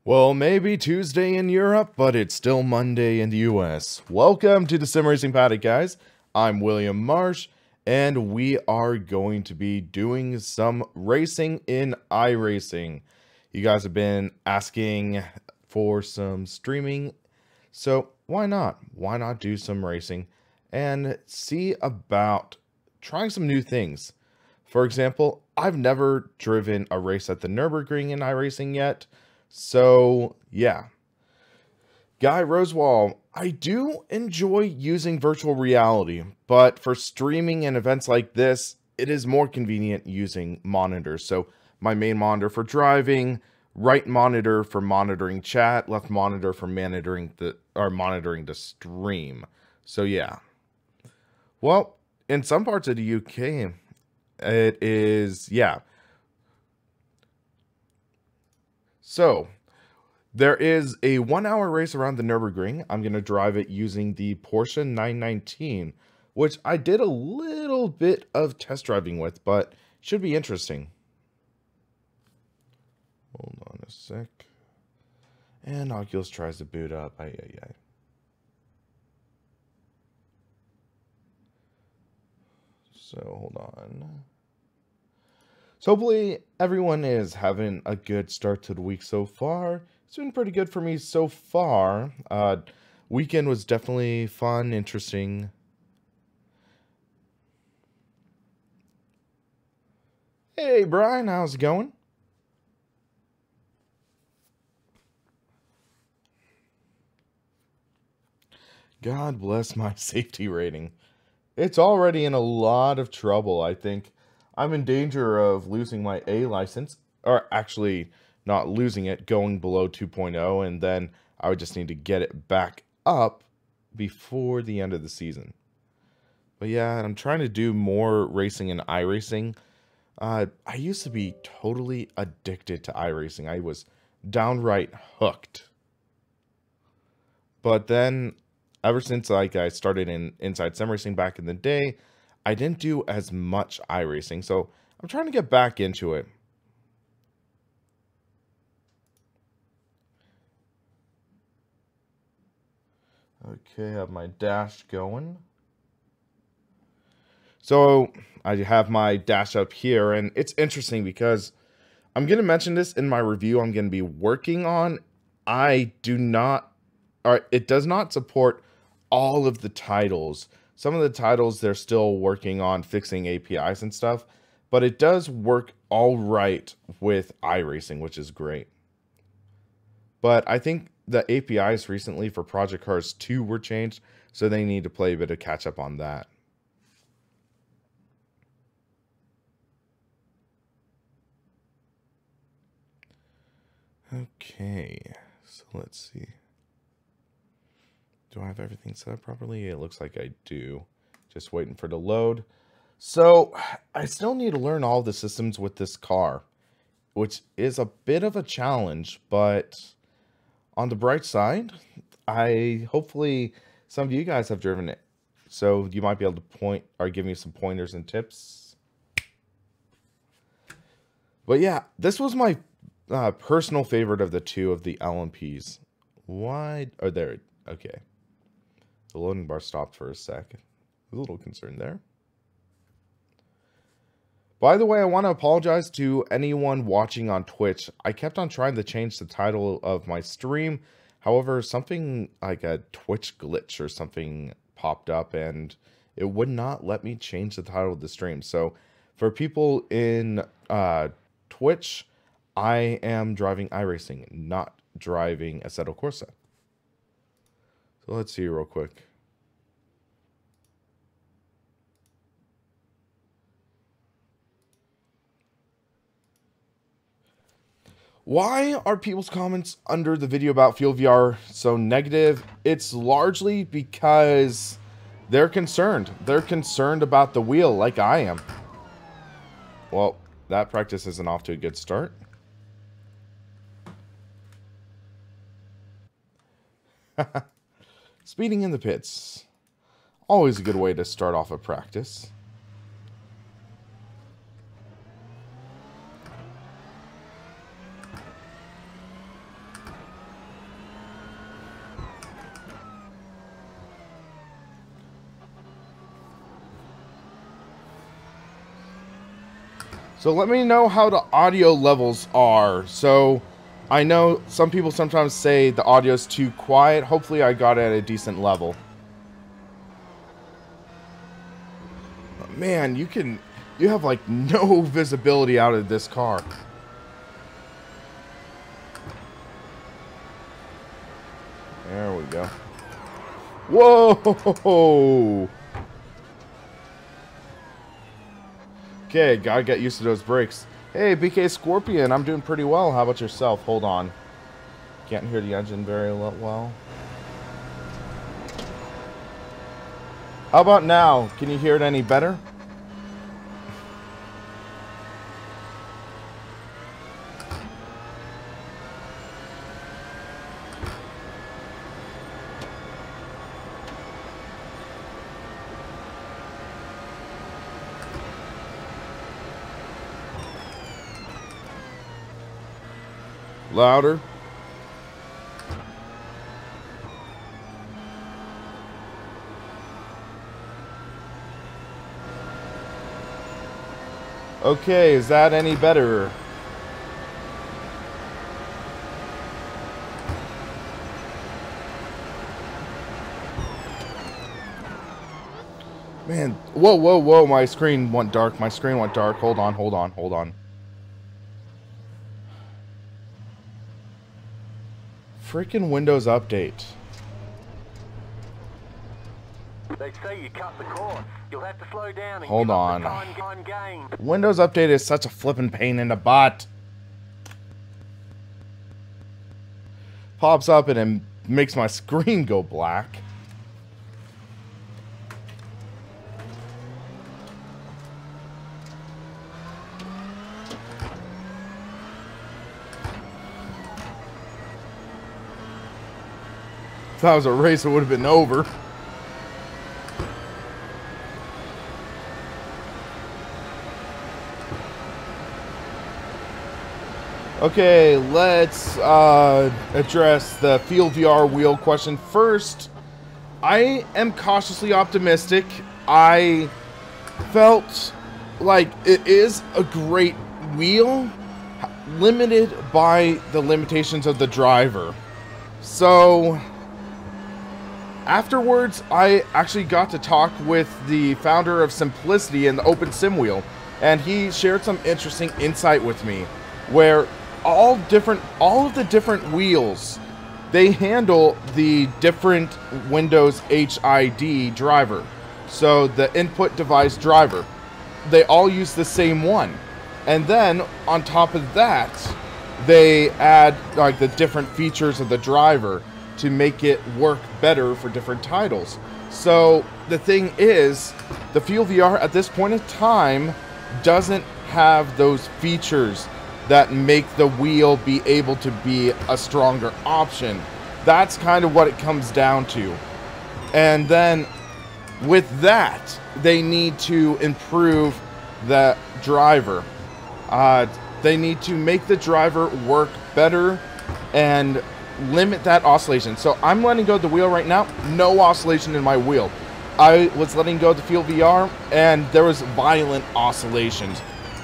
Well, maybe Tuesday in Europe, but it's still Monday in the US. Welcome to the SimRacingPaddock, guys. I'm William Marsh, and we are going to be doing some racing in iRacing. You guys have been asking for some streaming, so why not? Why not do some racing and see about trying some new things? For example, I've never driven a race at the Nurburgring in iRacing yet. So, yeah. Guy Rosewall, I do enjoy using virtual reality, but for streaming and events like this, it is more convenient using monitors. So, my main monitor for driving, right monitor for monitoring chat, left monitor for monitoring the stream. So, yeah. Well, in some parts of the UK, it is, yeah. So, there is a 1-hour race around the Nurburgring. I'm going to drive it using the Porsche 919, which I did a little bit of test driving with, but should be interesting. Hold on a sec. And Oculus tries to boot up. So, hold on. So hopefully everyone is having a good start to the week so far. It's been pretty good for me so far. Weekend was definitely fun, interesting. Hey Brian, how's it going? God bless my safety rating. It's already in a lot of trouble, I think. I'm in danger of losing my A license, or actually not losing it, going below 2.0, and then I would just need to get it back up before the end of the season. But yeah, I'm trying to do more racing in iRacing. I used to be totally addicted to iRacing. I was downright hooked. But then, ever since I started in Inside Sim Racing back in the day, I didn't do as much iRacing, so I'm trying to get back into it. Okay, I have my dash going. So I have my dash up here, and it's interesting because I'm going to mention this in my review I'm going to be working on. It does not support all of the titles. Some of the titles, they're still working on fixing APIs and stuff, but it does work all right with iRacing, which is great. But I think the APIs recently for Project Cars 2 were changed, so they need to play a bit of catch up on that. Okay, so let's see. Do I have everything set up properly? It looks like I do. Just waiting for the load. So, I still need to learn all the systems with this car, which is a bit of a challenge, but on the bright side, hopefully some of you guys have driven it, so you might be able to point or give me some pointers and tips. But yeah, this was my personal favorite of the two of the LMPs. Why? Oh, there. Okay. The loading bar stopped for a sec. I was a little concerned there. By the way, I want to apologize to anyone watching on Twitch. I kept on trying to change the title of my stream. However, something like a Twitch glitch or something popped up and it would not let me change the title of the stream. So for people in Twitch, I am driving iRacing, not driving Assetto Corsa. So let's see real quick. Why are people's comments under the video about Fuel VR so negative? It's largely because they're concerned. They're concerned about the wheel like I am. Well, that practice isn't off to a good start. Speeding in the pits. Always a good way to start off a practice. So let me know how the audio levels are. So I know some people sometimes say the audio's too quiet. Hopefully I got it at a decent level. But man, you have like no visibility out of this car. There we go. Whoa! Okay, gotta get used to those brakes. Hey, BK Scorpion, I'm doing pretty well. How about yourself? Hold on. Can't hear the engine very well. How about now? Can you hear it any better? Louder. Okay, is that any better? Man, whoa, my screen went dark. Hold on. Freaking Windows Update. They say you cut the course. You'll have to slow down and hold on. Time gain. Windows Update is such a flippin' pain in the butt. Pops up and it makes my screen go black. If that was a race, it would have been over. Okay, let's address the Field VR wheel question first. I am cautiously optimistic. I felt like it is a great wheel, limited by the limitations of the driver. So afterwards, I actually got to talk with the founder of Simplicity and the Open Sim Wheel, and he shared some interesting insight with me, where all of the different wheels, they handle the different Windows HID driver. So the input device driver, they all use the same one. And then on top of that, they add like the different features of the driver to make it work better for different titles. So the thing is, the Field VR at this point in time doesn't have those features that make the wheel be able to be a stronger option. That's kind of what it comes down to. And then with that, they need to improve the driver. They need to make the driver work better and limit that oscillation. So I'm letting go of the wheel right now. No oscillation in my wheel. I was letting go of the Field VR and there was violent oscillations.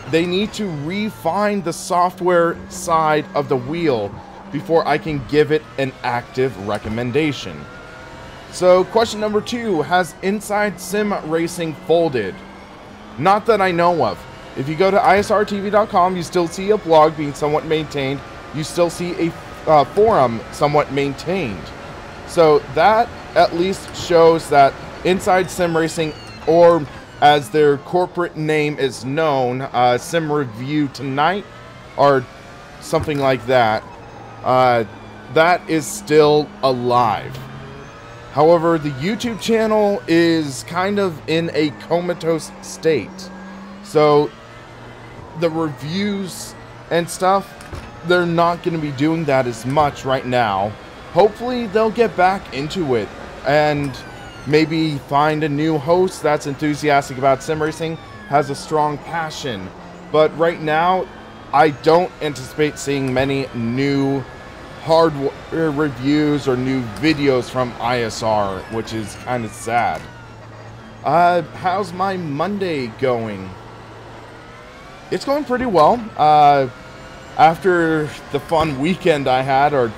They need to refine the software side of the wheel before I can give it an active recommendation. So question number 2, has Inside Sim Racing folded? Not that I know of. If you go to isrtv.com, you still see a blog being somewhat maintained. You still see a forum somewhat maintained. So that at least shows that Inside Sim Racing, or as their corporate name is known, Sim Review Tonight, or something like that, that is still alive. However, the YouTube channel is kind of in a comatose state. So the reviews and stuff, they're not going to be doing that as much right now. Hopefully they'll get back into it and maybe find a new host that's enthusiastic about sim racing, has a strong passion. But right now, I don't anticipate seeing many new hardware reviews or new videos from ISR, which is kind of sad. How's my Monday going? It's going pretty well. After the fun weekend I had, or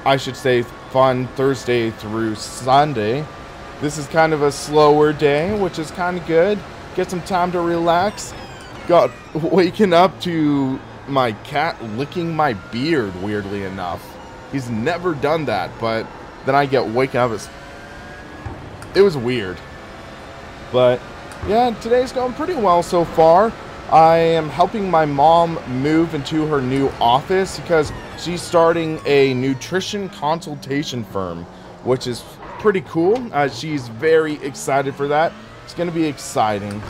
I should say fun Thursday through Sunday, this is kind of a slower day, which is kind of good. Get some time to relax. Got waking up to my cat licking my beard, weirdly enough. He's never done that, but then I get waken up. It was weird. But yeah, today's going pretty well so far. I am helping my mom move into her new office because she's starting a nutrition consultation firm, which is pretty cool. She's very excited for that. It's going to be exciting.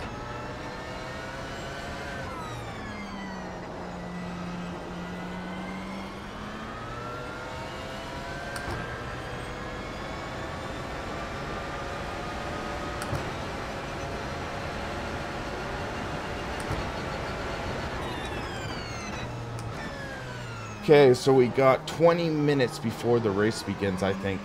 Okay, so we got 20 minutes before the race begins, I think.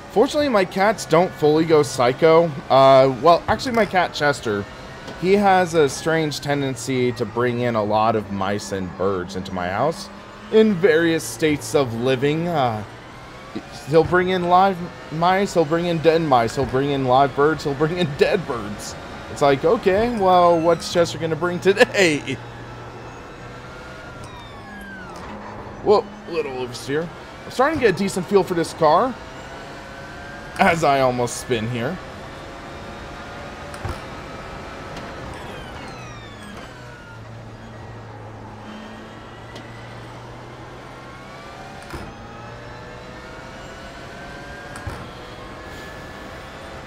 Fortunately, my cats don't fully go psycho. Well, actually, my cat Chester, he has a strange tendency to bring in a lot of mice and birds into my house in various states of living. He'll bring in live mice, he'll bring in dead mice, he'll bring in live birds, he'll bring in dead birds. It's like, okay, well, what's Chester gonna bring today? Whoa, little oversteer. I'm starting to get a decent feel for this car, as I almost spin here.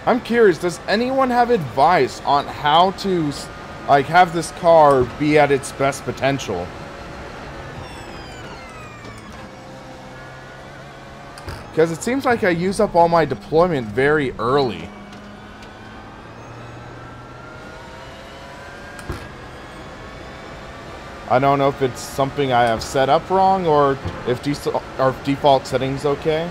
I'm curious, does anyone have advice on how to, like, have this car be at its best potential? Because it seems like I use up all my deployment very early. I don't know if it's something I have set up wrong or if our default settings okay.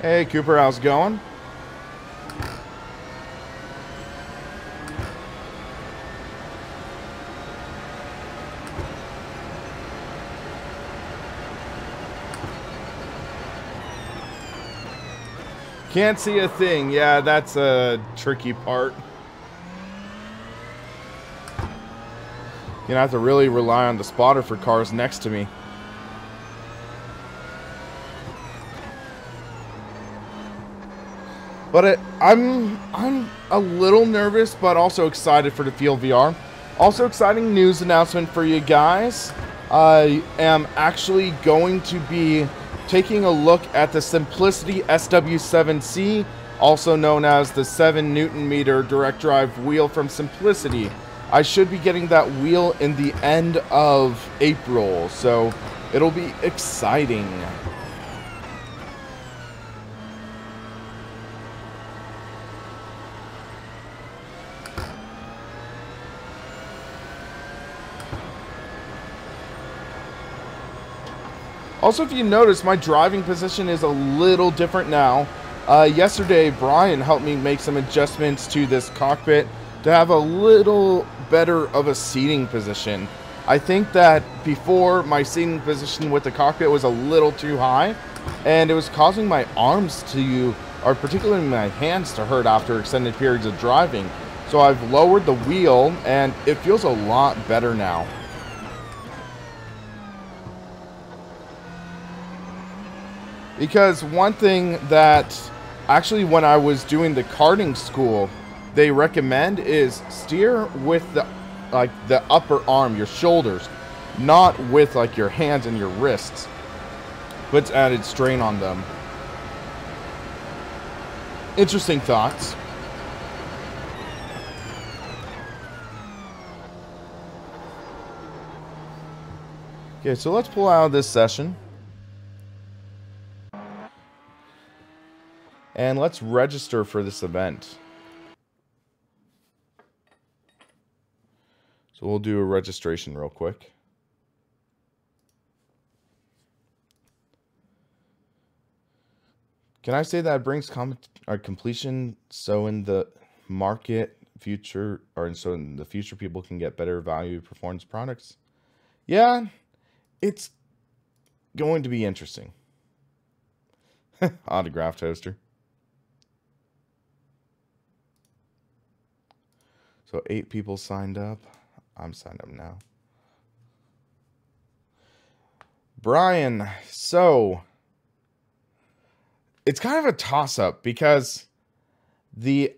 Hey Cooper, how's it going? Can't see a thing. Yeah, that's a tricky part. You're gonna have to really rely on the spotter for cars next to me. But I'm a little nervous, but also excited for the Field VR. Also, exciting news announcement for you guys. I am actually going to be taking a look at the Simplicity SW7C, also known as the 7 Nm direct drive wheel from Simplicity. I should be getting that wheel in the end of April, so it'll be exciting. Also, if you notice, my driving position is a little different now. Yesterday, Brian helped me make some adjustments to this cockpit to have a little better of a seating position. I think that before, my seating position with the cockpit was a little too high, and it was causing my arms to, or particularly my hands to hurt after extended periods of driving. So I've lowered the wheel, and it feels a lot better now. Because one thing that, actually when I was doing the karting school, they recommend is steer with the upper arm, your shoulders, not with like your hands and your wrists. Puts added strain on them. Interesting thoughts. Okay, so let's pull out of this session. And let's register for this event. So So we'll do a registration real quick. Can I say that it brings completion so in the market future, or so in the future people can get better value performance products? Yeah, it's going to be interesting. Autograph toaster. So 8 people signed up. I'm signed up now. Brian, so it's kind of a toss-up because this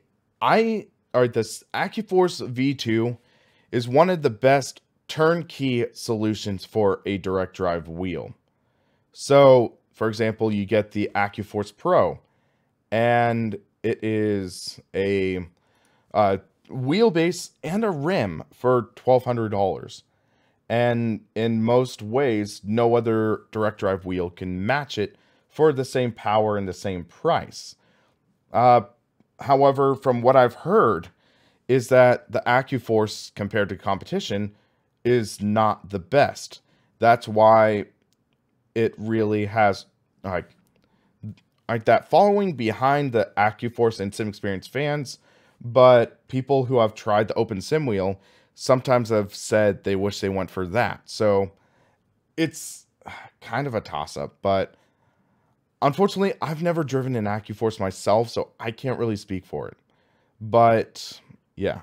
AccuForce V2 is one of the best turnkey solutions for a direct drive wheel. So, for example, you get the AccuForce Pro, and it is a wheelbase and a rim for $1,200. And in most ways, no other direct drive wheel can match it for the same power and the same price. However, from what I've heard, is that the AccuForce compared to competition is not the best. That's why it really has like that following behind the AccuForce and Sim Experience fans, but people who have tried the Open Sim wheel sometimes have said they wish they went for that. So it's kind of a toss-up, but unfortunately, I've never driven an AccuForce myself, so I can't really speak for it. But yeah,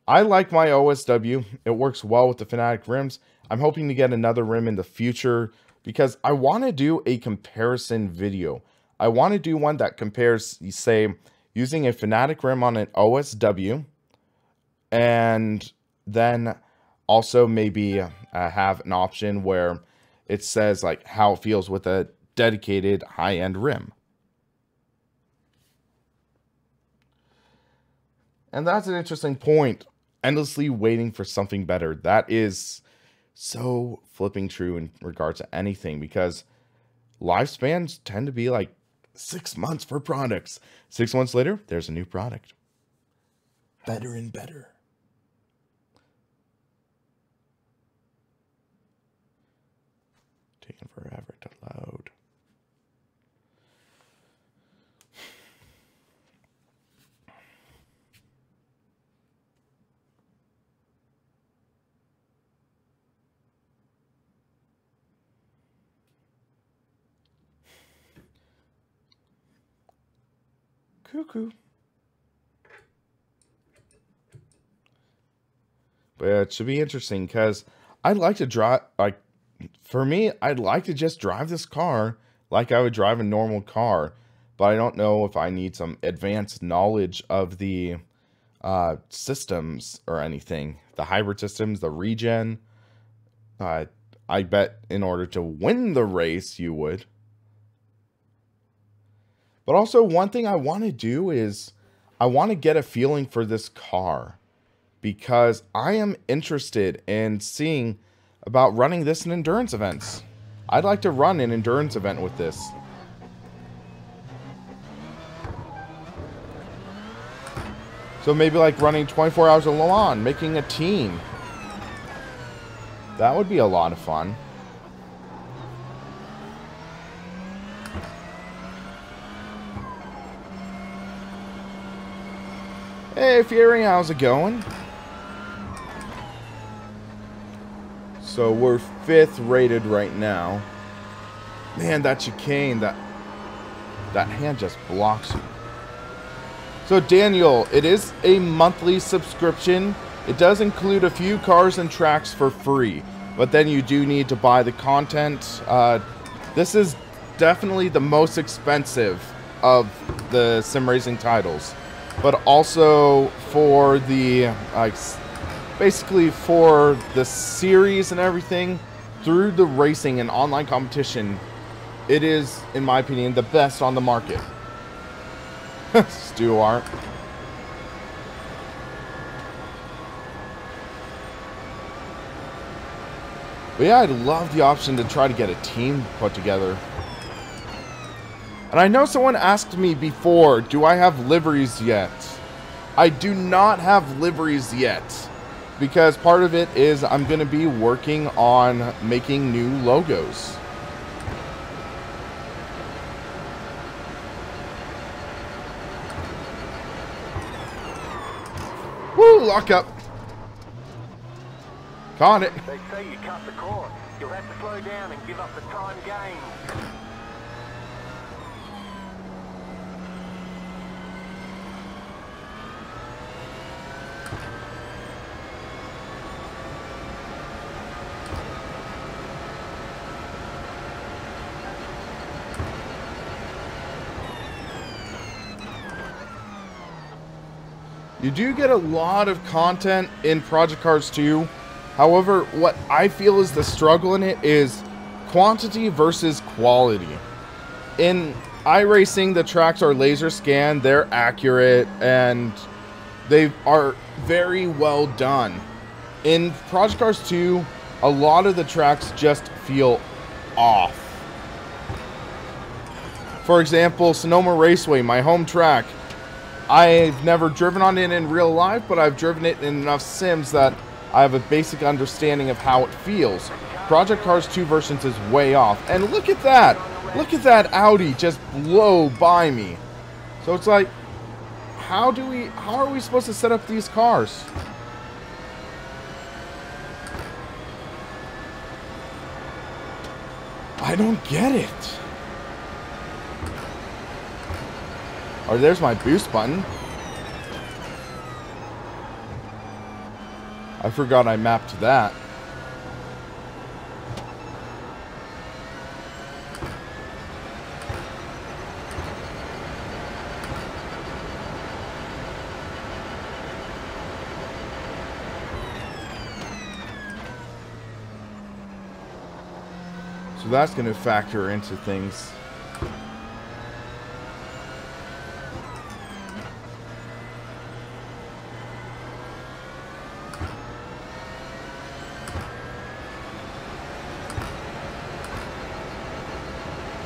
I like my OSW. It works well with the Fanatic rims. I'm hoping to get another rim in the future because I want to do a comparison video. I want to do one that compares, say, using a Fanatic rim on an OSW, and then also maybe have an option where it says like how it feels with a dedicated high-end rim. And that's an interesting point. Endlessly waiting for something better. That is so flipping true in regards to anything, because lifespans tend to be like 6 months for products. 6 months later, there's a new product. Better and better. Taking forever to load. Cuckoo. But yeah, it should be interesting because I'd like to drive, like, for me, I'd like to just drive this car like I would drive a normal car, but I don't know if I need some advanced knowledge of the systems or anything. The hybrid systems, the regen. I bet in order to win the race, you would. But also, one thing I want to do is I want to get a feeling for this car, because I am interested in seeing about running this in endurance events. I'd like to run an endurance event with this. So maybe like running 24 hours of Le Mans, making a team. That would be a lot of fun. Hey Fury, how's it going? So we're 5th rated right now. Man, that chicane, that hand just blocks you. So Daniel, it is a monthly subscription. It does include a few cars and tracks for free, but then you do need to buy the content. This is definitely the most expensive of the sim racing titles. But also for the, basically for the series and everything, through the racing and online competition, it is, in my opinion, the best on the market. Stuart. But yeah, I'd love the option to try to get a team put together. And I know someone asked me before, do I have liveries yet? I do not have liveries yet. because part of it is I'm going to be working on making new logos. Woo, lock up. Caught it. They say you cut the course. You'll have to slow down and give up the time gained. You do get a lot of content in Project Cars 2. However, what I feel is the struggle in it is quantity versus quality. In iRacing, the tracks are laser scanned, they're accurate, and they are very well done. In Project Cars 2, a lot of the tracks just feel off. For example, Sonoma Raceway, my home track. I've never driven on it in real life, but I've driven it in enough sims that I have a basic understanding of how it feels. Project Cars 2 versions is way off. And look at that! Look at that Audi just blow by me. So it's like, how are we supposed to set up these cars? I don't get it. Oh, there's my boost button. I forgot I mapped that. So that's going to factor into things.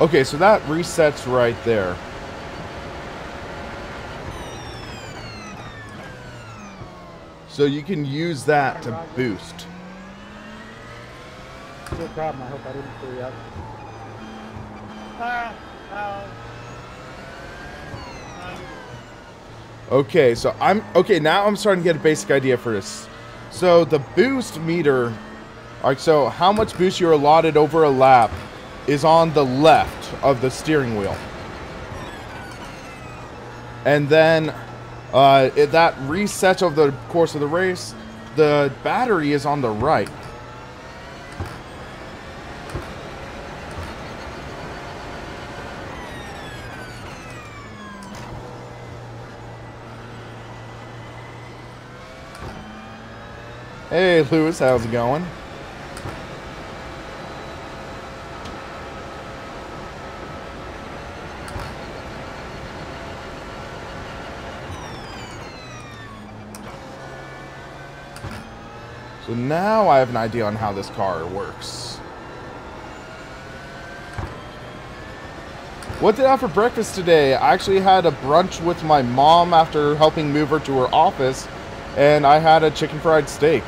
Okay, so that resets right there. So you can use that to boost. No problem. I hope I didn't screw you up. Okay, so now I'm starting to get a basic idea for this. So the boost meter, like, so how much boost you're allotted over a lap is on the left of the steering wheel. And then that resets over the course of the race. The battery is on the right. Hey Lewis, how's it going? So now I have an idea on how this car works. What did I have for breakfast today? I actually had a brunch with my mom after helping move her to her office, and I had a chicken fried steak.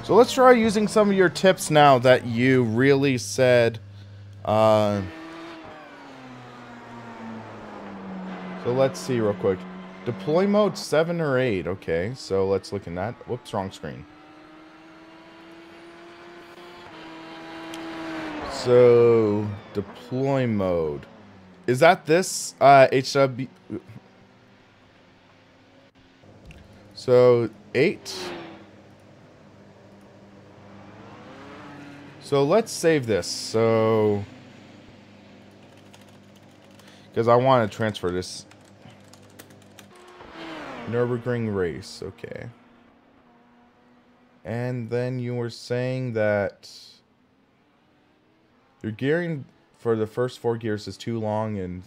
So let's try using some of your tips now that you really said. So let's see real quick. Deploy mode 7 or 8. Okay, so let's look in that. Whoops, wrong screen. So deploy mode. Is that this HW? So 8. So let's save this. So, because I want to transfer this. Nurburgring race, okay. And then you were saying that you're gearing for the first 4 gears is too long, and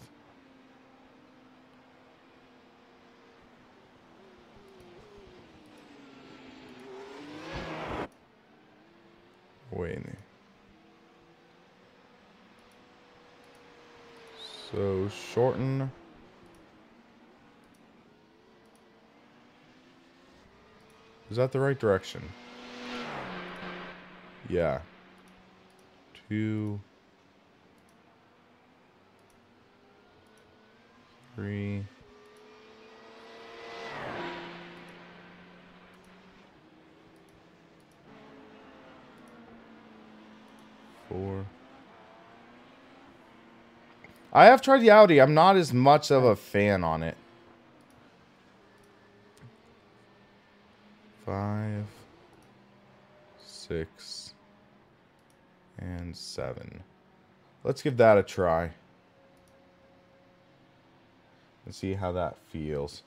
wait. So shorten. Is that the right direction? Yeah. 2, 3. 4. I have tried the Audi. I'm not as much of a fan on it. 5, 6, and 7. Let's give that a try. And see how that feels.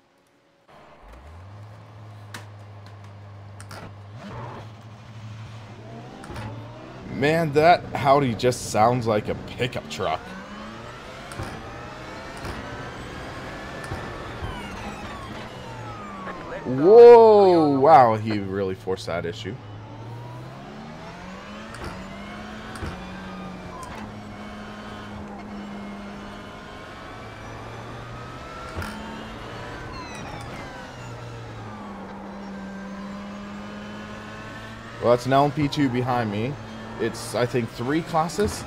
Man, that Audi just sounds like a pickup truck. Whoa! Wow, he really forced that issue. Well, that's an LMP2 behind me. It's, I think, 3 classes.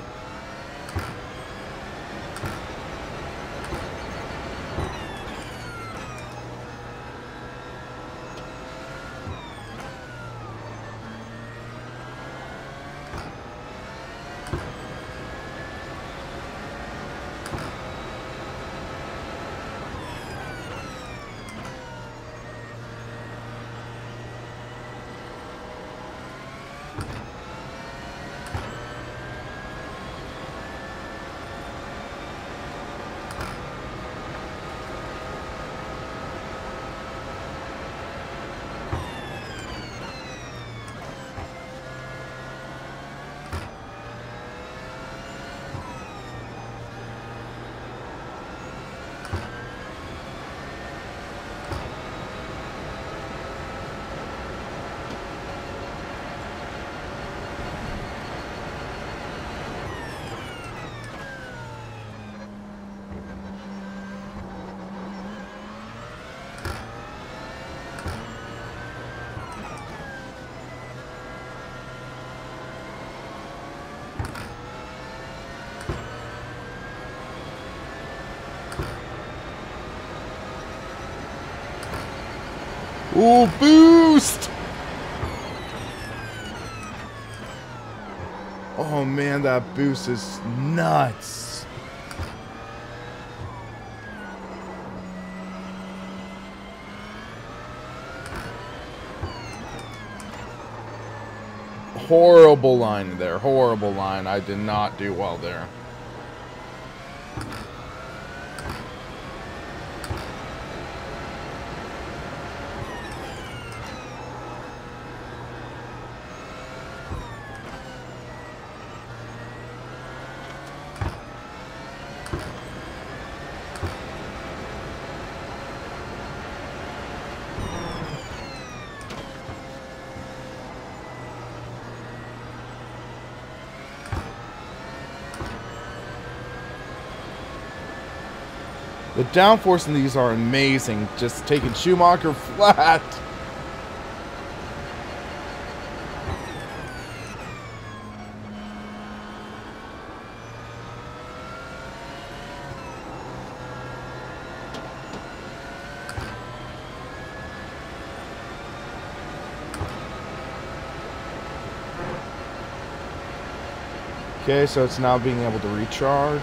Ooh, boost! Oh man, that boost is nuts. Horrible line there, horrible line. I did not do well there. The downforce in these are amazing, just taking Schumacher flat. Okay, so it's now being able to recharge.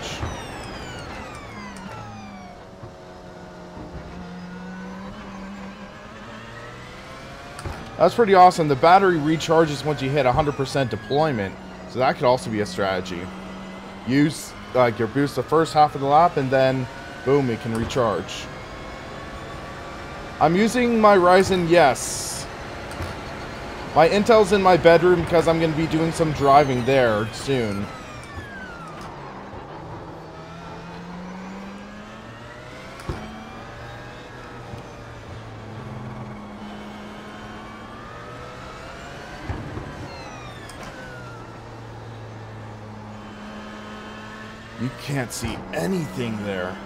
That's pretty awesome. The battery recharges once you hit 100% deployment, so that could also be a strategy. Use like your boost the first half of the lap, and then boom, it can recharge. I'm using my Ryzen, yes. My Intel's in my bedroom because I'm going to be doing some driving there soon. You can't see anything there.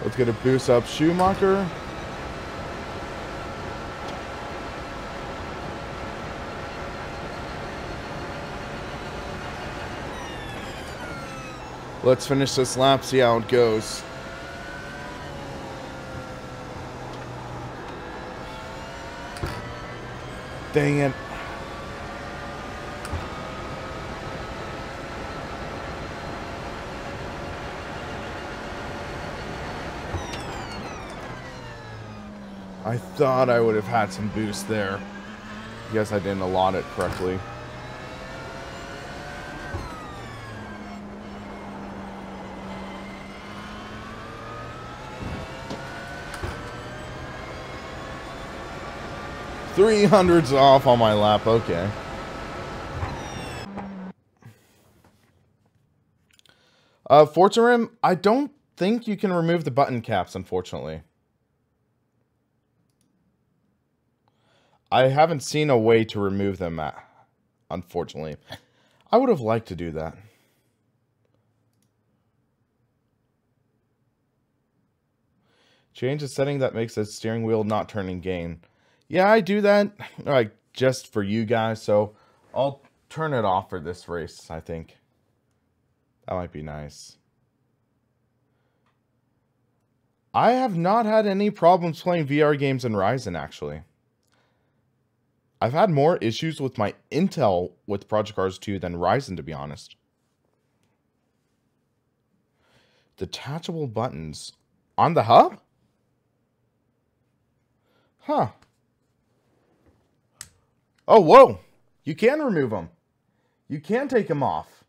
Let's get a boost up Schumacher. Let's finish this lap, see how it goes. Dang it. I thought I would have had some boost there. Guess I didn't allot it correctly. $300's off on my lap, okay. Forza Rim, I don't think you can remove the button caps, unfortunately. I haven't seen a way to remove them, unfortunately. I would have liked to do that. Change the setting that makes the steering wheel not turn in game. Yeah, I do that, like, just for you guys, so I'll turn it off for this race, I think. That might be nice. I have not had any problems playing VR games in Ryzen, actually. I've had more issues with my Intel with Project Cars 2 than Ryzen, to be honest. Detachable buttons on the hub? Huh. Oh, whoa. You can remove them. You can take them off.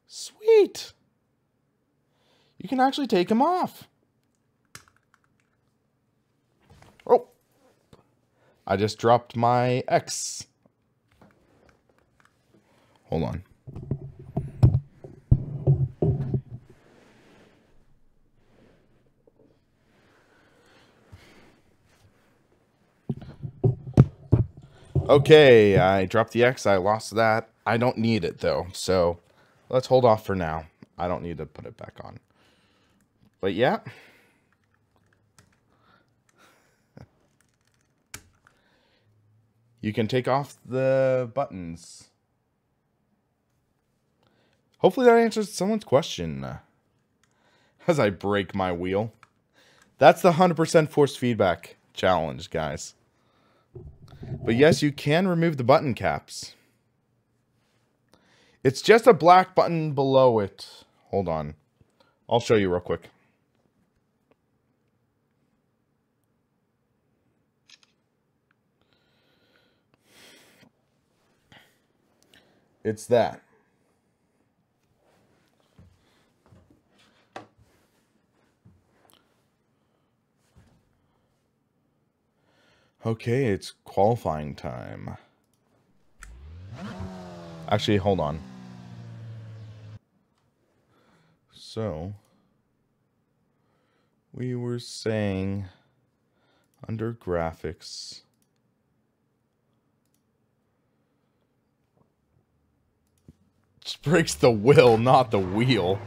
Sweet. You can actually take them off. Oh. I just dropped my X. Hold on. Okay, I dropped the X. I lost that. I don't need it, though. So, let's hold off for now. I don't need to put it back on. But, yeah. You can take off the buttons. Hopefully that answers someone's question. As I break my wheel. That's the 100% force feedback challenge, guys. But yes, you can remove the button caps. It's just a black button below it. Hold on. I'll show you real quick. It's that. Okay, it's qualifying time. Actually, hold on. So, we were saying under graphics. Just breaks the will, not the wheel.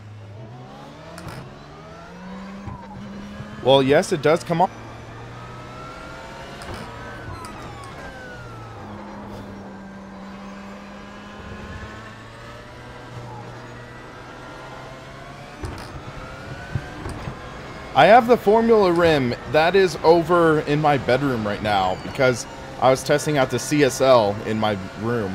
Well, yes, it does come off. I have the Formula Rim. That is over in my bedroom right now because I was testing out the CSL in my room.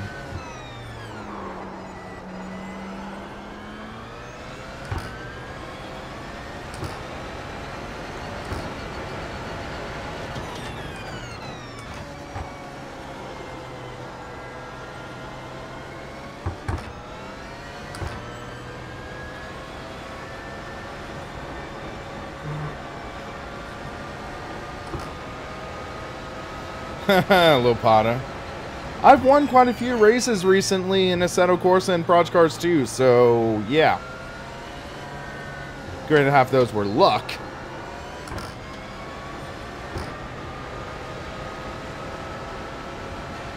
Lopata. I've won quite a few races recently in Assetto Corsa and Proj Cars too, so yeah. Granted, half those were luck.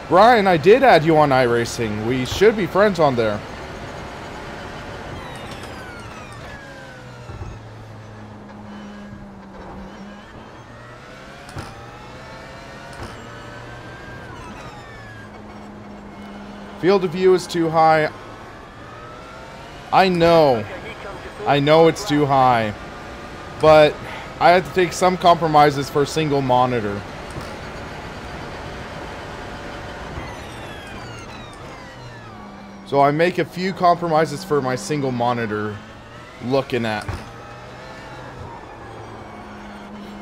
Brian, I did add you on iRacing. We should be friends on there. Field of view is too high. I know it's too high. But I had to take some compromises for a single monitor. So I make a few compromises for my single monitor looking at.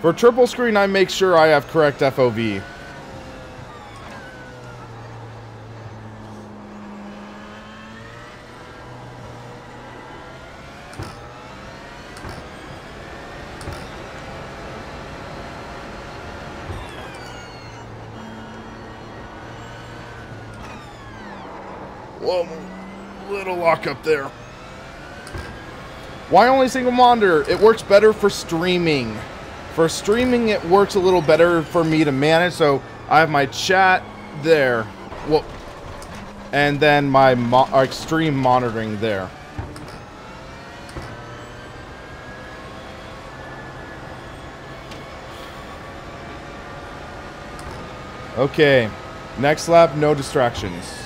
For triple screen, I make sure I have correct FOV. Whoa, little lock up there. Why only single monitor? It works better for streaming. For streaming, it works a little better for me to manage. So I have my chat there. Well, and then my extreme monitoring there. Okay, next lap, no distractions.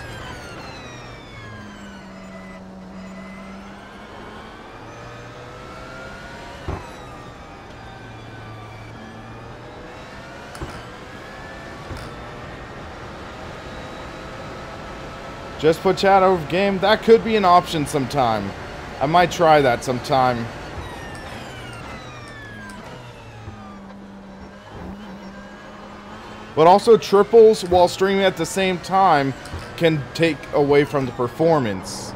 Just put chat over game. That could be an option sometime. I might try that sometime. But also triples while streaming at the same time can take away from the performance.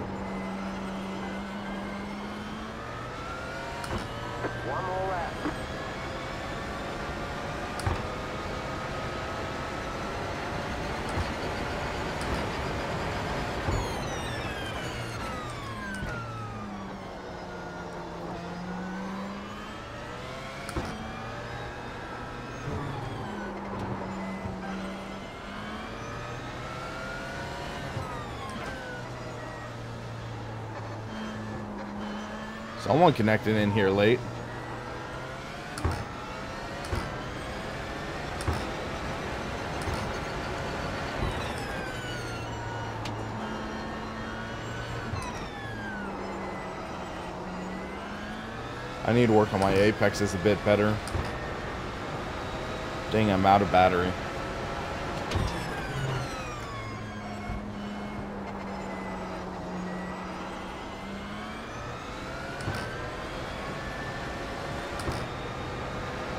One more lap. Someone connected in here late. I need to work on my apexes a bit better. Dang, I'm out of battery.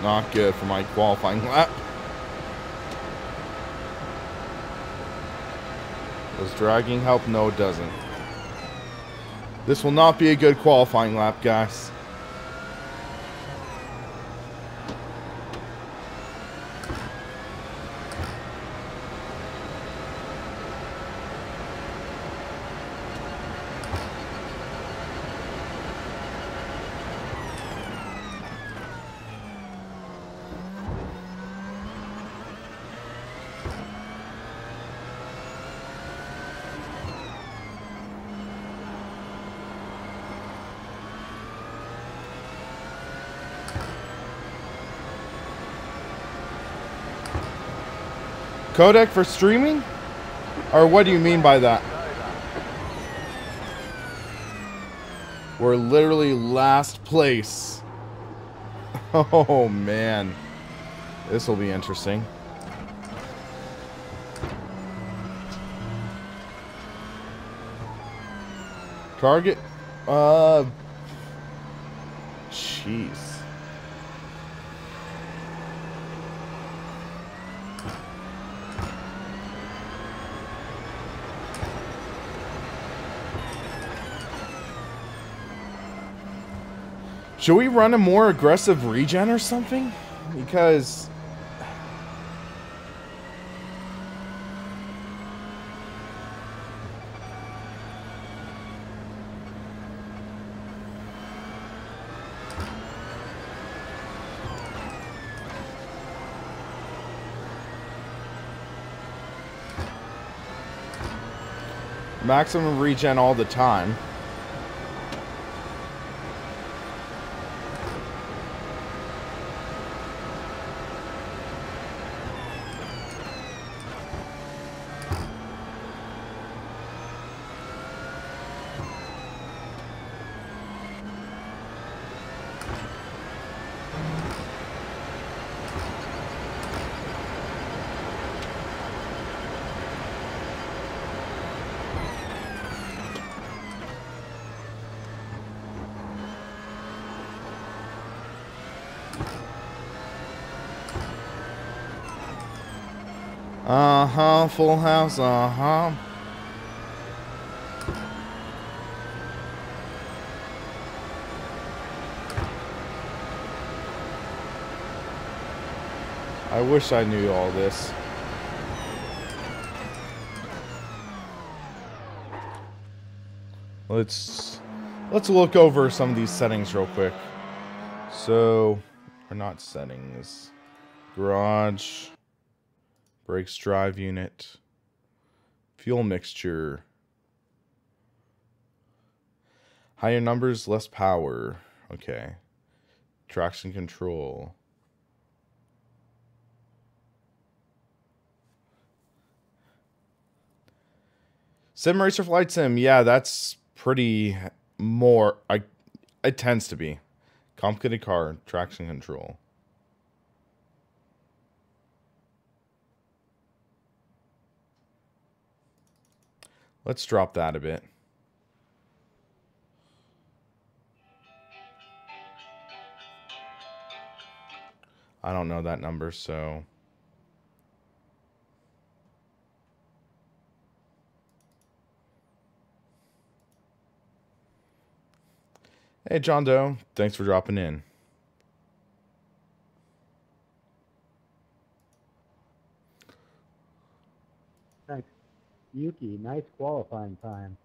Not good for my qualifying lap. Does dragging help? No, it doesn't. This will not be a good qualifying lap, guys. Codec for streaming? Or what do you mean by that? We're literally last place. Oh man. This will be interesting. Target? Jeez. Should we run a more aggressive regen or something? Because Maximum regen all the time. Uh-huh, full house, uh-huh. I wish I knew all this. Let's look over some of these settings real quick. So, or not settings. Garage. Brakes, drive unit, fuel mixture, higher numbers, less power. Okay. Traction control. Sim Racer Flight Sim, yeah, that's pretty more. It tends to be complicated car, traction control. Let's drop that a bit. I don't know that number, so... Hey, John Doe. Thanks for dropping in. Thanks. Yuki, nice qualifying time.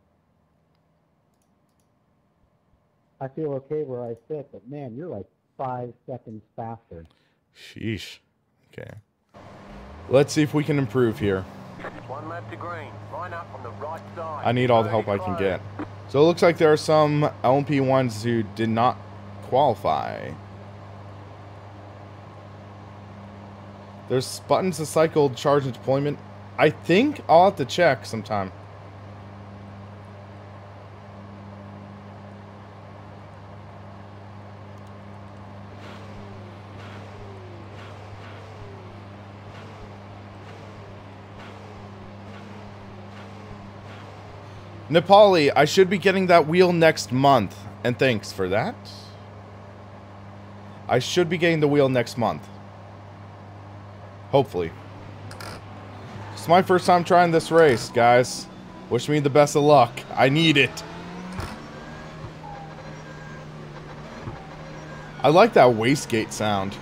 I feel okay where I sit, but man, you're like 5 seconds faster. Sheesh. Okay. Let's see if we can improve here. One lap to green. Line up on the right side. I need all the help I can get. So it looks like there are some LMP ones who did not qualify. There's buttons to cycle, charge, and deployment. I think I'll have to check sometime. Nepali, I should be getting that wheel next month. And thanks for that. I should be getting the wheel next month. Hopefully. It's my first time trying this race, guys. Wish me the best of luck. I need it. I like that wastegate sound.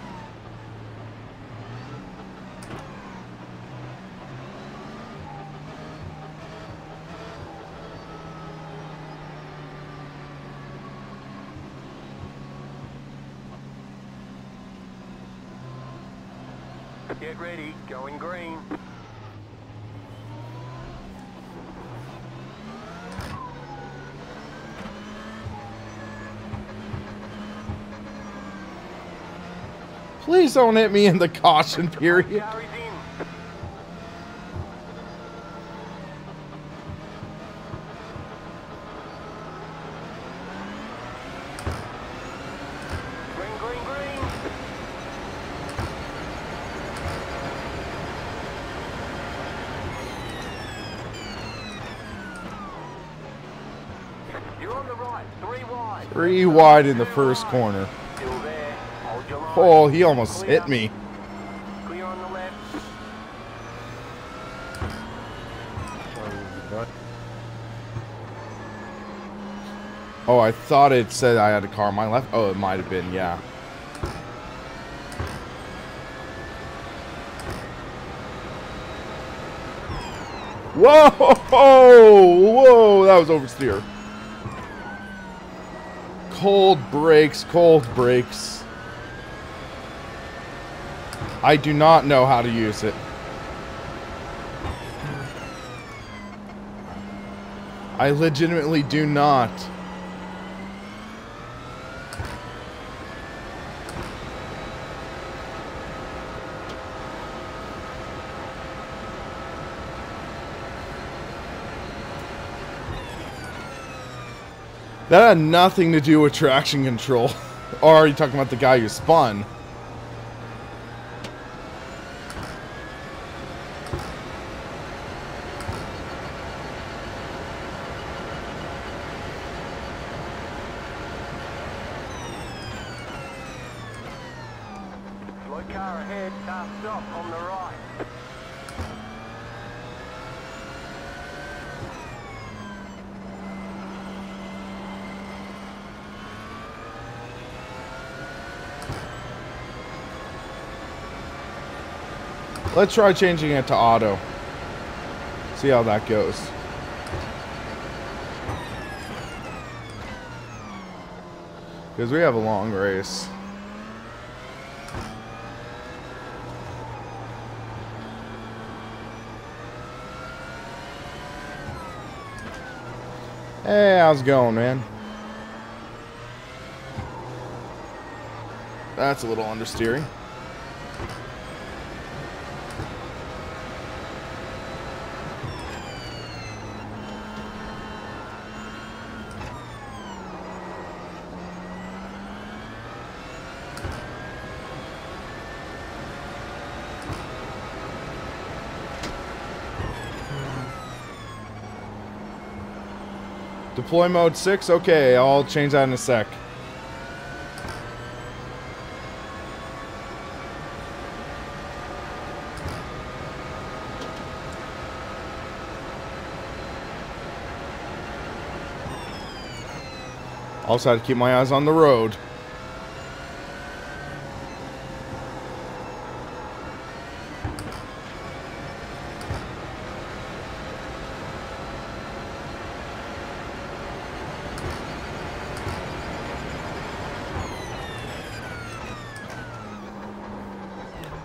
Get ready, going green. Please don't hit me in the caution period. Carries in. Green, green, green. You're on the right, 3 wide. 3 wide in the first corner. Still there. Hold your line. Oh, he almost hit me. Clear on the left. Oh, I thought it said I had a car on my left. Oh, it might have been, yeah. Whoa! Whoa! That was oversteer. Cold brakes, cold brakes. I do not know how to use it. I legitimately do not. That had nothing to do with traction control. Or are you talking about the guy who spun? Slow car ahead, car stop on the right. Let's try changing it to auto. See how that goes. Because we have a long race. Hey, how's it going, man? That's a little understeering. Deploy mode 6? Okay, I'll change that in a sec. Also had to keep my eyes on the road.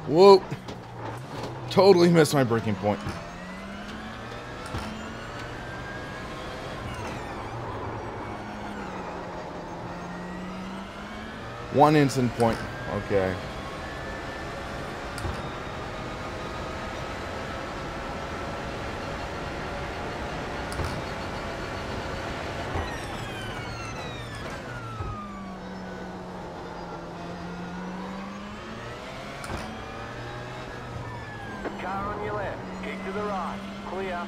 Whoa. Totally missed my braking point. One instant point. Okay. Car on your left, keep to the right, clear.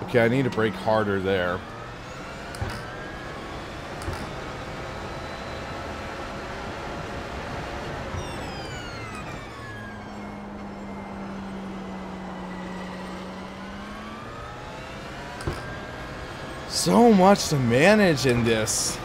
Okay, I need to brake harder there. So much to manage in this.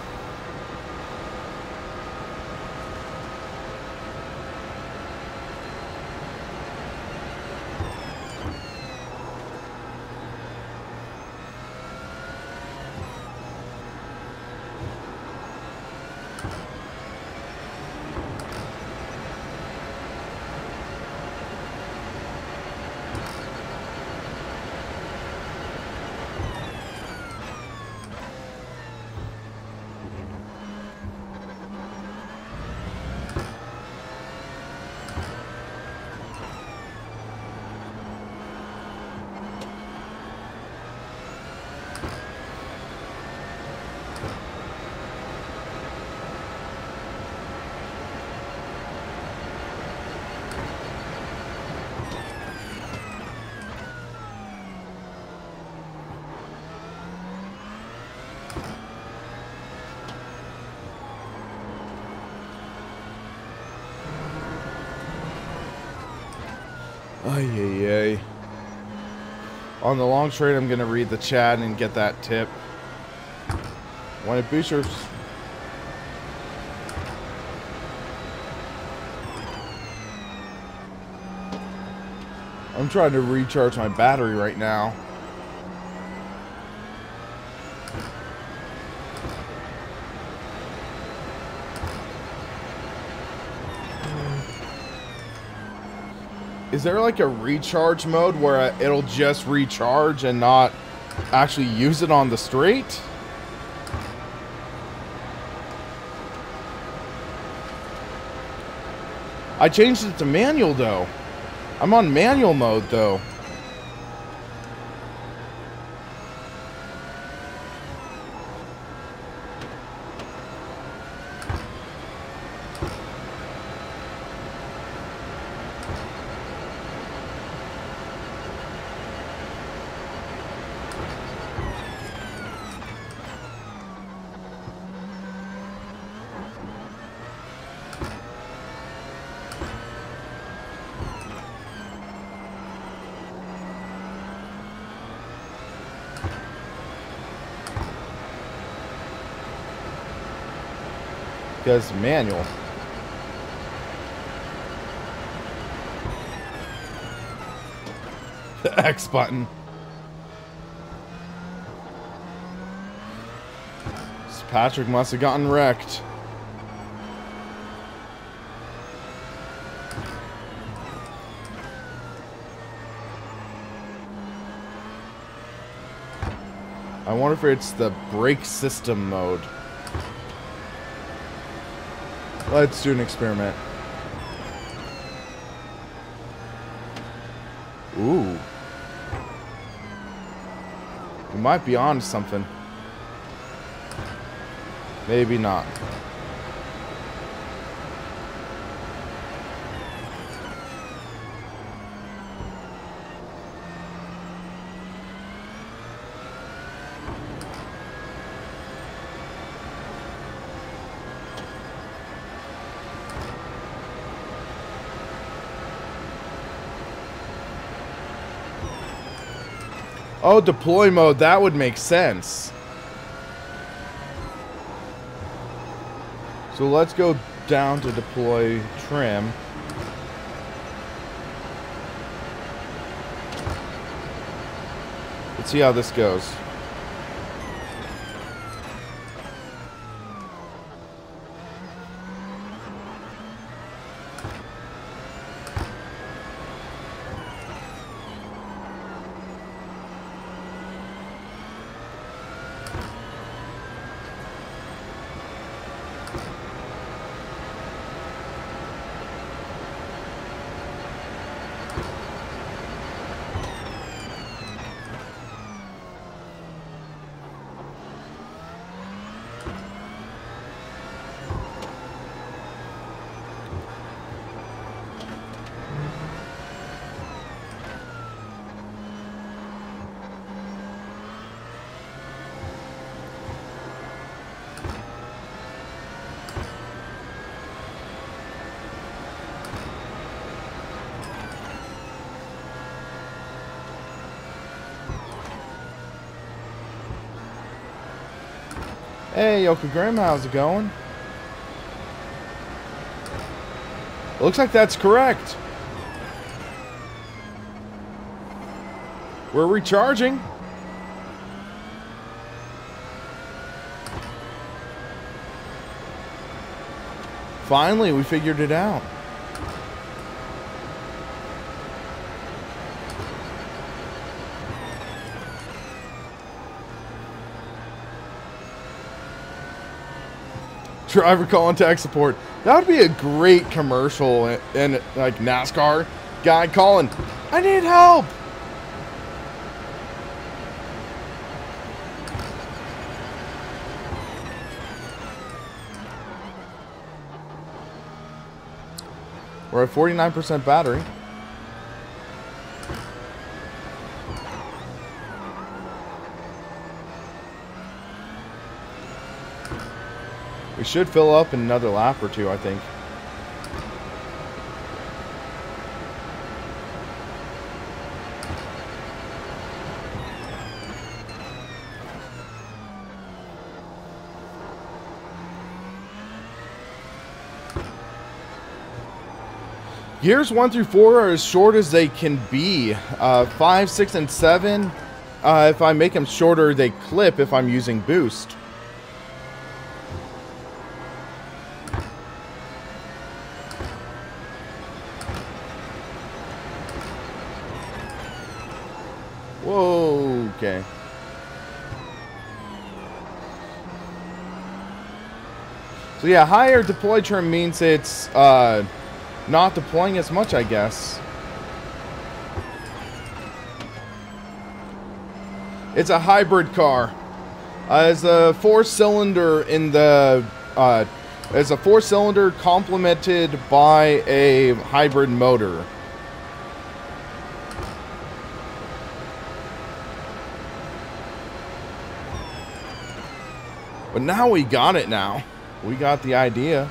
Ay, ay, ay. On the long straight, I'm going to read the chat and get that tip. When it boosters. I'm trying to recharge my battery right now. Is there like a recharge mode where it'll just recharge and not actually use it on the straight? I changed it to manual though. I'm on manual mode though. Because manual. The X button. This Patrick must have gotten wrecked. I wonder if it's the brake system mode. Let's do an experiment. Ooh. We might be on something. Maybe not. Oh, deploy mode, that would make sense. So let's go down to deploy trim. Let's see how this goes. Hey, Yoko Graham, how's it going? Looks like that's correct. We're recharging. Finally, we figured it out. Driver calling tech support. That would be a great commercial, and like NASCAR guy calling, I need help. We're at 49% battery. We should fill up in another lap or two, I think. Gears 1 through 4 are as short as they can be. 5, 6, and 7, if I make them shorter, they clip if I'm using boost. Whoa, okay. So yeah, higher deploy term means it's not deploying as much, I guess. It's a hybrid car. It's a 4-cylinder in the it's a 4-cylinder complemented by a hybrid motor. But now we got it now. We got the idea.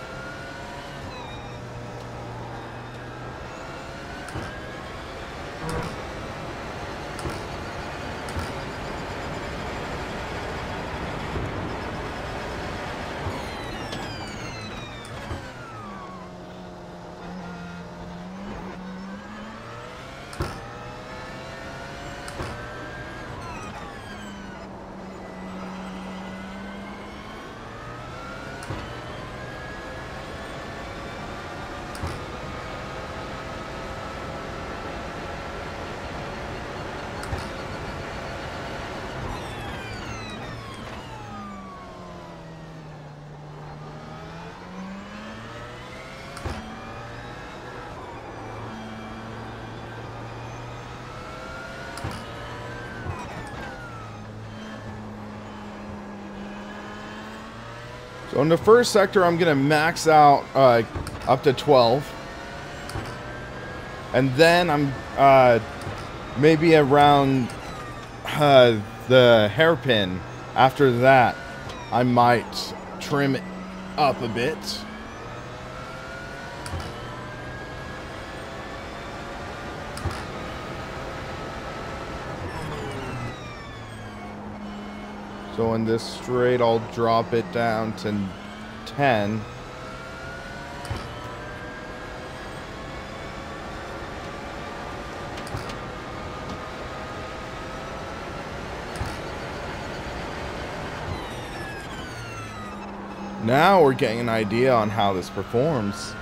So in the first sector, I'm going to max out up to 12. And then I'm maybe around the hairpin. After that, I might trim it up a bit. So in this straight, I'll drop it down to 10. Now we're getting an idea on how this performs.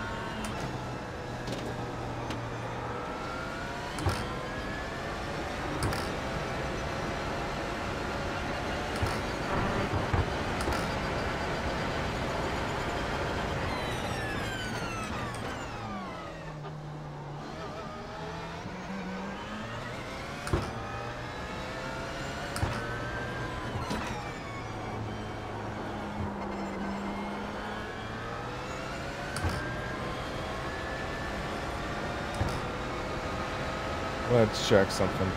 Let's check something.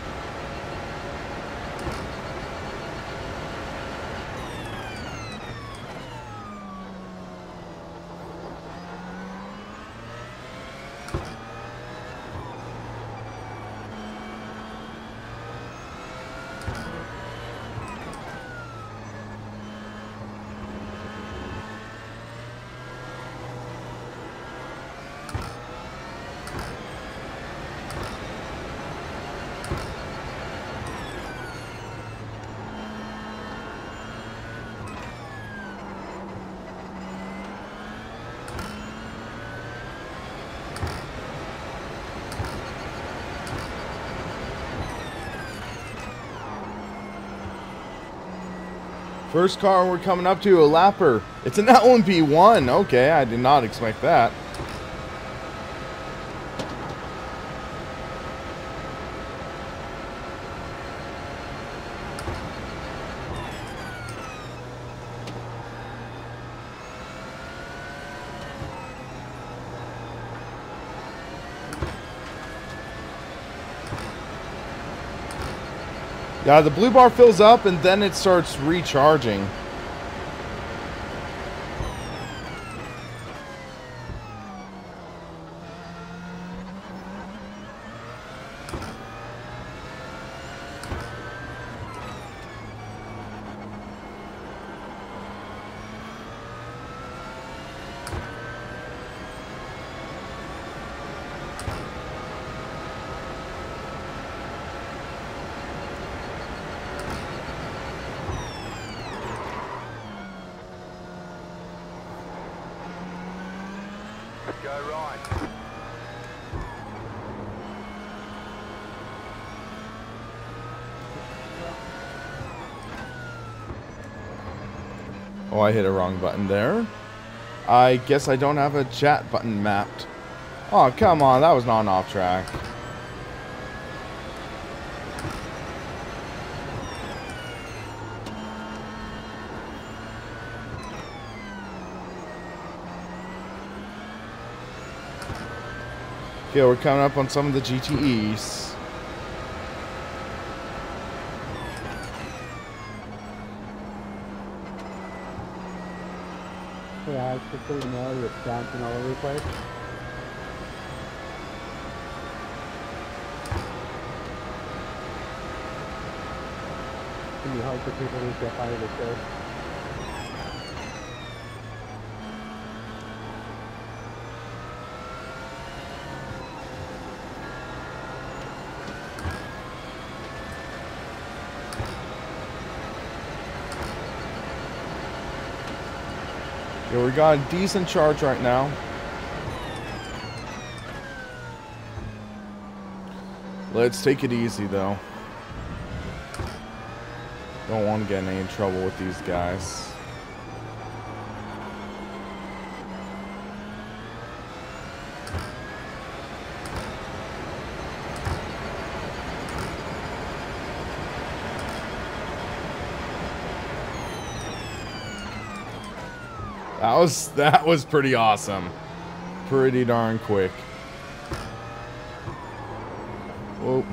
First car we're coming up to, a lapper. It's an LMP1. Okay, I did not expect that. Yeah, the blue bar fills up and then it starts recharging. Go right. Oh, I hit a wrong button there. I guess I don't have a chat button mapped. Oh, come on. That was not an off track. Okay, we're coming up on some of the GTEs. Yeah, it's just so you know, you're bouncing all over the place. It can be hard for people to get out of the show. Yeah, we got a decent charge right now. Let's take it easy, though. Don't want to get in any trouble with these guys. That was pretty awesome. Pretty darn quick. Whoa.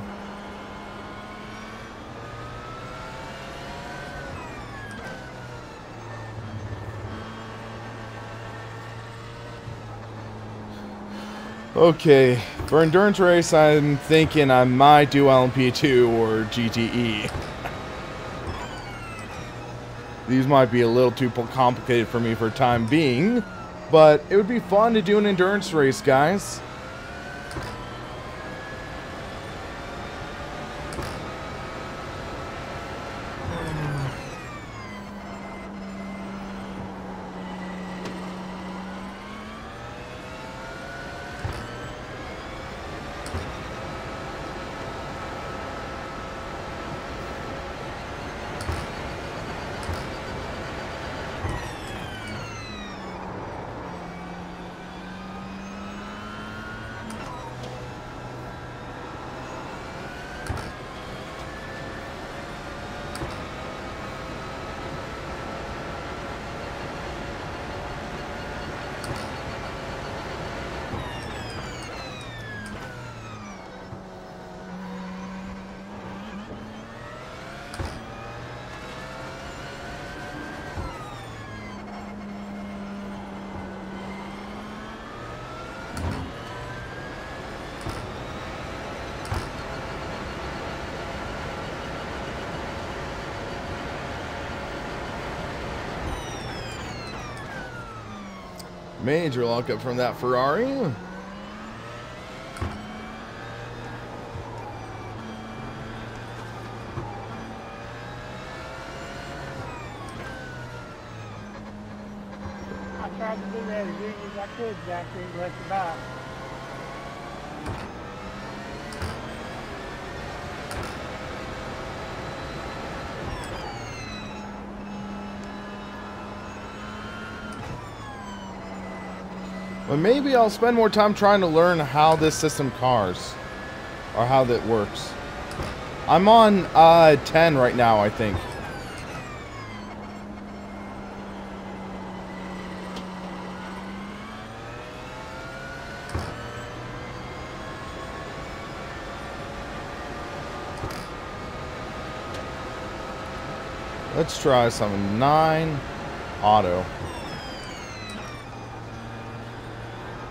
Okay, for endurance race, I'm thinking I might do LMP2 or GTE. These might be a little too complicated for me for time being, but it would be fun to do an endurance race, guys. Major lockup from that Ferrari. I tried to do that as easy as I could, Jackie, let you back. But maybe I'll spend more time trying to learn how this system cars. Or how that works. I'm on 10 right now, I think. Let's try some 9 auto.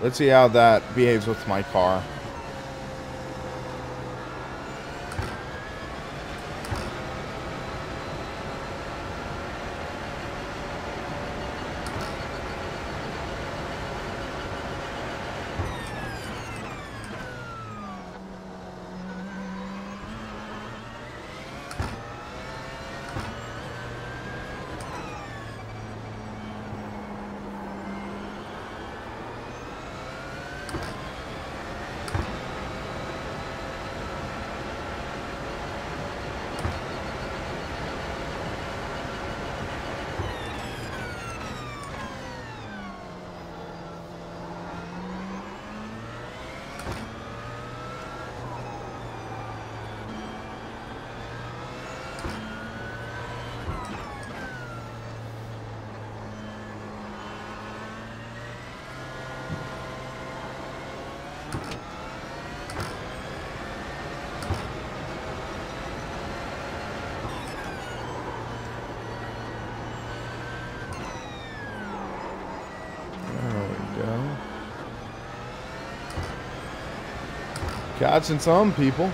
Let's see how that behaves with my car. go. Catching some people.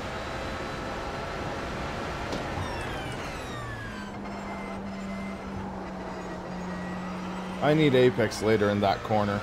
I need apex later in that corner.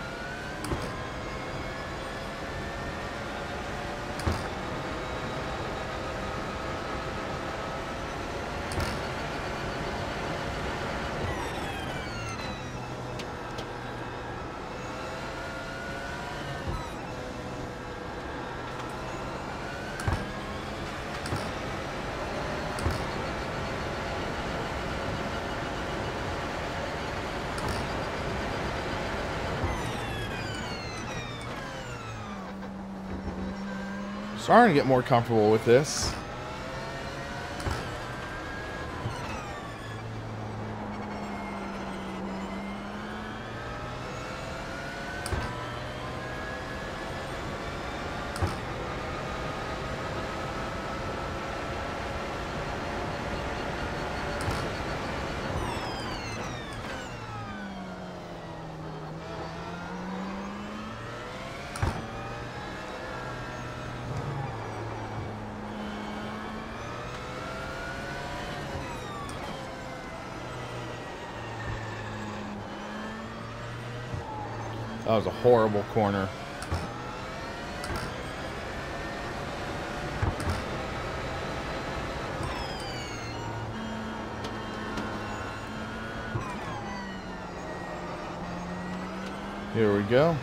Starting to get more comfortable with this. That was a horrible corner. Here we go.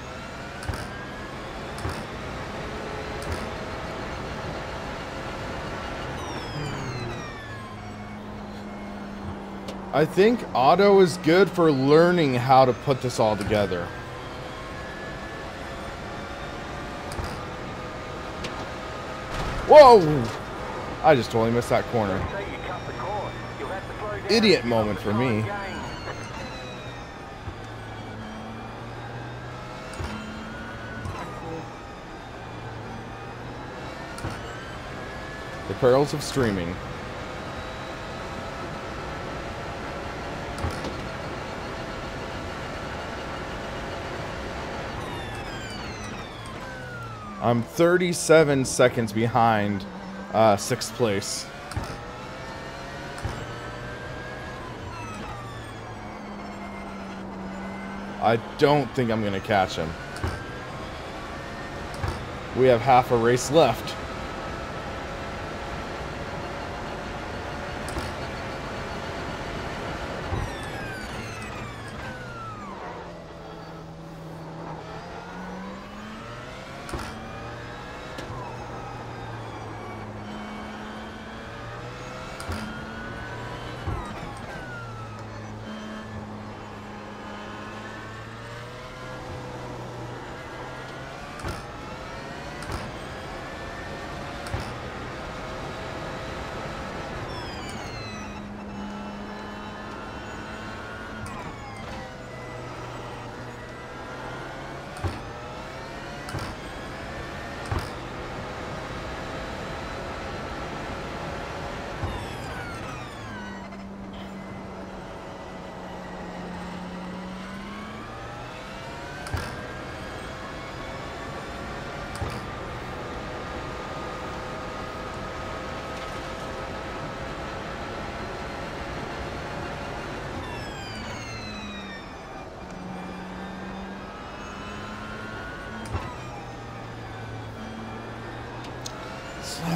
I think auto is good for learning how to put this all together. Whoa! I just totally missed that corner. Idiot moment for me. The perils of streaming. I'm 37 seconds behind 6th place. I don't think I'm going to catch him. We have half a race left.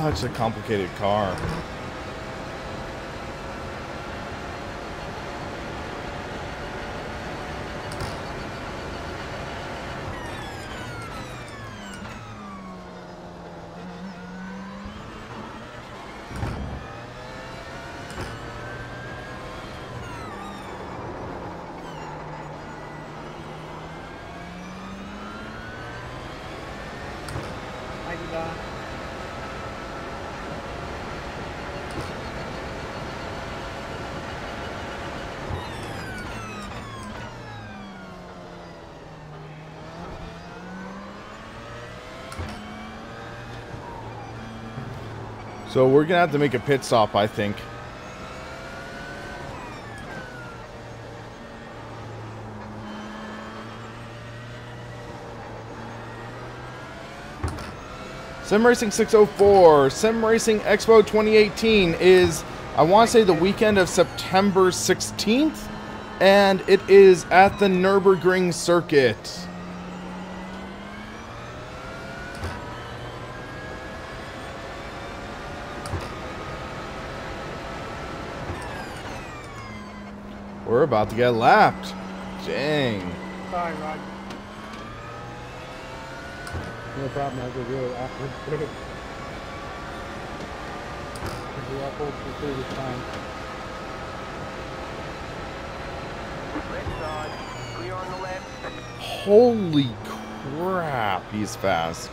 Such a complicated car. So we're gonna have to make a pit stop, I think. Sim Racing 604, Sim Racing Expo 2018 is, I want to say, the weekend of September 16th, and it is at the Nurburgring circuit. We're about to get lapped. Dang. Sorry, Rod. No problem, I was really awkward today. We all pulled through previous time. Left side, clear on the left. Holy crap, he's fast.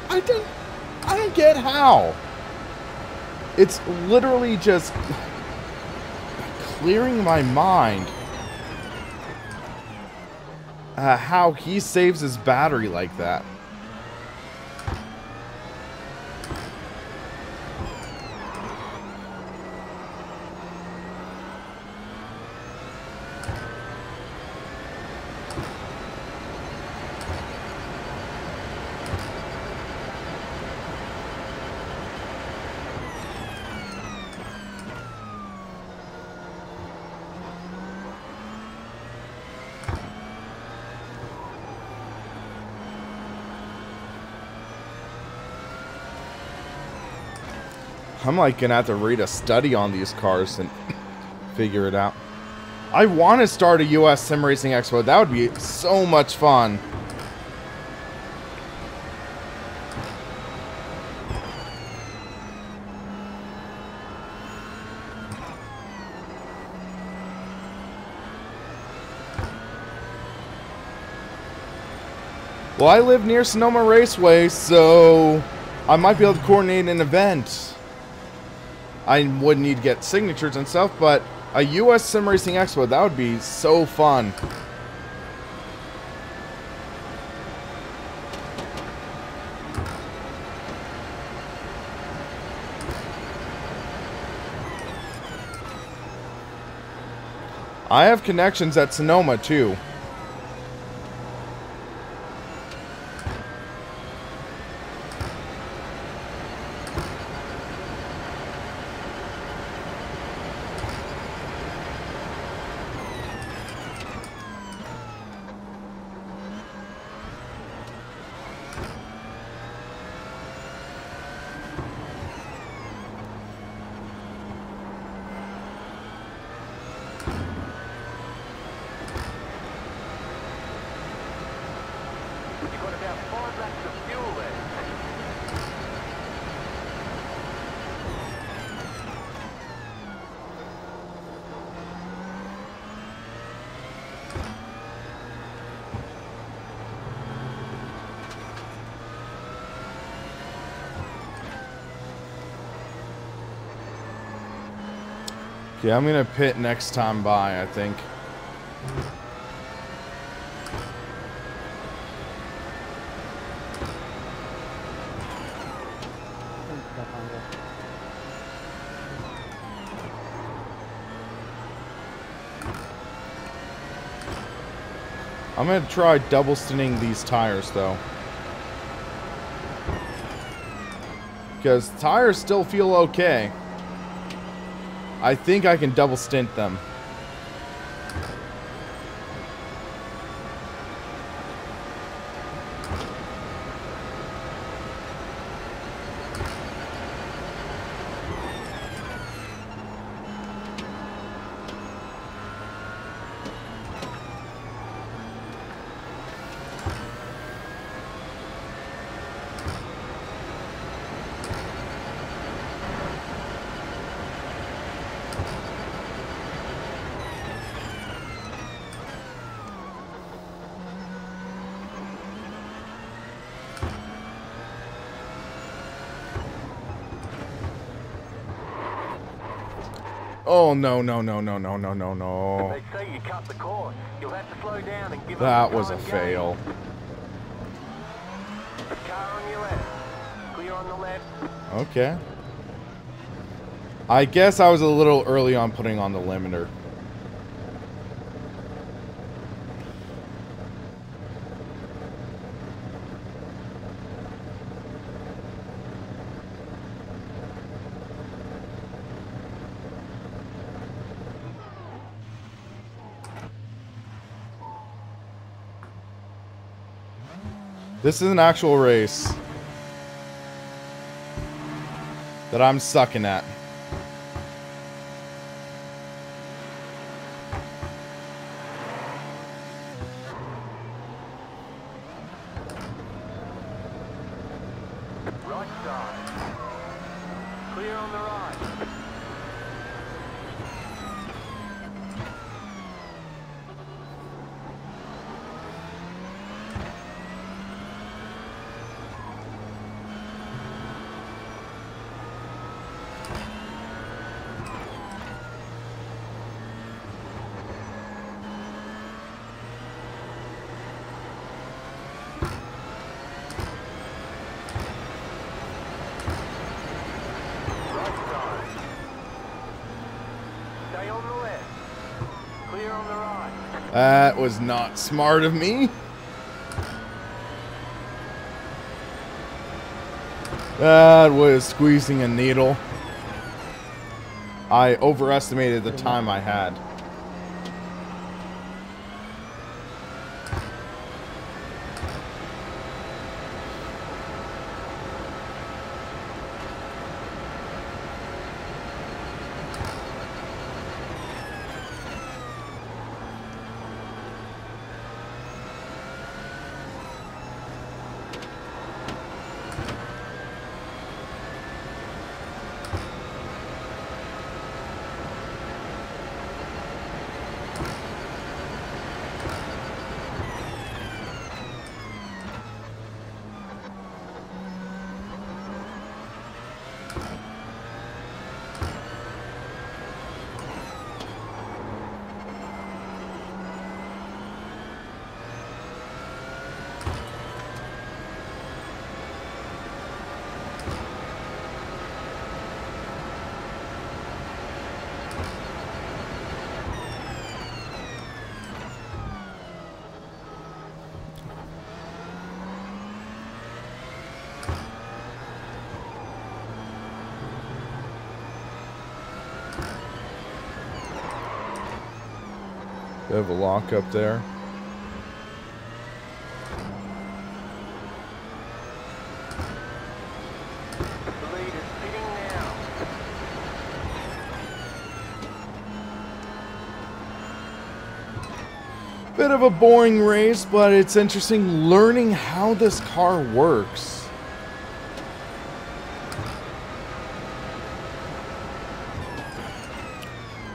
I don't get how. It's literally just clearing my mind how he saves his battery like that. I'm like gonna have to read a study on these cars and figure it out. I want to start a US Sim Racing Expo. That would be so much fun. Well, I live near Sonoma Raceway, so I might be able to coordinate an event. I would need to get signatures and stuff, but a US Sim Racing Expo, that would be so fun. I have connections at Sonoma too. You've got about 5 laps of fuel there. Okay, I'm gonna pit next time by, I think. I'm gonna try double stinting these tires though. Because tires still feel okay. I think I can double stint them. Oh, no, no, no, no, no, no, no, no. They say you cut the course. You'll have to slow down and give That up the was a time fail. gained. Car on your left. Clear on the left. Okay. I guess I was a little early on putting on the limiter. This is an actual race that I'm sucking at. Right side. Clear on the right. Stay on the left. Clear on the right. That was not smart of me. That was squeezing a needle. I overestimated the time I had. Bit of a lock up there. The lead is pitting now. Bit of a boring race, but it's interesting learning how this car works.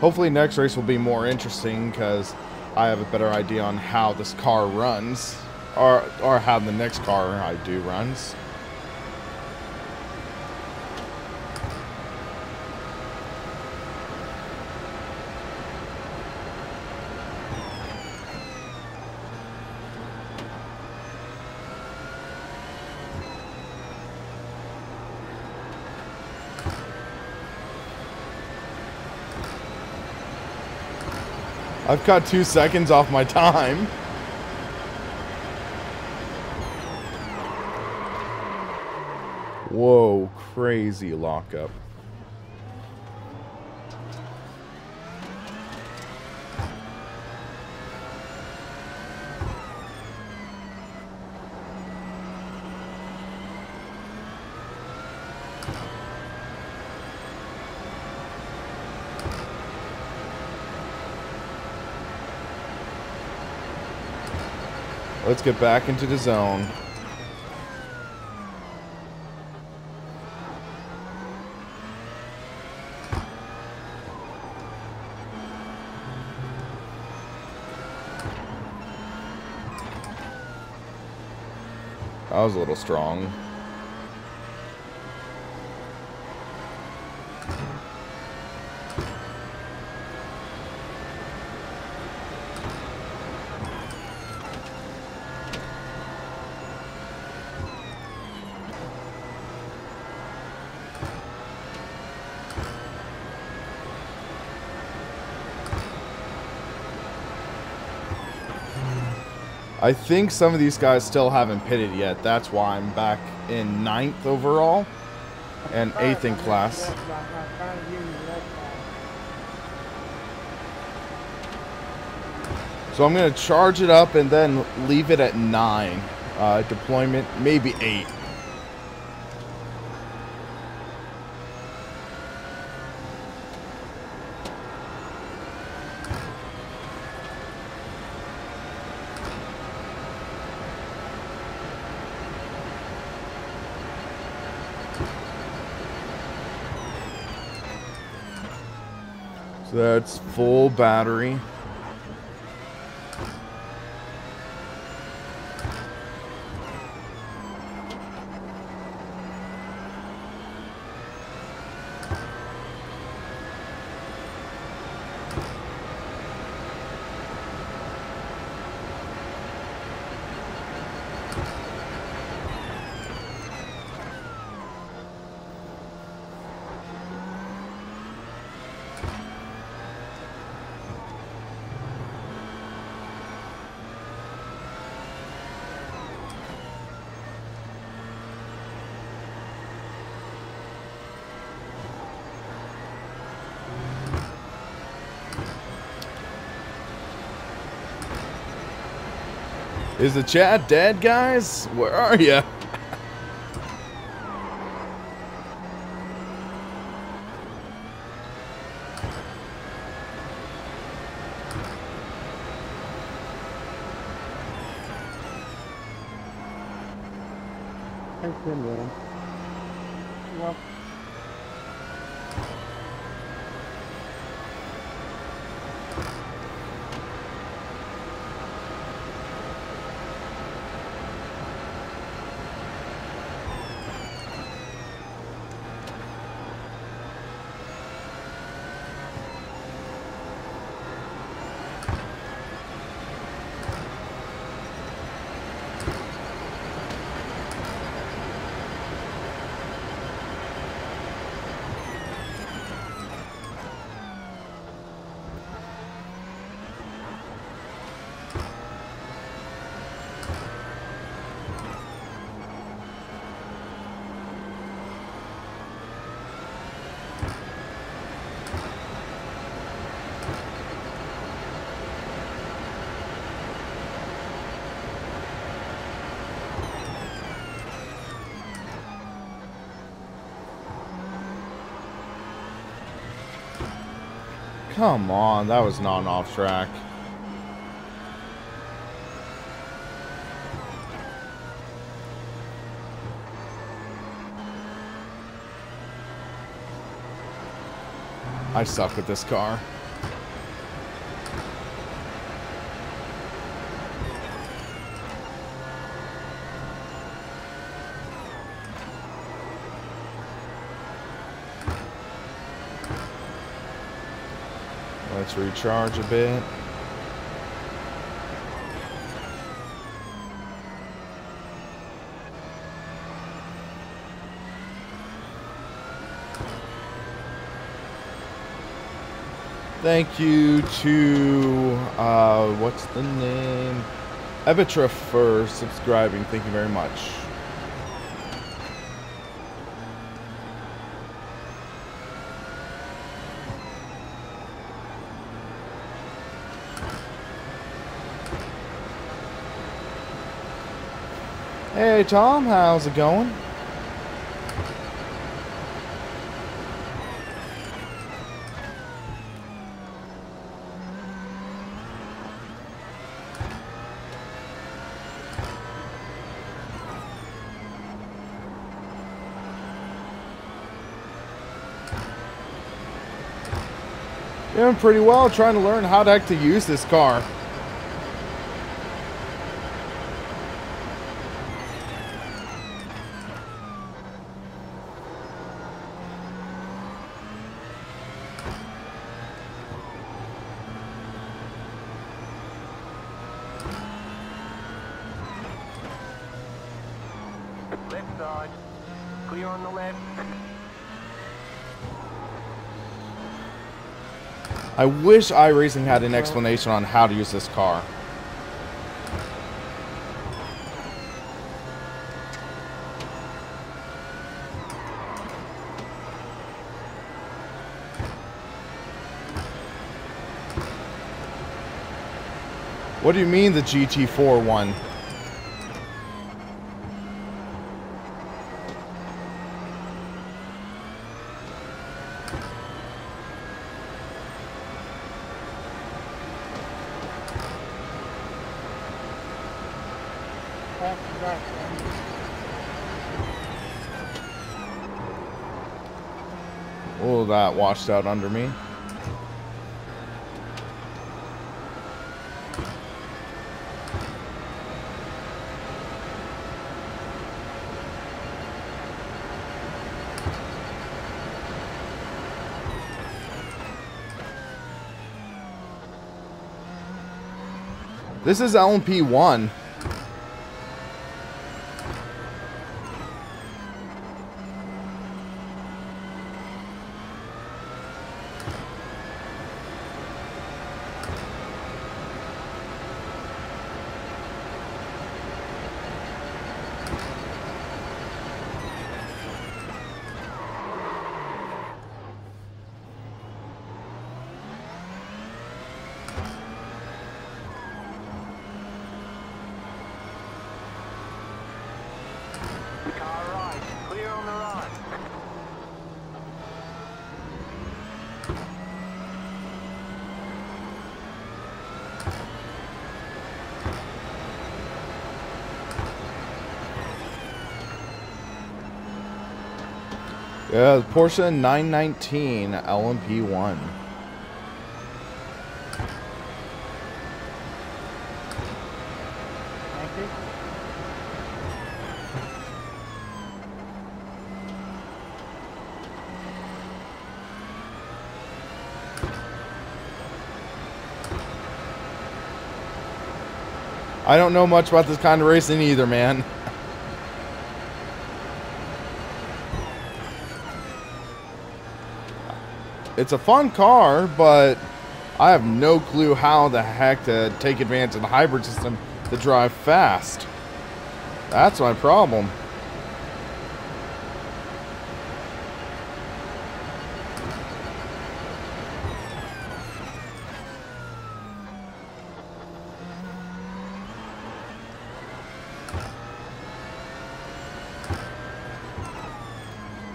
Hopefully next race will be more interesting because I have a better idea on how this car runs, or how the next car I do runs. I've cut 2 seconds off my time. Whoa, crazy lockup. Let's get back into the zone. That was a little strong. I think some of these guys still haven't pitted yet. That's why I'm back in 9th overall and 8th in class. So I'm going to charge it up and then leave it at 9 deployment, maybe 8. So that's full battery. Is the chat dead, guys? Where are you? Thanks, William. Well, Come on, that was not an off track. I suck with this car. Let's recharge a bit. Thank you to, what's the name? Evitra for subscribing. Thank you very much. Hey Tom, how's it going? Doing pretty well, trying to learn how the heck to use this car. Left side. Clear on the left. I wish iRacing had an explanation on how to use this car. What do you mean the GT4 one? Back. Oh, that washed out under me. This is LMP1. Car right, clear on the right. Yeah, the Porsche 919 LMP1. Thank you. I don't know much about this kind of racing either, man. It's a fun car, but I have no clue how the heck to take advantage of the hybrid system to drive fast. That's my problem.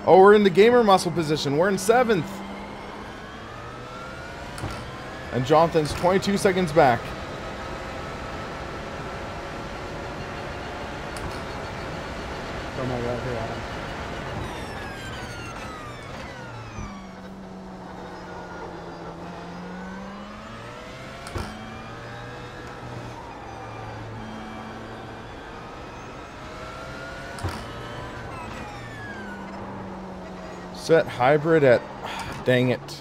Oh, we're in the gamer muscle position. We're in 7th. And Jonathan's 22 seconds back. Oh my God, here, Adam. Set hybrid at... Dang it.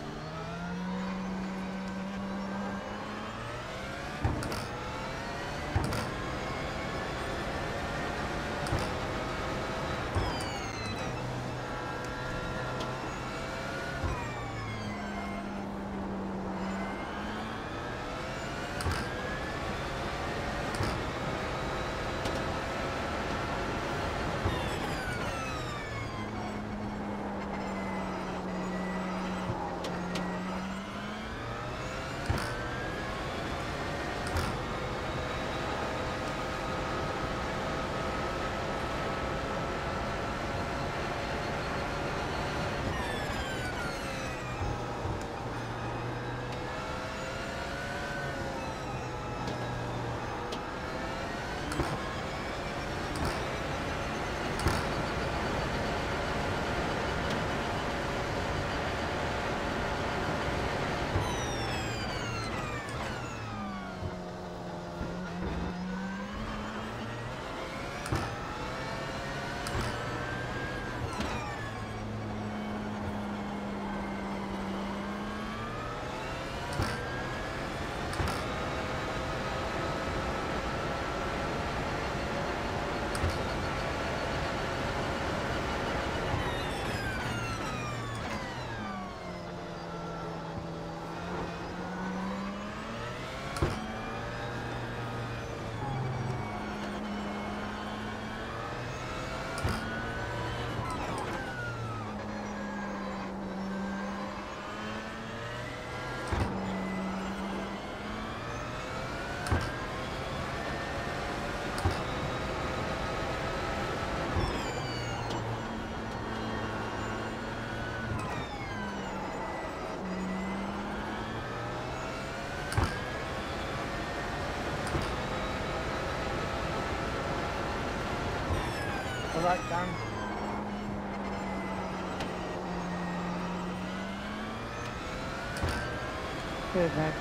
right down. Cheers, mate.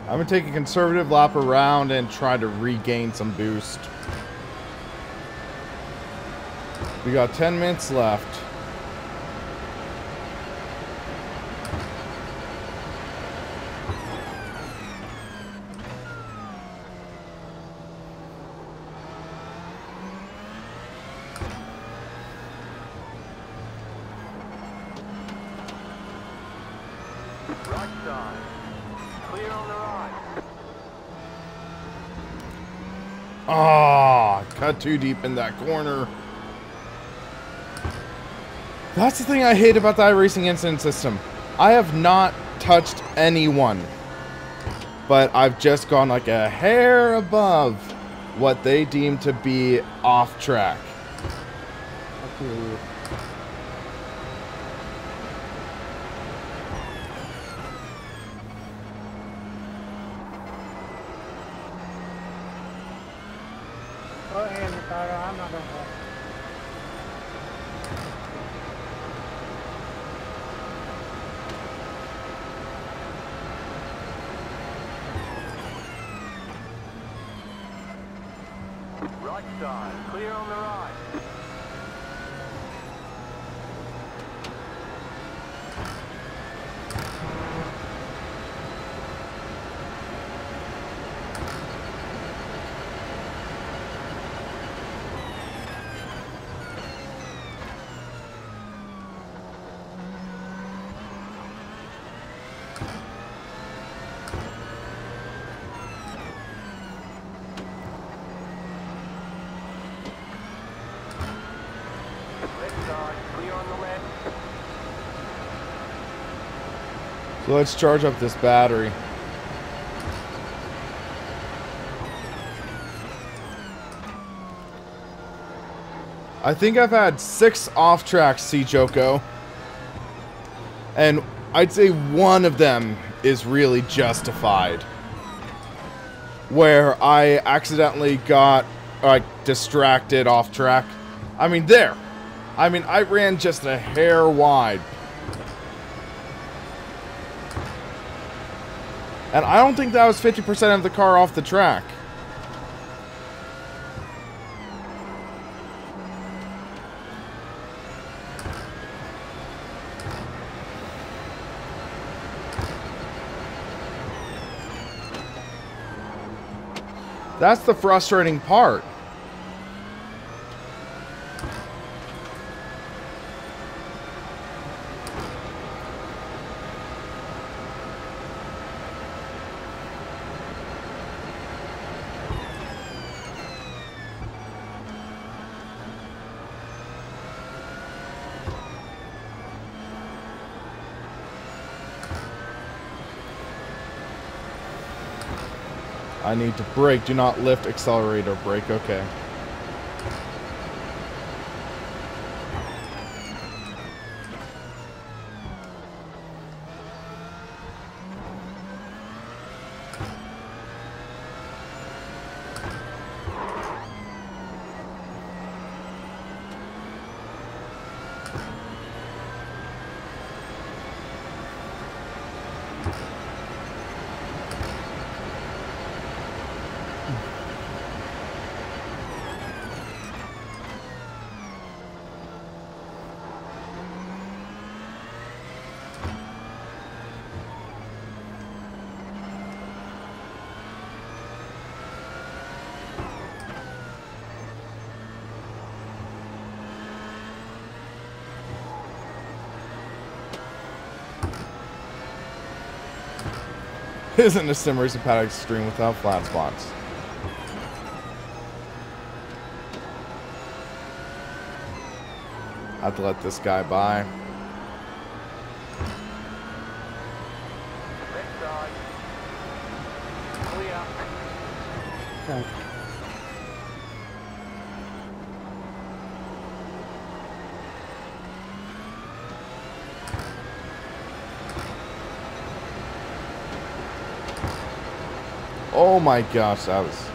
I'm gonna take a conservative lap around and try to regain some boost. We got 10 minutes left. Right side. Clear on the right. Ah, cut too deep in that corner. That's the thing I hate about the iRacing incident system. I have not touched anyone, but I've just gone like a hair above what they deem to be off track. I feel you. Go ahead, Ricardo. I'm not going to help. Right side. Clear on the right. Left side. Clear on the left. So let's charge up this battery. I think I've had 6 off tracks, see Joko. And I'd say one of them is really justified. Where I accidentally got, like, distracted off track. I mean, there. I mean, I ran just a hair wide. And I don't think that was 50% of the car off the track. That's the frustrating part. I need to brake. Do not lift, accelerate, or brake. Okay. Isn't a SimRacingPaddock stream without flat spots? I have to let this guy by. Left side. Clear. Okay. Oh my gosh, that was...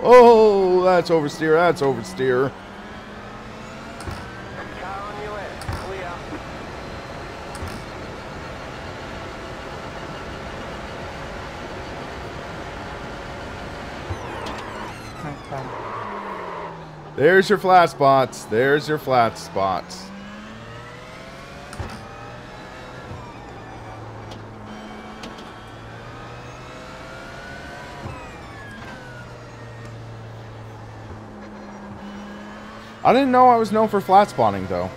Oh, that's oversteer, that's oversteer. Car on your left. Clear. Thanks, Tom. There's your flat spots. There's your flat spots. I didn't know I was known for flat spawning, though.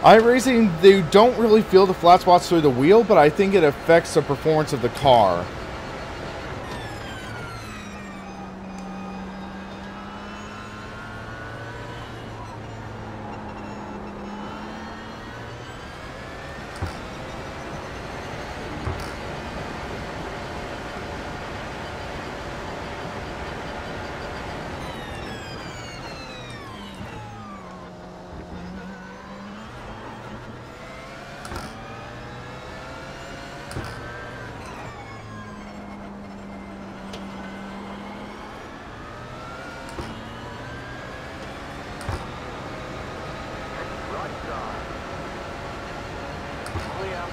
iRacing, they don't really feel the flat spots through the wheel, but I think it affects the performance of the car. Right side. Clear.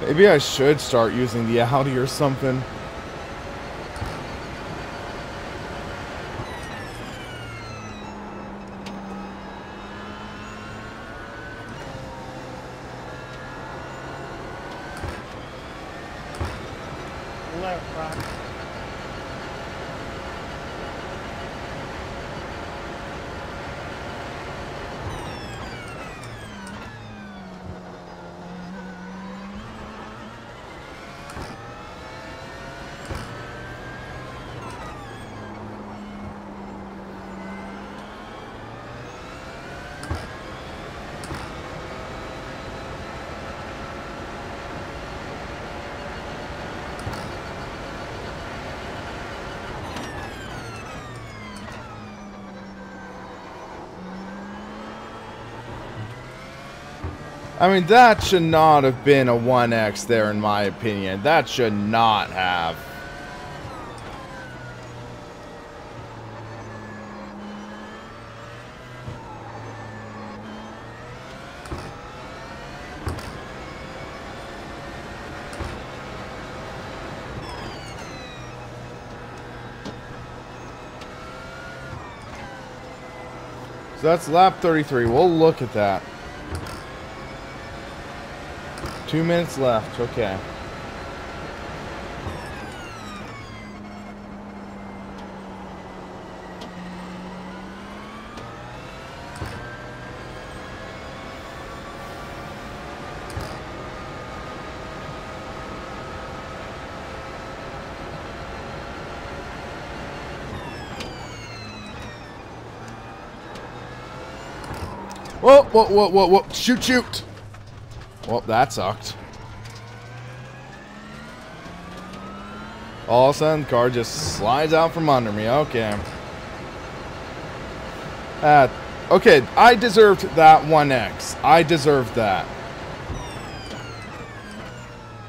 Maybe I should start using the Audi or something. Left, right. I mean, that should not have been a 1X there, in my opinion. That should not have. So that's lap 33. We'll look at that. 2 minutes left. Okay. Whoa, whoa, whoa, whoa, whoa. Shoot, shoot. Well, that sucked. All of a sudden, the car just slides out from under me. Okay. Okay, I deserved that 1X. I deserved that.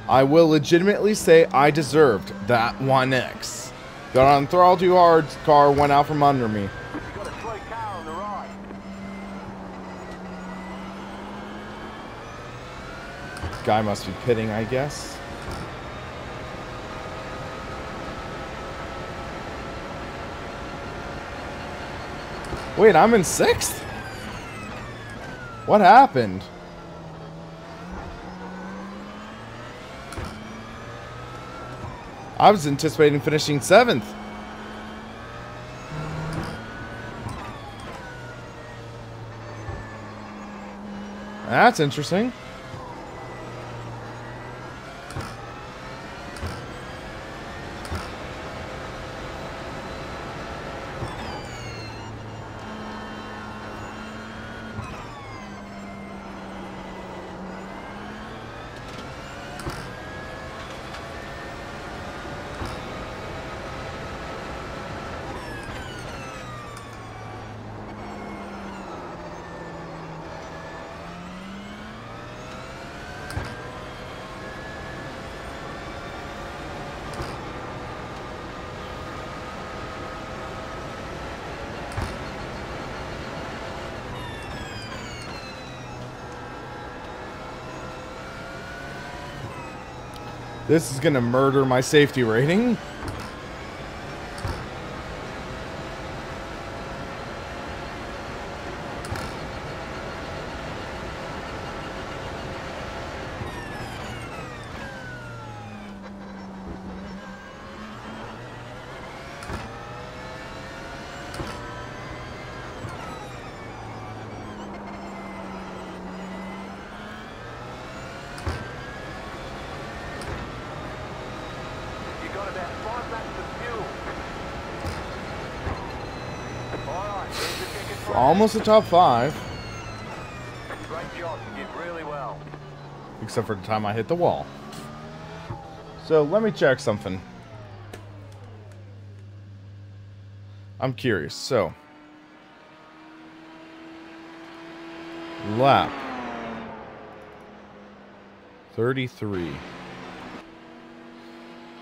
I will legitimately say I deserved that 1X. Got on the throttle too hard, car went out from under me. Guy must be pitting, I guess. Wait, I'm in 6th? What happened? I was anticipating finishing 7th. That's interesting. This is gonna murder my safety rating. Almost a top 5. Great job, you did really well. Except for the time I hit the wall. So let me check something. I'm curious. So lap 33.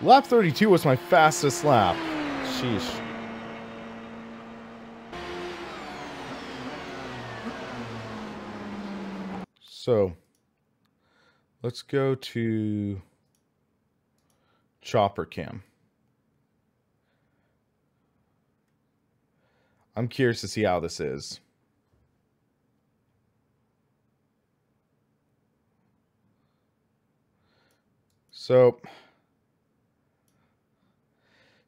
Lap 32 was my fastest lap. Sheesh. So, let's go to Chopper Cam. I'm curious to see how this is. So,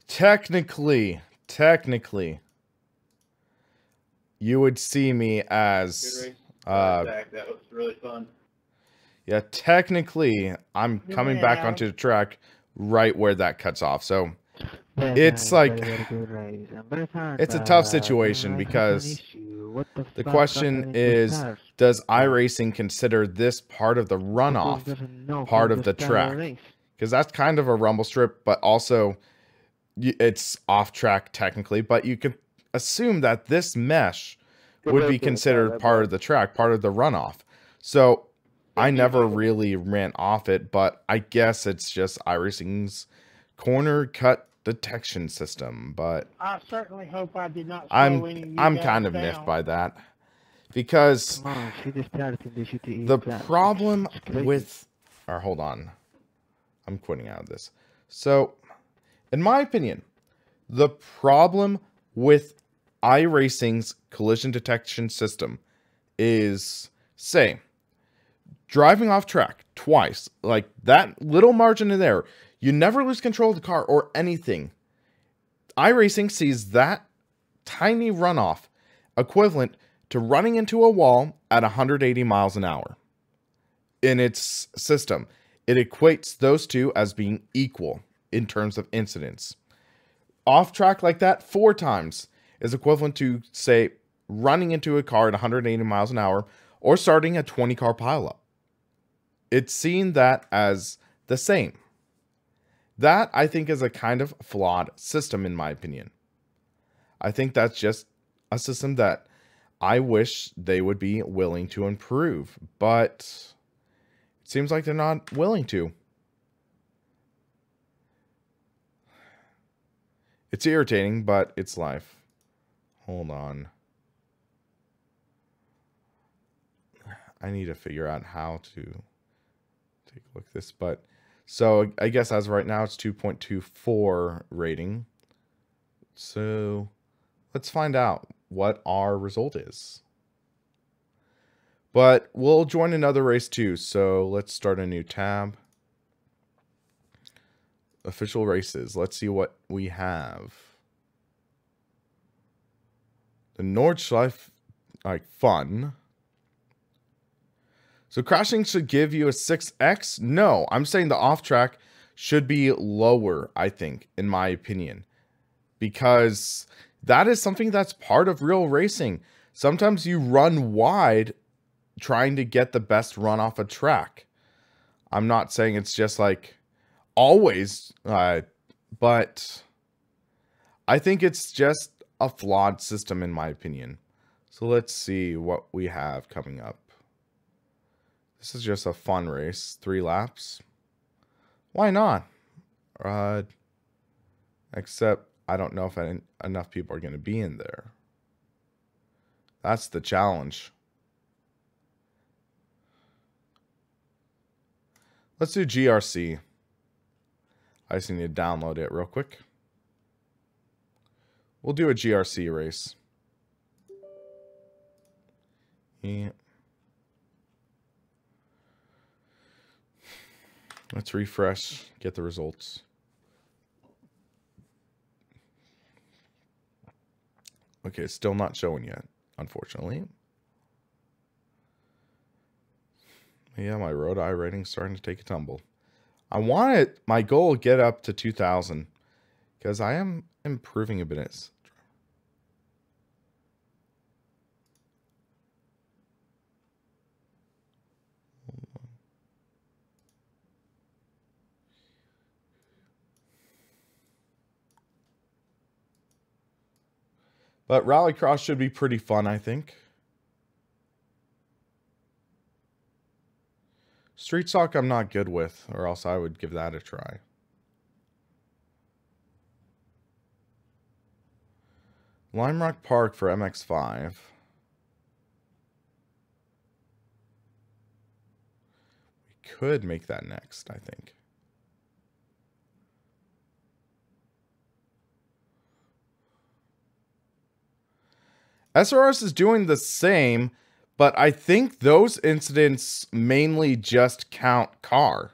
technically, you would see me as... that was really fun. Yeah, technically, I'm coming back onto the track right where that cuts off. So it's like it's a tough situation because the question is, does iRacing consider this part of the runoff part of the track? Because that's kind of a rumble strip, but also it's off track technically. But you can assume that this mesh would be considered part of the track, part of the runoff. So I never really ran off it, but I guess it's just iRacing's corner cut detection system. But I certainly hope I did not slow I'm any of you I'm guys kind of down. miffed by that, because the problem with, or hold on, I'm quitting out of this. So, in my opinion, the problem with iRacing's collision detection system is, say, driving off track twice, like that little margin in there, you never lose control of the car or anything. iRacing sees that tiny runoff equivalent to running into a wall at 180 miles an hour. In its system, it equates those two as being equal in terms of incidents. Off track like that 4 times is equivalent to, say, running into a car at 180 miles an hour or starting a 20-car pileup. It's seen that as the same. That, I think, is a kind of flawed system, in my opinion. I think that's just a system that I wish they would be willing to improve, but it seems like they're not willing to. It's irritating, but it's life. Hold on. I need to figure out how to take a look at this, but so I guess as of right now it's 2.24 rating. So let's find out what our result is. But we'll join another race too, so let's start a new tab. Official races. Let's see what we have. The Nordschleife, like, fun. So crashing should give you a 6x? No, I'm saying the off track should be lower, I think, in my opinion. Because that is something that's part of real racing. Sometimes you run wide trying to get the best run off a track. I'm not saying it's just like always, but I think it's just a flawed system in my opinion. So let's see what we have coming up. This is just a fun race, 3 laps. Why not? Except I don't know if enough people are going to be in there. That's the challenge. Let's do GRC. I just need to download it real quick. We'll do a GRC race. Yeah. Let's refresh, get the results. Okay, it's still not showing yet, unfortunately. Yeah, my road eye rating's starting to take a tumble. I want it, my goal, get up to 2,000 because I am improving a bit. But Rallycross should be pretty fun, I think. Street Stock I'm not good with, or else I would give that a try. Lime Rock Park for MX-5. We could make that next, I think. SRS is doing the same, but I think those incidents mainly just count car.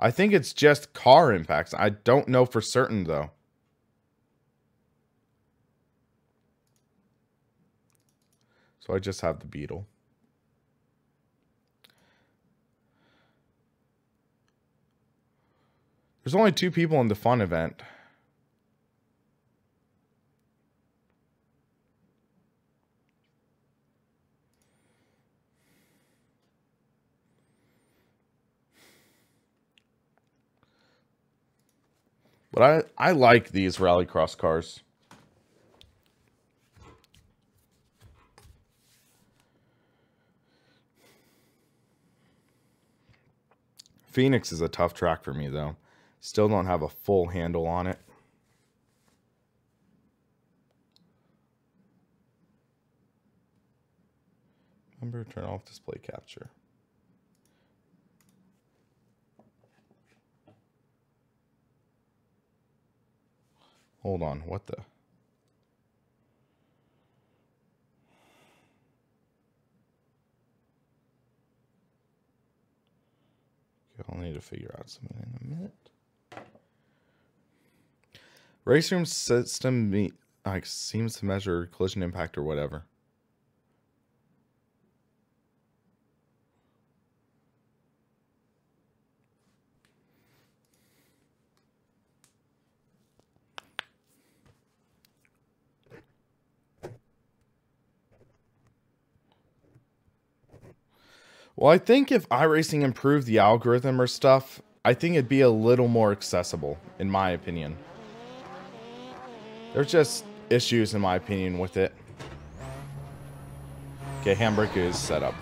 I think it's just car impacts. I don't know for certain, though. So I just have the Beetle. There's only 2 people in the fun event. But I like these Rallycross cars. Phoenix is a tough track for me, though. Still don't have a full handle on it. Remember, turn off display capture. Hold on, what the? I'll need to figure out something in a minute. Race room system seems to measure collision impact or whatever. Well, I think if iRacing improved the algorithm or stuff, I think it'd be a little more accessible, in my opinion. There's just issues, in my opinion, with it. Okay, Handbrake is set up.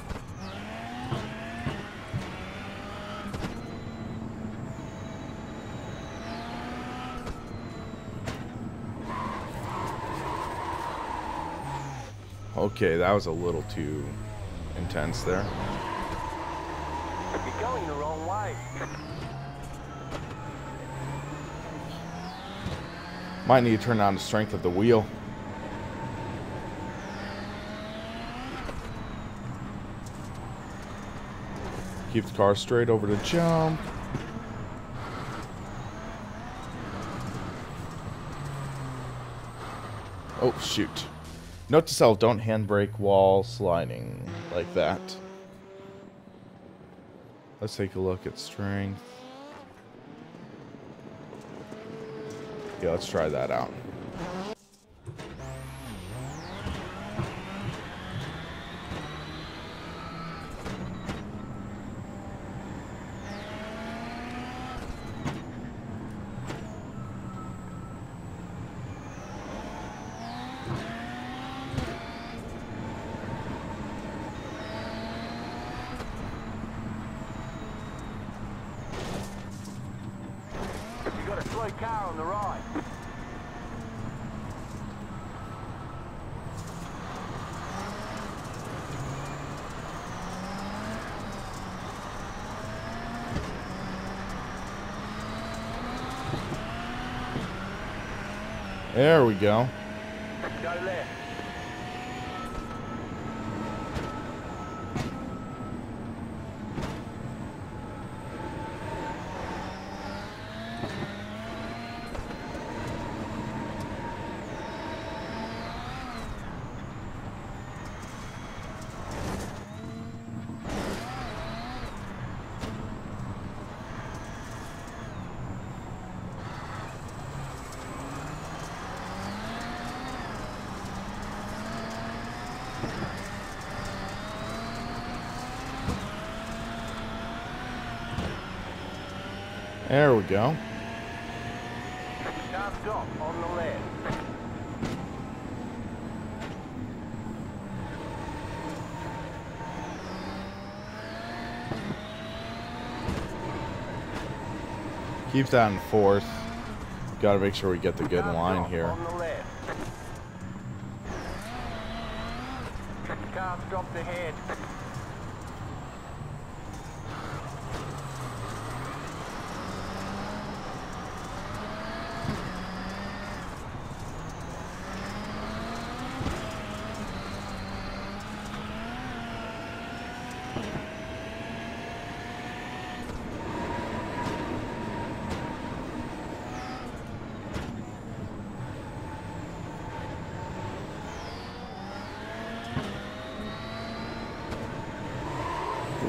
Okay, that was a little too intense there. You're going the wrong way. Might need to turn down the strength of the wheel. Keep the car straight over the jump. Oh, shoot. Note to self, don't handbrake while sliding like that. Let's take a look at strength. Yeah, let's try that out. Car on the right. There we go. Go left. There we go. Car stop on the left. Keep that in fourth. Gotta make sure we get the good line here. On the left. Car stopped ahead.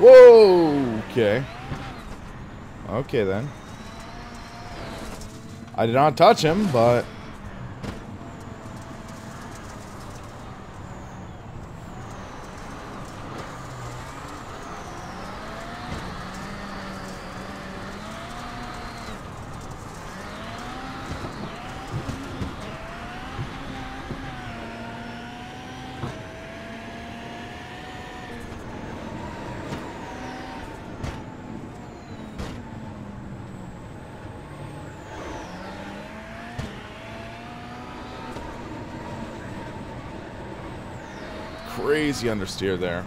Whoa! Okay. Okay then. I did not touch him, but... crazy understeer there.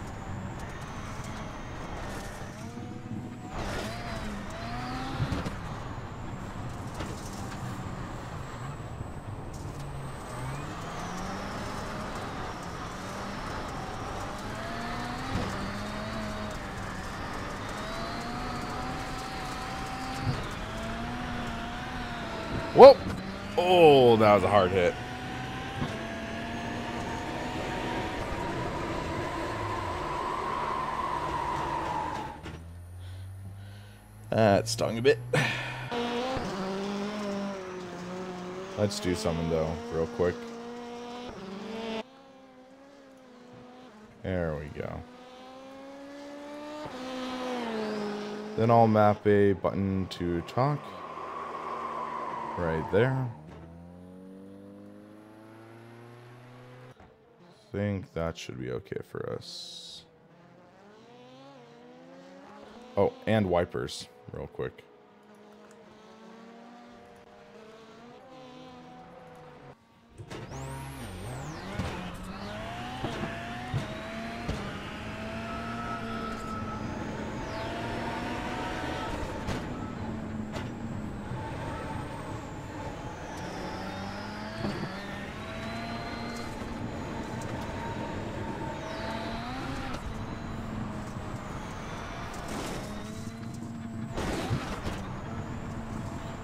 Whoa! Oh, that was a hard hit. That stung a bit. Let's do something though, real quick. There we go. Then I'll map a button to talk. Right there. Think that should be okay for us. Oh, and wipers, real quick.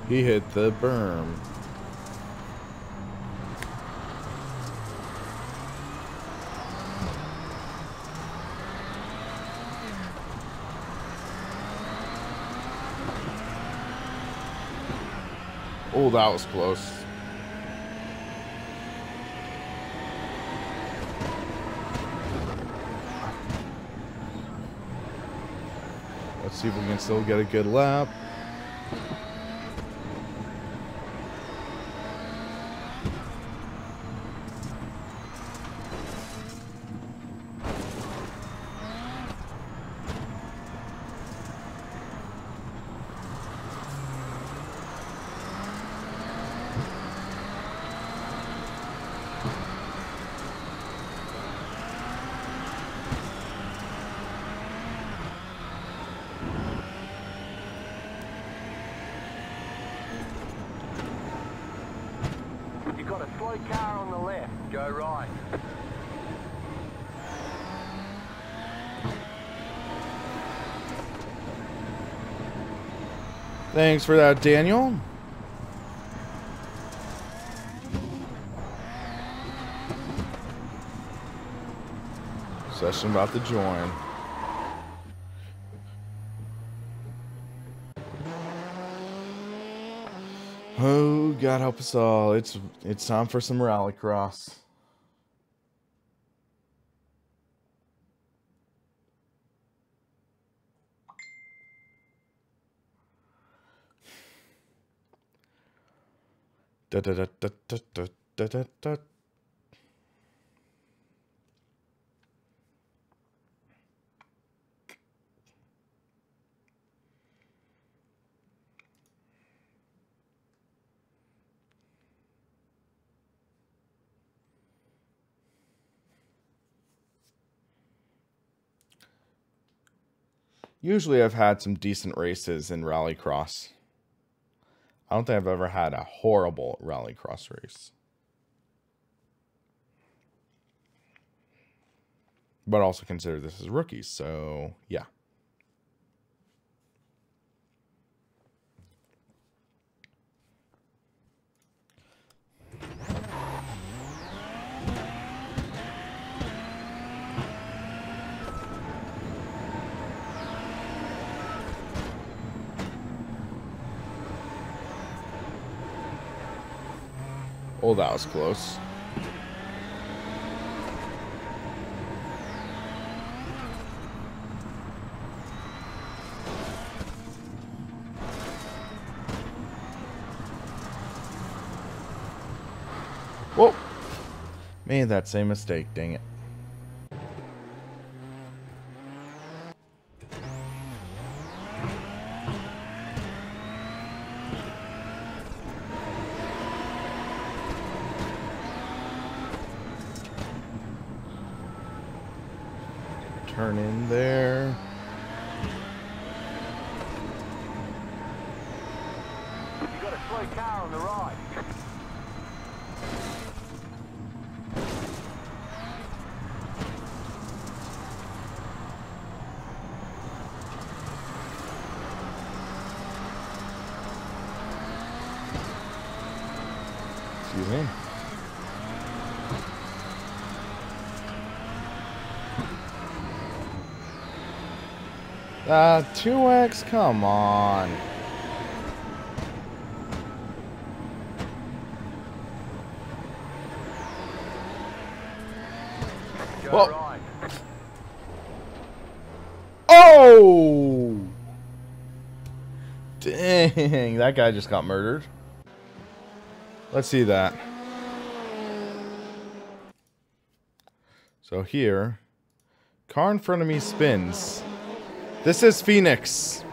He hit the berm. Oh, that was close. Let's see if we can still get a good lap. You've got a slow car on the left. Go right. Thanks for that, Daniel. Session about to join. Oh, God help us all. It's time for some Rallycross. Da da da da da da da da da. Usually I've had some decent races in Rallycross. I don't think I've ever had a horrible Rallycross race. But also consider this as rookies, so yeah. Oh, that was close. Whoa! Made that same mistake, dang it. turn in there. You got a slow car on the right. Excuse me. 2X, come on. Go Well. right. Oh! Dang, that guy just got murdered. Let's see that. So here, car in front of me spins. This is Phoenix.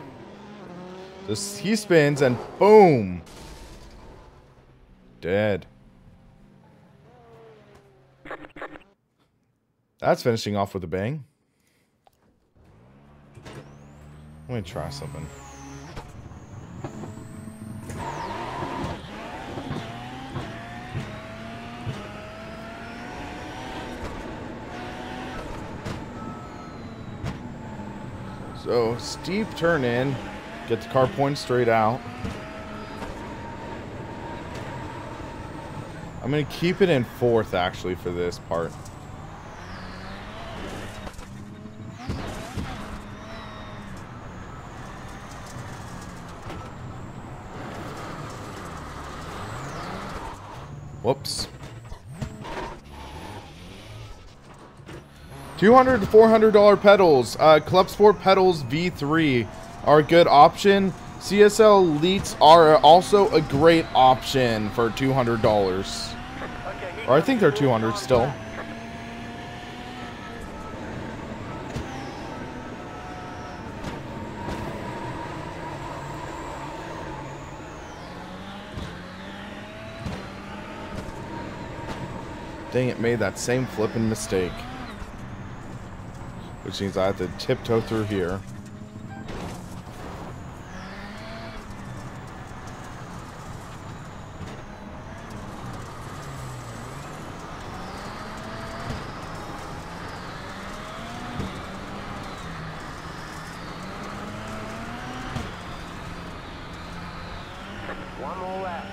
He spins and boom. Dead. That's finishing off with a bang. Let me try something. So, steep turn in, get the car pointed straight out. I'm going to keep it in fourth, actually, for this part. Whoops. $200 to $400 pedals. Club Sport pedals V3 are a good option. CSL Elites are also a great option for $200. Or I think they're $200 still. Dang it, made that same flipping mistake. Which means I have to tiptoe through here. One more lap.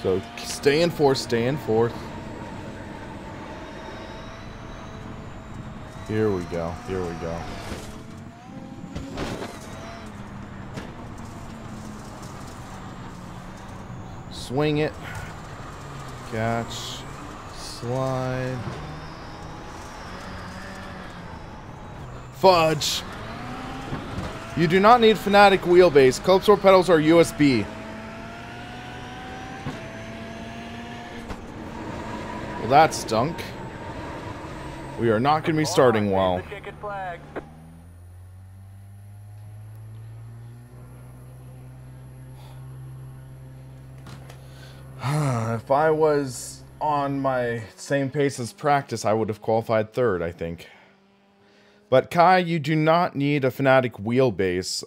So stay in fourth, stay in fourth. Here we go, here we go. Swing it. Catch. Slide. Fudge. You do not need Fanatic wheelbase. Club Sport pedals are USB. Well, that stunk. We are not going to be starting well. The checkered flag. If I was on my same pace as practice, I would have qualified third, I think. But Kai, you do not need a Fanatic wheelbase.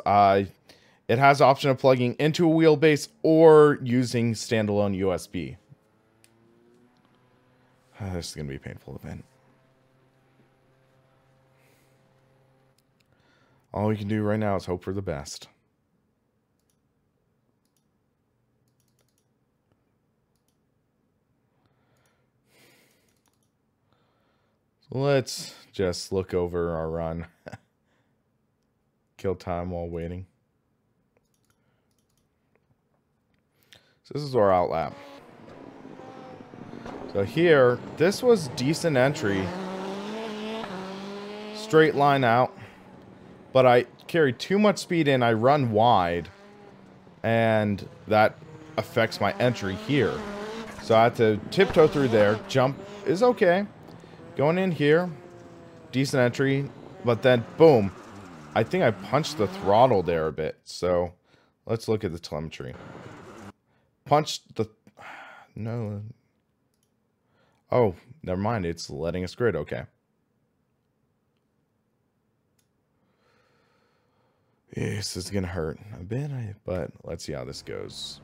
It has the option of plugging into a wheelbase or using standalone USB. This is going to be a painful event. All we can do right now is hope for the best. So let's just look over our run. Kill time while waiting. So this is our outlap. So here, this was decent entry. Straight line out. But I carry too much speed in, I run wide. And that affects my entry here. So I have to tiptoe through there. Jump is okay. Going in here. Decent entry. But then, boom. I think I punched the throttle there a bit. So let's look at the telemetry. Punched the... No. Oh, never mind. It's letting us grid. Okay. This is going to hurt a bit, but let's see how this goes.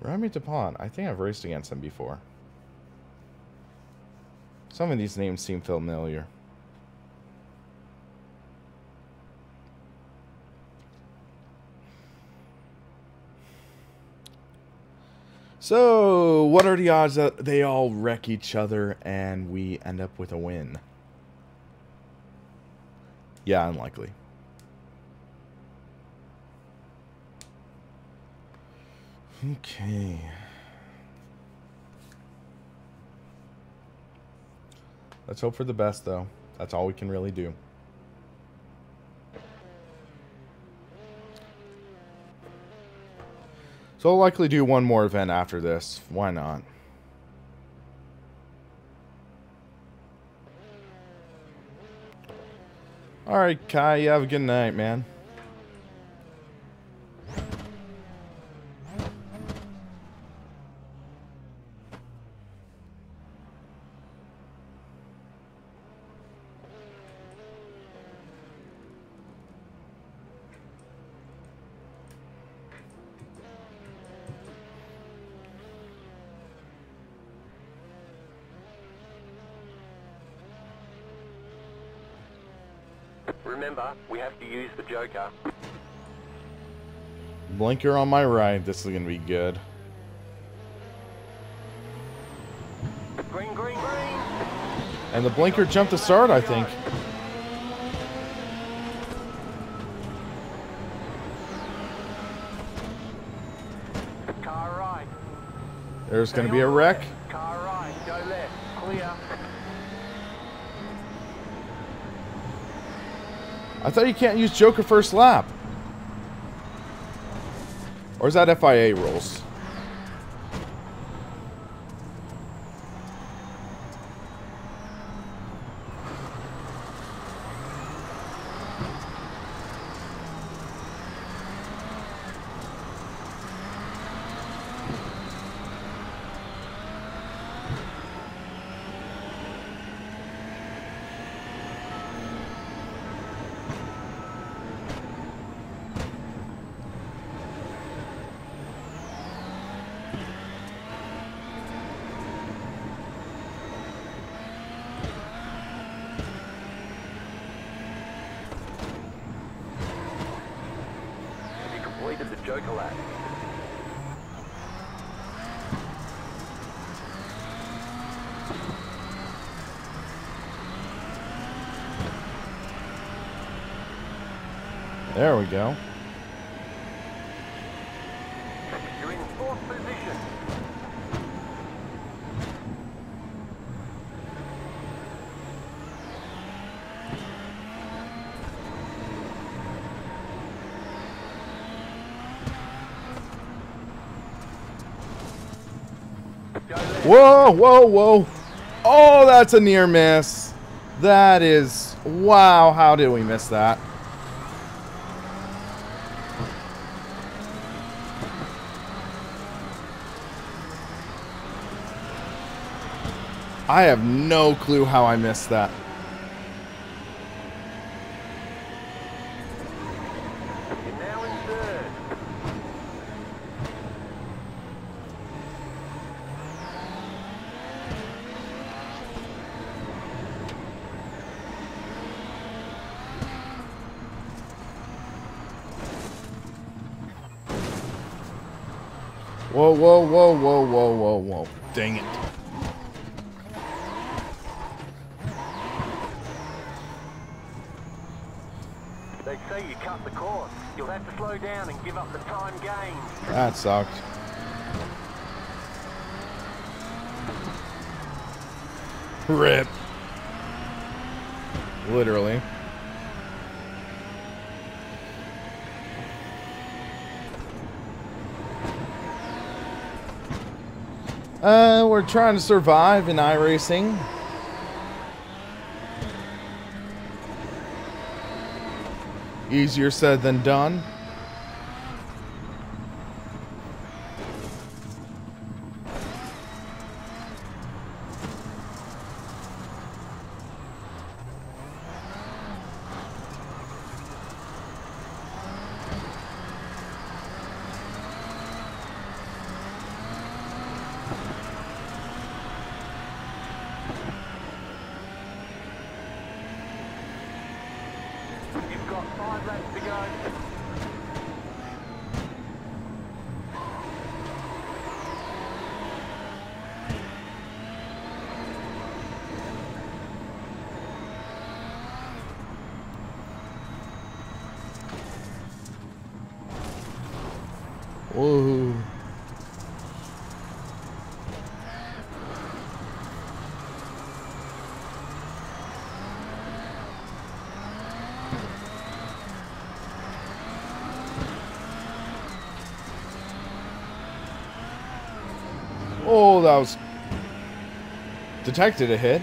Remy DuPont. I think I've raced against him before. Some of these names seem familiar. So, what are the odds that they all wreck each other and we end up with a win? Yeah, unlikely. Okay. Let's hope for the best, though. That's all we can really do. So I'll likely do one more event after this. Why not? Alright, Kai, you have a good night, man. Remember, we have to use the Joker. Blinker on my right. This is going to be good. Green, green, green! And the blinker jumped to start, I think. Car right. There's going to be a wreck. Car right, go left, clear. I thought you can't use Joker first lap. Or is that FIA rules? Completed the Joker lap. There we go. You're in fourth position. Whoa, whoa, whoa. Oh, that's a near miss. That is... Wow, how did we miss that? I have no clue how I missed that. You're now in third. Whoa, whoa, whoa, whoa, whoa, whoa, whoa. Dang it. They say you cut the course. You'll have to slow down and give up the time gained. That sucked. Rip. Literally. We're trying to survive in iRacing. Easier said than done. You've got 5 laps to go. Whoa. Oh, that was detected a hit.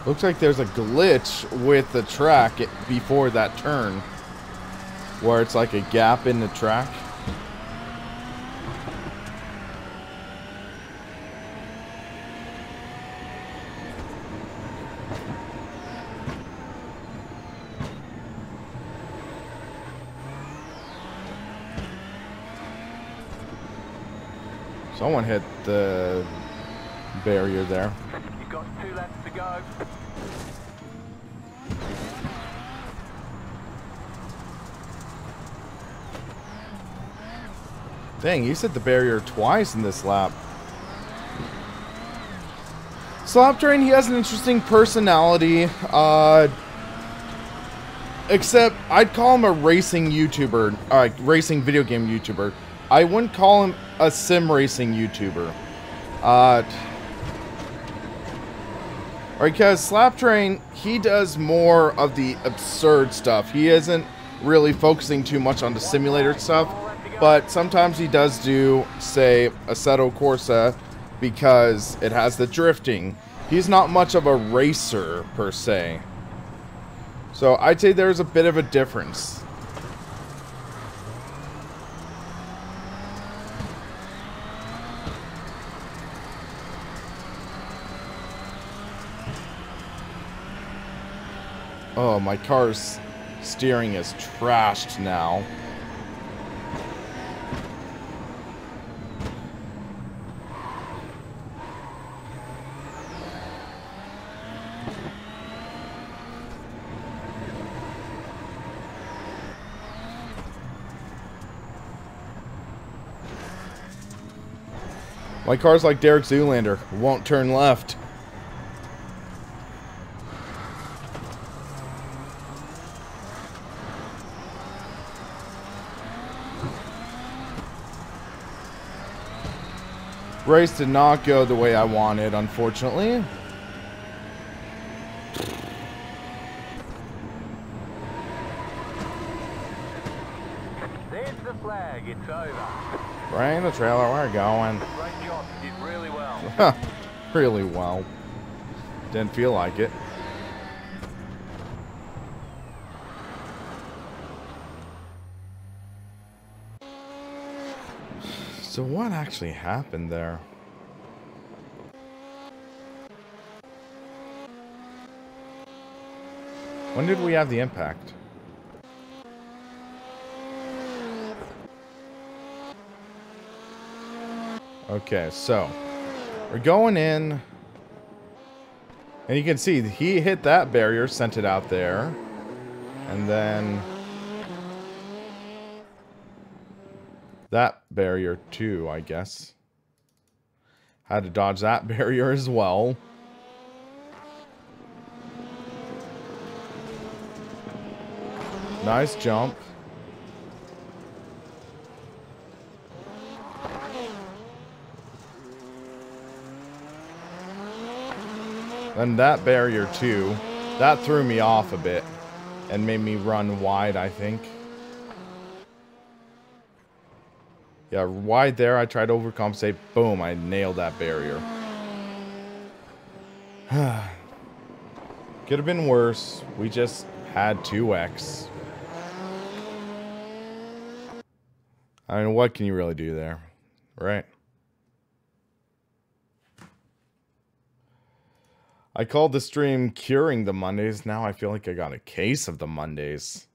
Looks like there's a glitch with the track before that turn, where it's like a gap in the track. Someone hit the barrier there. You've got 2 laps to go. Dang, he's hit the barrier twice in this lap. Slaptrain, he has an interesting personality. Except, I'd call him a racing YouTuber. Racing video game YouTuber. I wouldn't call him a sim racing YouTuber. Because Slaptrain, he does more of the absurd stuff. He isn't really focusing too much on the simulator stuff. But sometimes he does do, say, Assetto Corsa because it has the drifting. He's not much of a racer, per se. So I'd say there's a bit of a difference. Oh, my car's steering is trashed now. My car's like Derek Zoolander, won't turn left. Race did not go the way I wanted, unfortunately. There's the flag. It's over. Right in the trailer, we're going. Great job. You did really well. Really well. Didn't feel like it. So what actually happened there? When did we have the impact? Okay, so we're going in, and you can see he hit that barrier, sent it out there, and then that barrier too, I guess. Had to dodge that barrier as well. Nice jump. And that barrier too, that threw me off a bit and made me run wide, I think. Yeah, wide there, I tried to overcompensate. Boom, I nailed that barrier. Could have been worse. We just had 2x. I mean, what can you really do there? Right? I called the stream curing the Mondays. Now I feel like I got a case of the Mondays.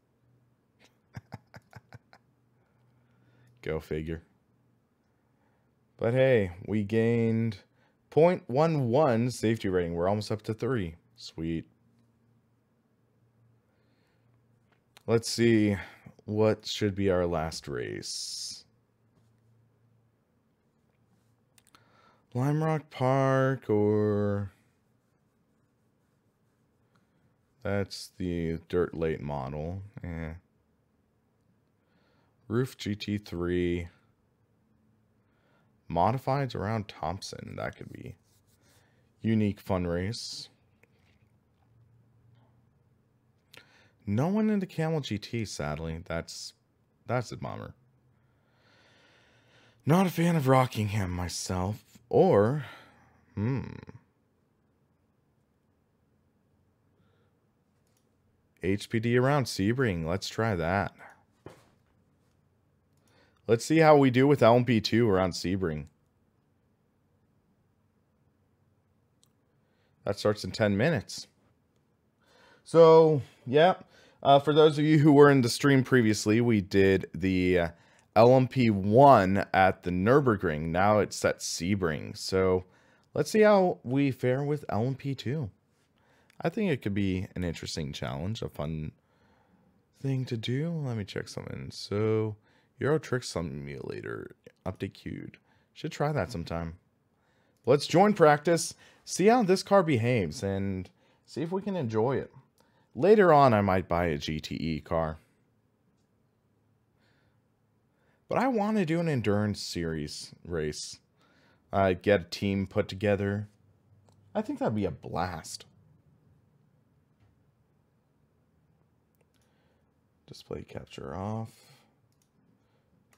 Go figure. But hey, we gained 0.11 safety rating. We're almost up to 3. Sweet. Let's see what should be our last race. Lime Rock Park, or that's the dirt late model. Roof GT3. Modifieds around Thompson. That could be unique fun race. No one in the Camel GT, sadly. That's a bummer. Not a fan of Rockingham myself. Or, HPD around Sebring. Let's try that. Let's see how we do with LMP2 around Sebring. That starts in 10 minutes. So, yeah. For those of you who were in the stream previously, we did the LMP1 at the Nurburgring. Now it's at Sebring. So, let's see how we fare with LMP2. I think it could be an interesting challenge, a fun thing to do. Let me check something. So, Euro Trick Simulator update queued. Should try that sometime. Let's join practice, see how this car behaves, and see if we can enjoy it. Later on, I might buy a GTE car. But I want to do an endurance series race. Get a team put together. I think that'd be a blast. Display capture off.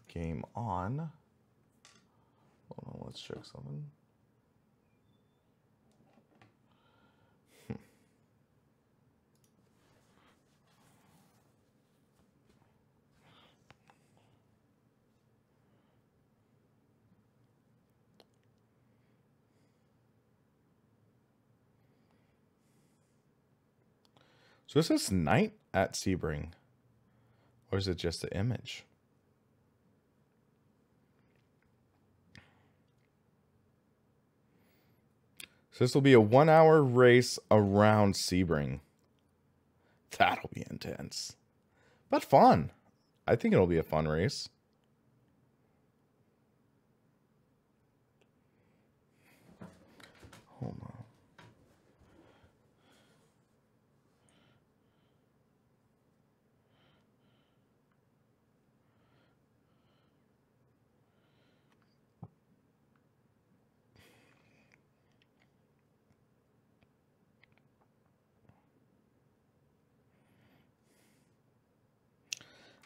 Game on. Hold on, let's check something. So is this night at Sebring? Or is it just the image? So this will be a 1-hour race around Sebring. That'll be intense. But fun. I think it'll be a fun race. Hold on.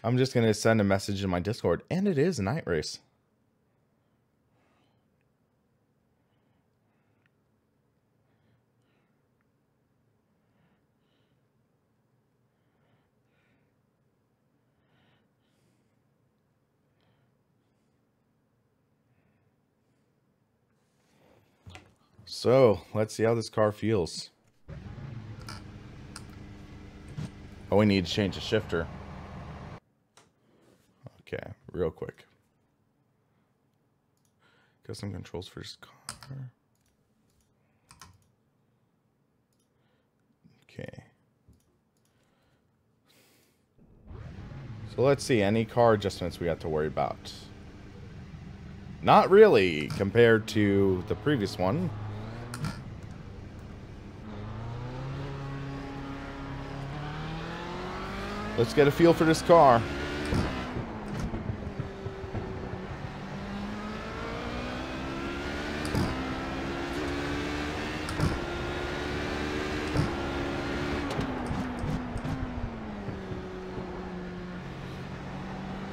I'm just going to send a message in my Discord, and it is a night race. So, let's see how this car feels. Oh, we need to change the shifter. Okay, real quick. Custom controls for this car. Okay. So let's see, any car adjustments we have to worry about? Not really, compared to the previous one. Let's get a feel for this car.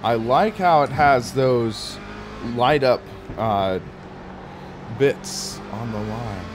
I like how it has those light up bits on the line.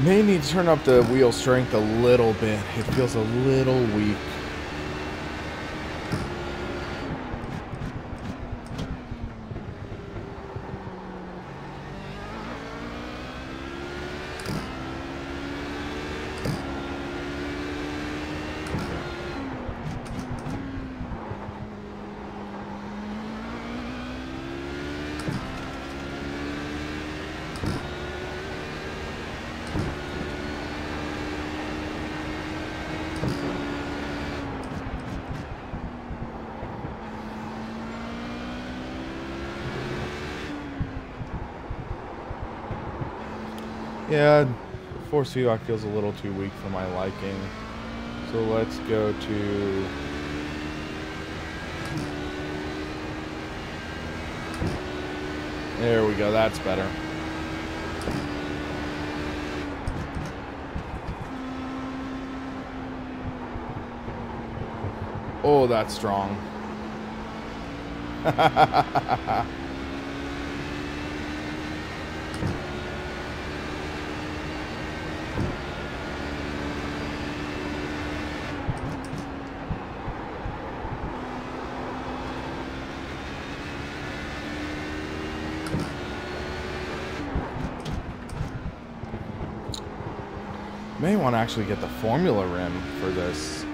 May need to turn up the wheel strength a little bit. It feels a little weak. Yeah, force feedback feels a little too weak for my liking. So let's go to... There we go, that's better. Oh, that's strong. May want to actually get the formula rim for this.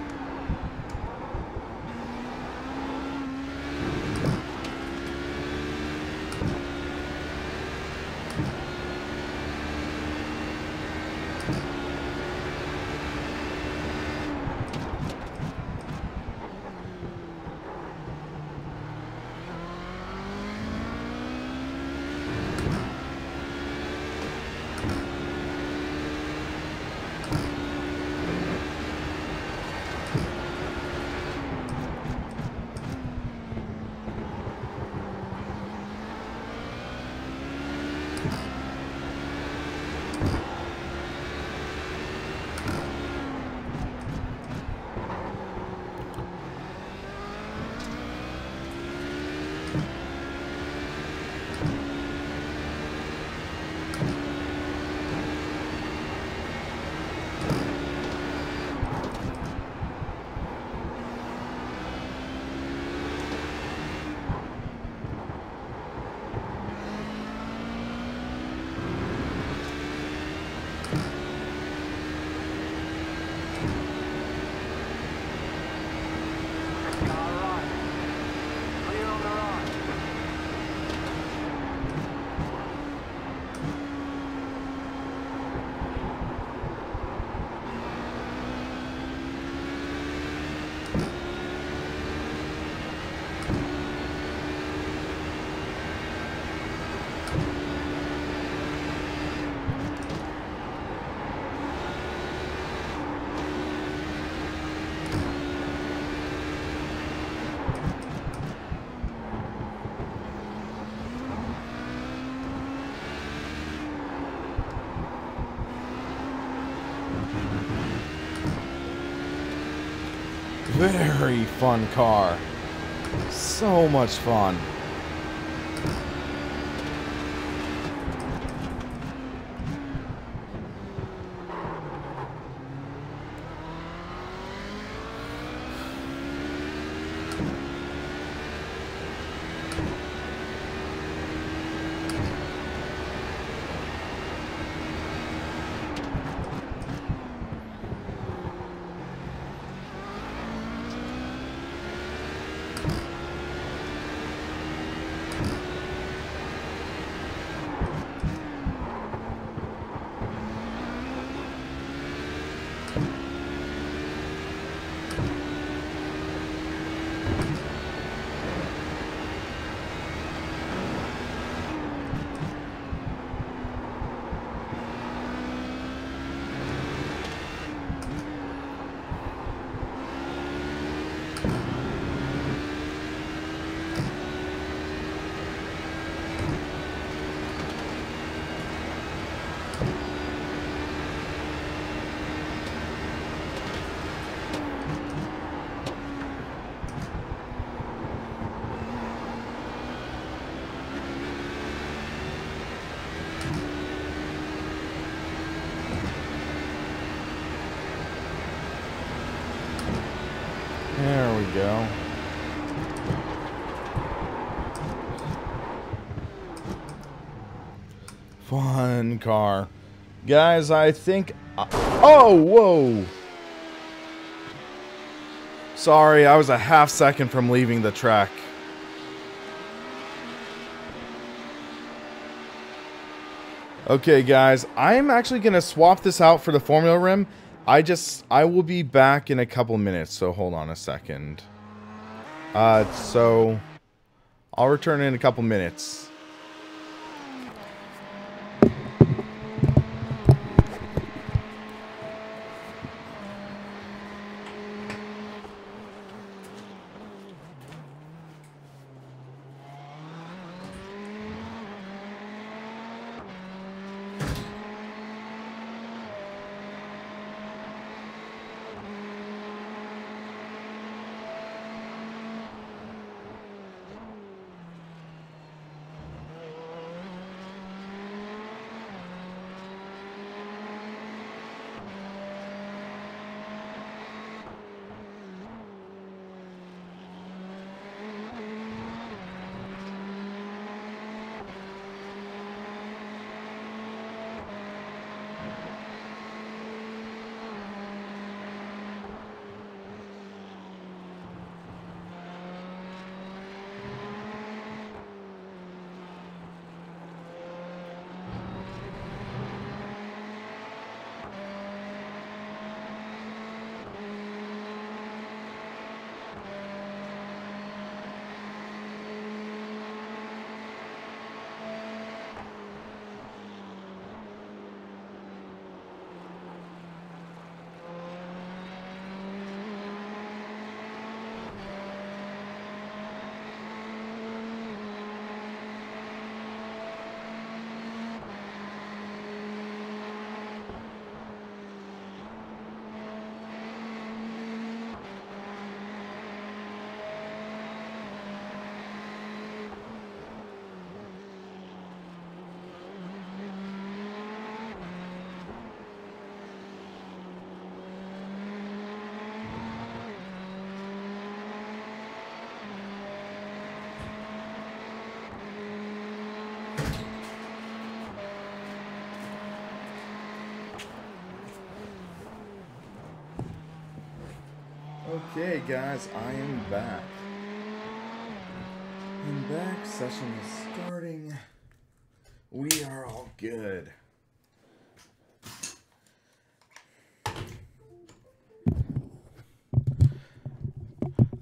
Very fun car. So much fun. go. Fun car. Guys, I think... oh, whoa! Sorry, I was a half second from leaving the track. Okay, guys, I'm actually going to swap this out for the Formula Rim. I will be back in a couple minutes, so hold on a second. So, I'll return in a couple minutes. Okay, guys, I am back. I'm back. Session is starting. We are all good.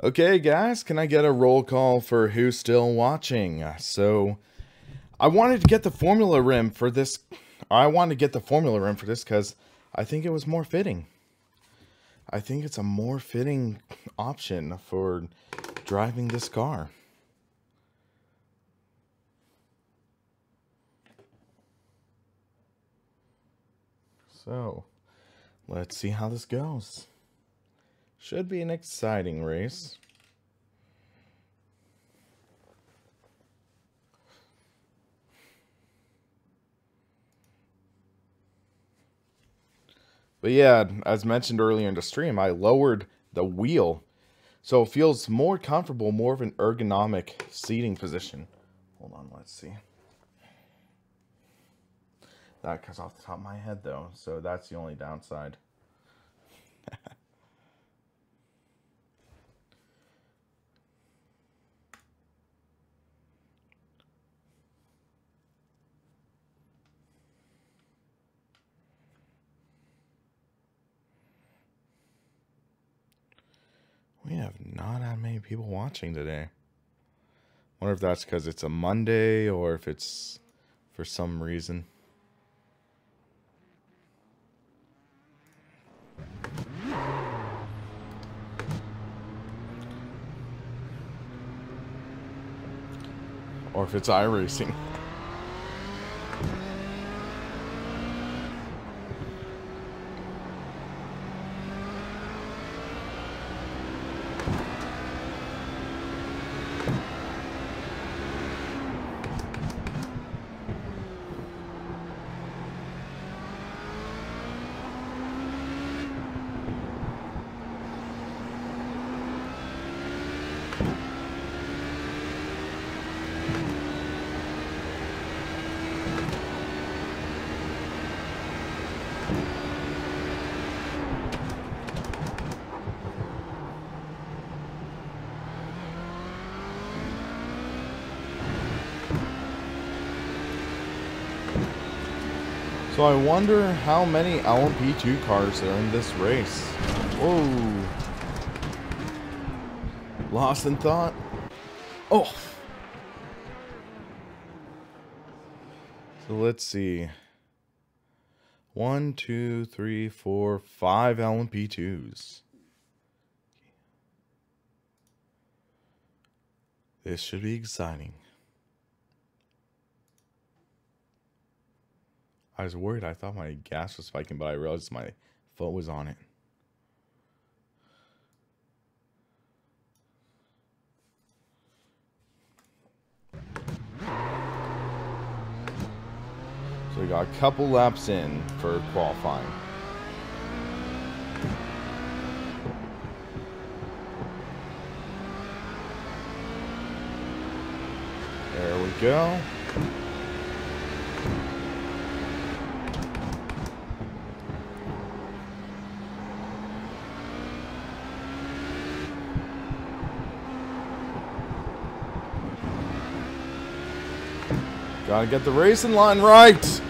Okay, guys, can I get a roll call for who's still watching? So, I wanted to get the Formula Rim for this. I wanted to get the Formula Rim for this because I think it was more fitting. I think it's a more fitting option for driving this car. So, let's see how this goes. Should be an exciting race. But yeah, as mentioned earlier in the stream, I lowered the wheel so it feels more comfortable, more of an ergonomic seating position. Hold on, let's see. That cuts off the top of my head though, so that's the only downside. We have not that many people watching today. Wonder if that's because it's a Monday or if it's for some reason. Or if it's iRacing. So I wonder how many LMP2 cars are in this race. Whoa. Lost in thought. Oh. So let's see. 1, 2, 3, 4, 5 LMP2s. This should be exciting. I was worried. I thought my gas was spiking, but I realized my foot was on it. So we got a couple laps in for qualifying. There we go. Gotta get the racing line right.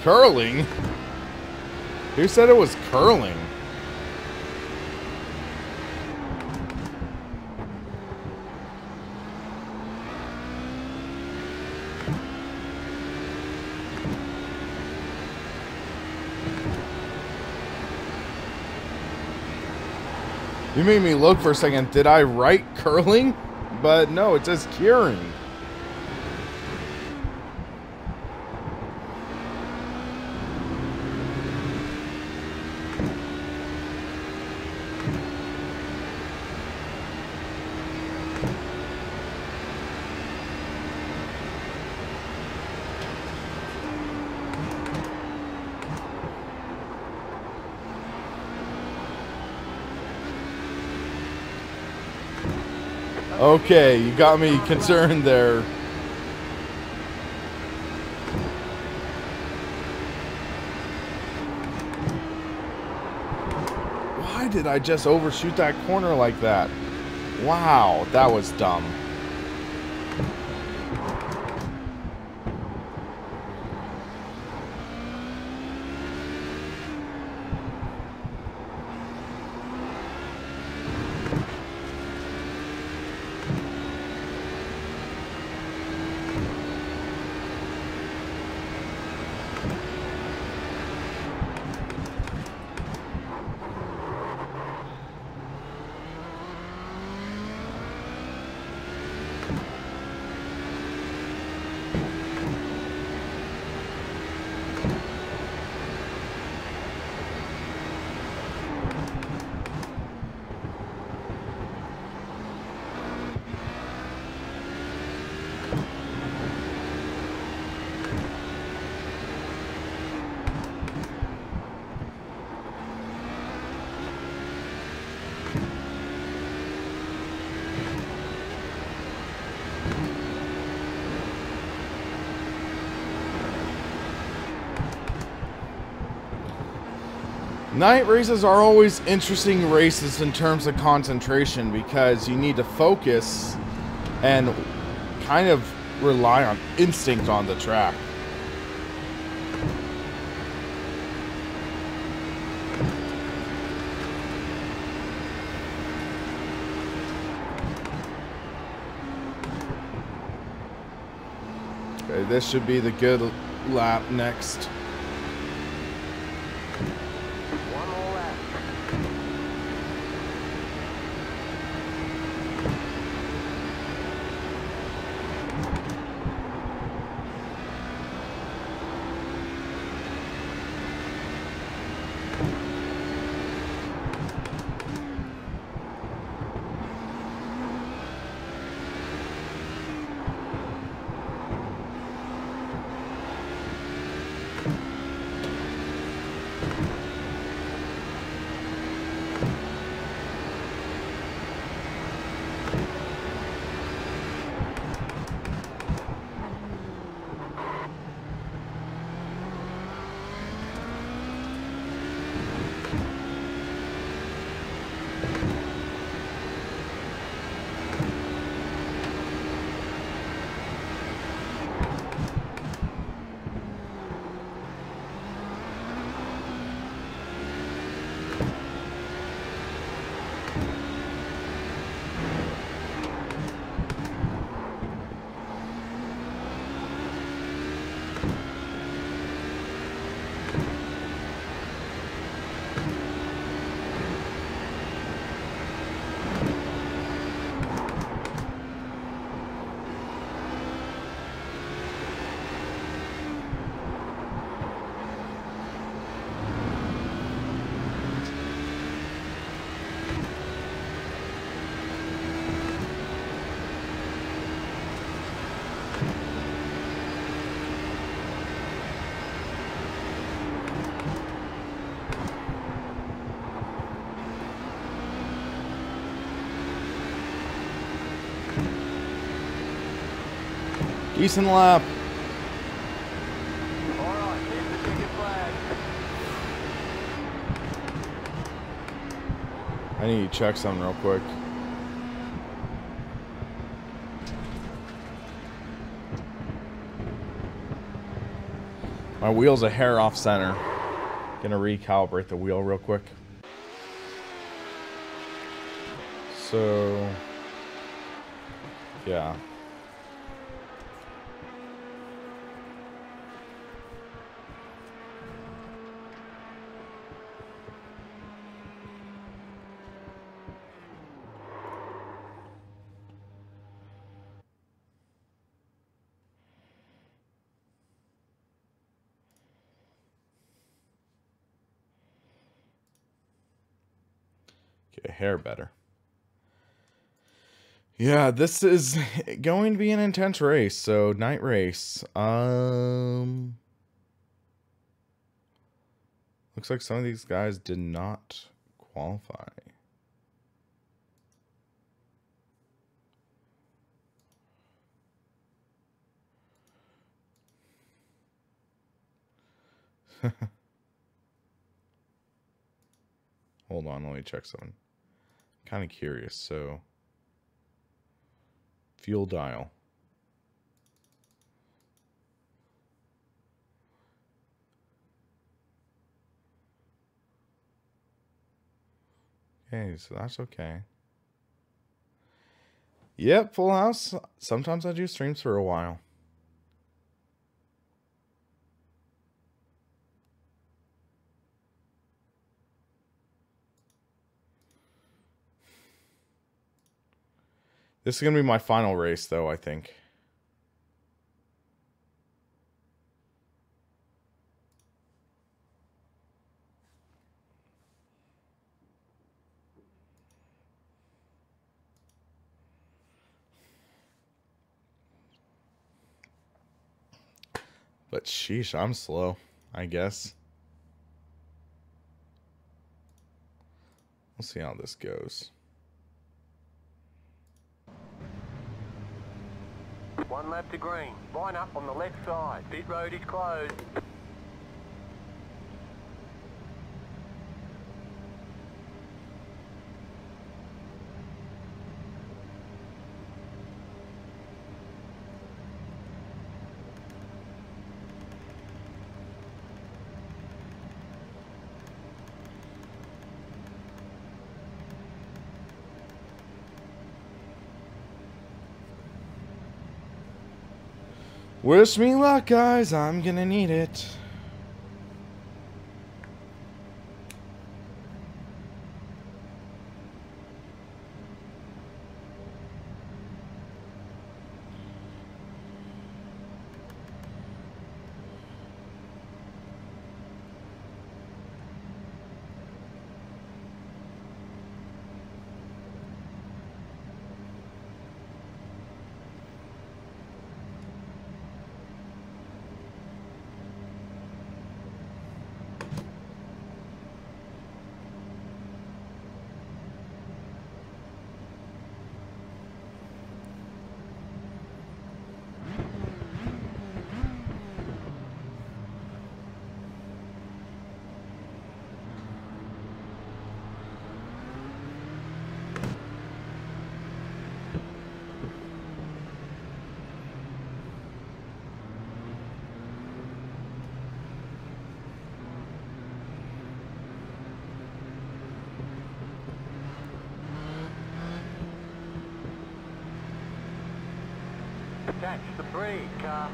Curling? Who said it was curling? You made me look for a second. Did I write curling? But no, it says curing. Okay, you got me concerned there. Why did I just overshoot that corner like that? Wow, that was dumb. Night races are always interesting races in terms of concentration because you need to focus and kind of rely on instinct on the track. Okay, this should be the good lap next. Decent lap. Alright, here's the ticket flag. I need to check something real quick. My wheel's a hair off center. Gonna recalibrate the wheel real quick. So, yeah. Okay, hair better. Yeah, this is going to be an intense race. So, night race. Looks like some of these guys did not qualify. Hold on, let me check something. Kind of curious. So, fuel dial. Okay, so that's okay. Yep, full house. Sometimes I do streams for a while. This is going to be my final race, though, I think. But sheesh, I'm slow, I guess. We'll see how this goes. One lap to green. Line up on the left side. Pit road is closed. Wish me luck, guys. I'm gonna need it. Catch the brake, car.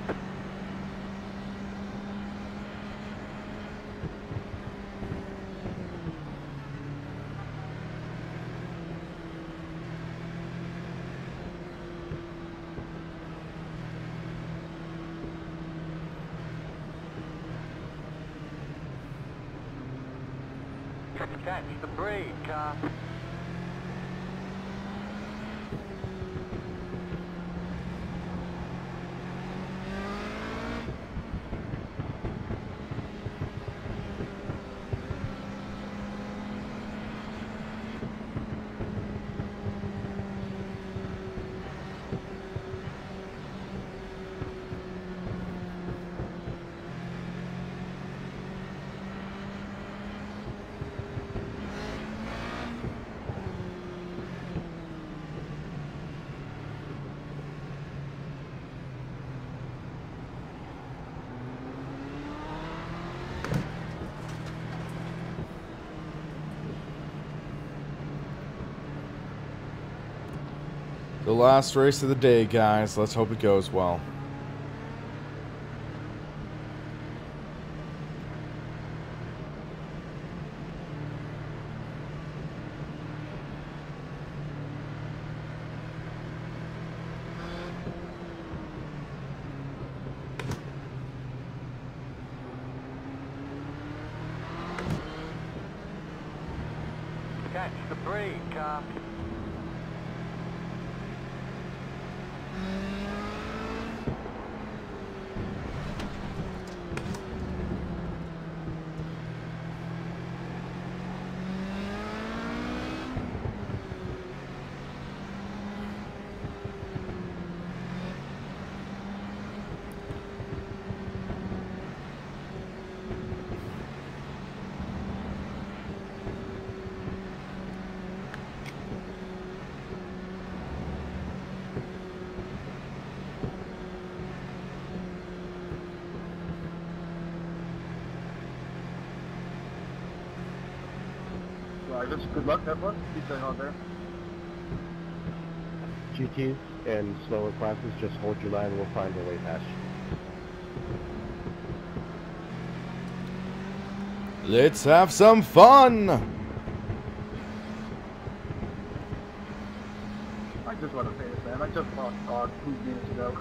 Catch the brake, car. The last race of the day, guys. Let's hope it goes well. Catch the break, car. Just good luck, everyone. Keep staying on there. GTs and slower classes, just hold your line and we'll find our way past you. Let's have some fun! I just want to say this, man. I just lost God 2 minutes ago.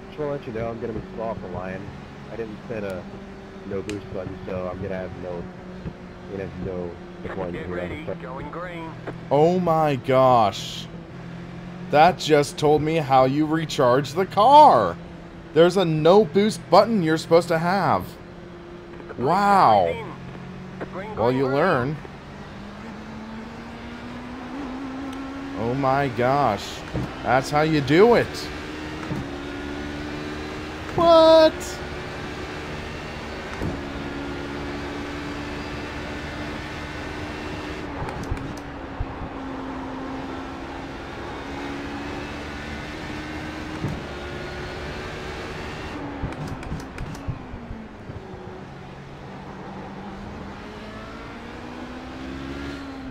Just want to let you know I'm going to be slow off the line. I didn't set a no boost button, so I'm going to have no deployment Get here. ready, going green. Oh my gosh. That just told me how you recharge the car. There's a no boost button you're supposed to have. Wow. Well, you learn. Oh my gosh. That's how you do it. What?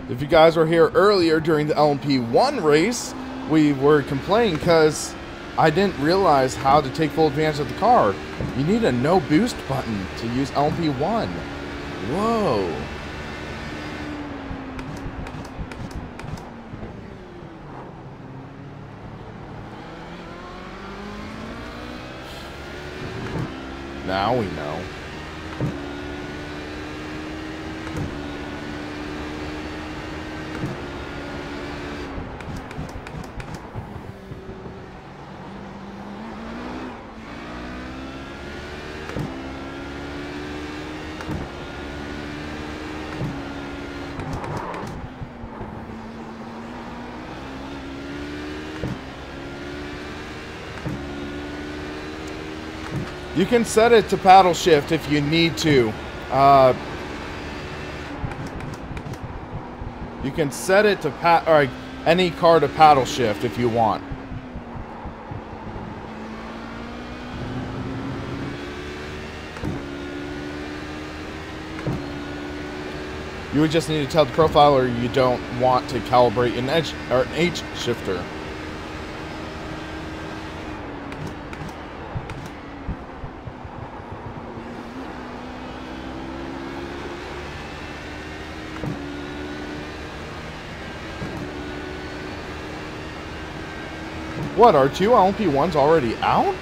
If you guys were here earlier during the LMP1 race, we were complaining because I didn't realize how to take full advantage of the car. You need a no boost button to use LMP1. Whoa. Now we know. You can set it to paddle shift if you need to. You can set it to any car to paddle shift if you want. You would just need to tell the profiler you don't want to calibrate an edge or an H shifter. What, are 2 LMP1s already out?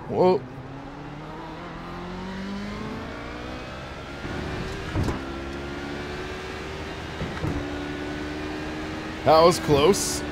Whoa. That was close.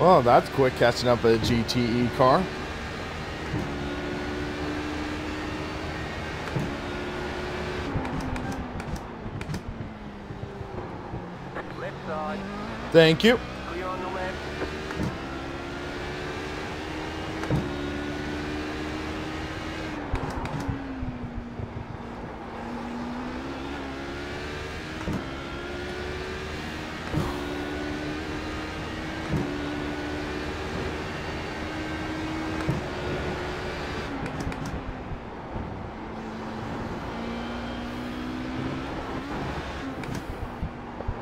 Well, that's quick catching up a GTE car. Left side. Thank you. Clear on the left.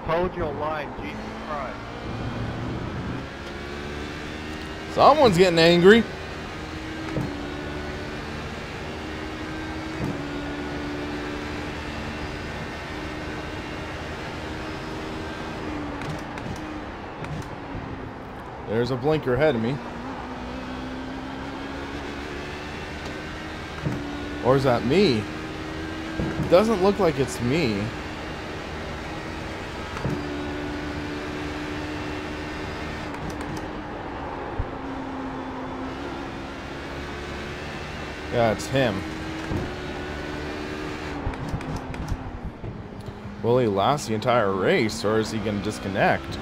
Hold your line, Jesus Christ. Someone's getting angry. There's a blinker ahead of me. Or is that me? It doesn't look like it's me. Yeah, it's him. Will he last the entire race, or is he going to disconnect?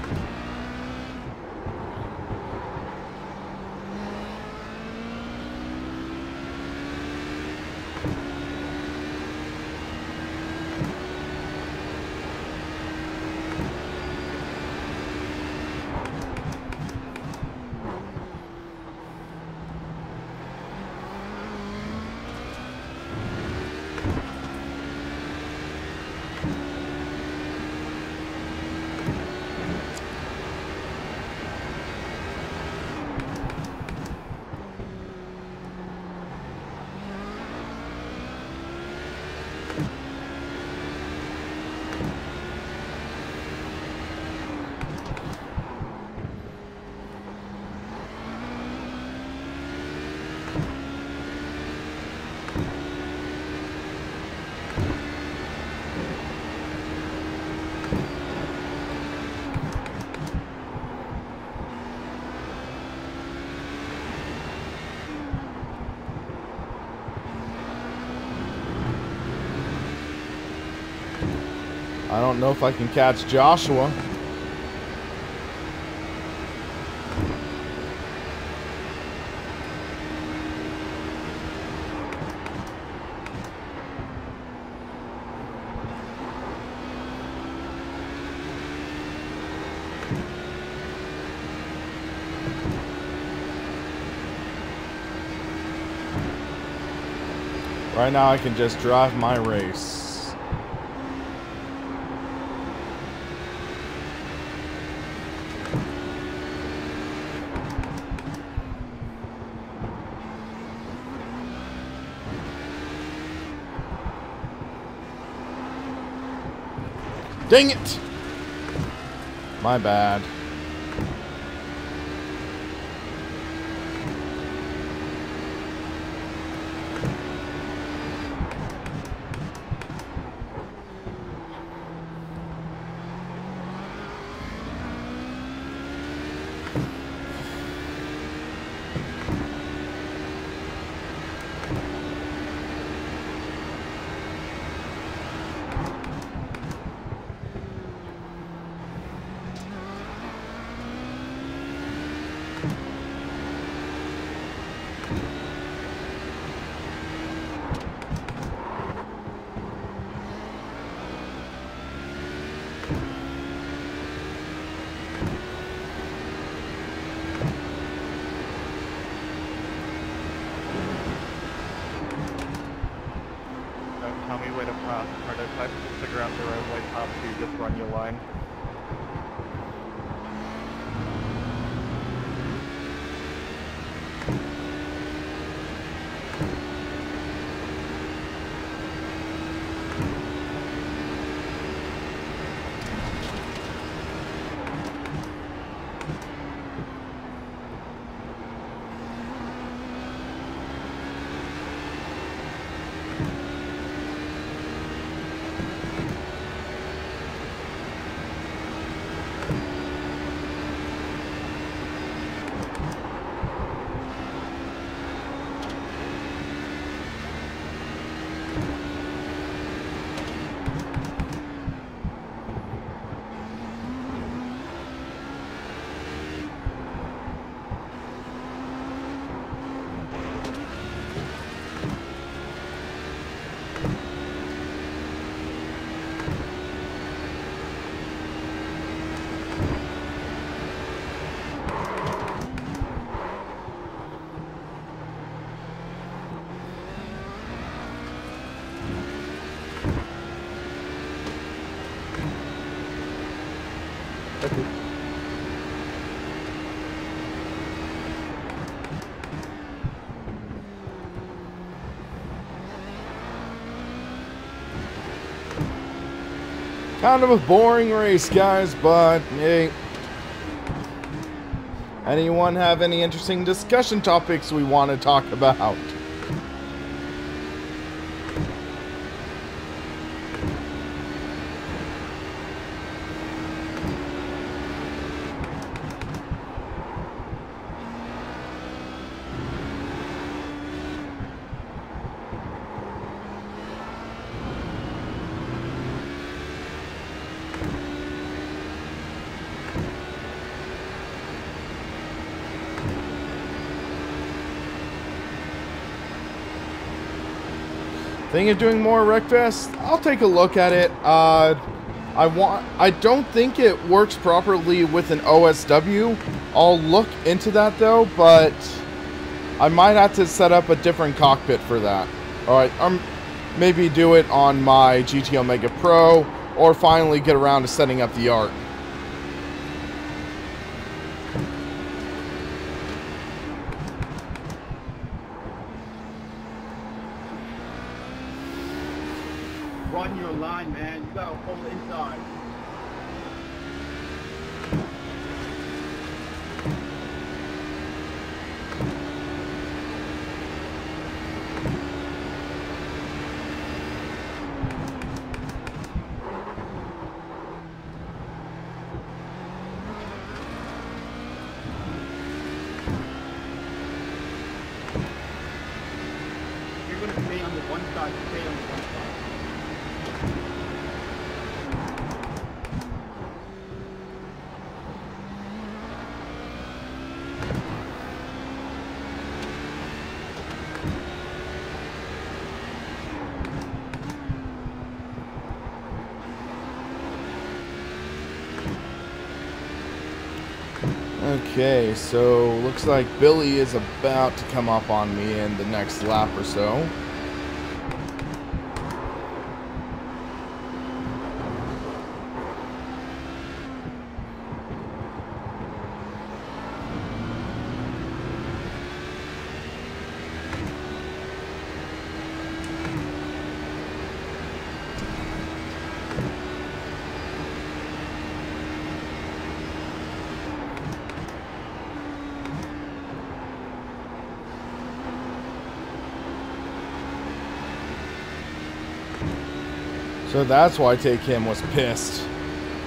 I don't know if I can catch Joshua. Right now I can just drive my race. Dang it! My bad. Tell me where to pass prototype, just figure out the roadway path to just run your line. Okay. Kind of a boring race, guys, but hey. Anyone have any interesting discussion topics we want to talk about? Thinking of doing more Wreckfest? I'll take a look at it. I don't think it works properly with an OSW. I'll look into that though, but I might have to set up a different cockpit for that. Alright, maybe do it on my GT Omega Pro, or finally get around to setting up the ARC. Run your line, man. You gotta hold inside. If you're gonna stay on the one side, stay on the one side. Okay, so looks like Billy is about to come up on me in the next lap or so. So that's why Take Him was pissed.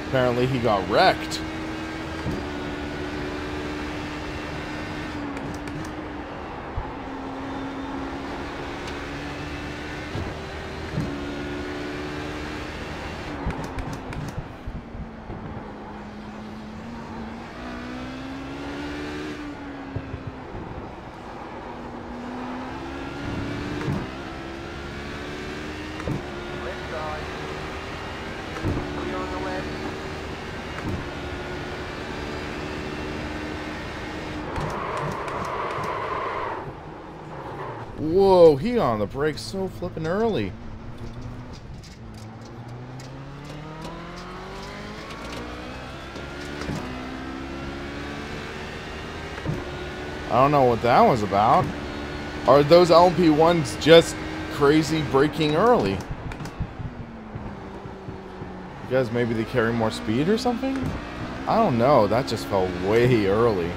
Apparently he got wrecked. Whoa, he on the brakes so flippin' early. I don't know what that was about. Are those LMP1s just crazy braking early? Because maybe they carry more speed or something? I don't know, that just felt way early.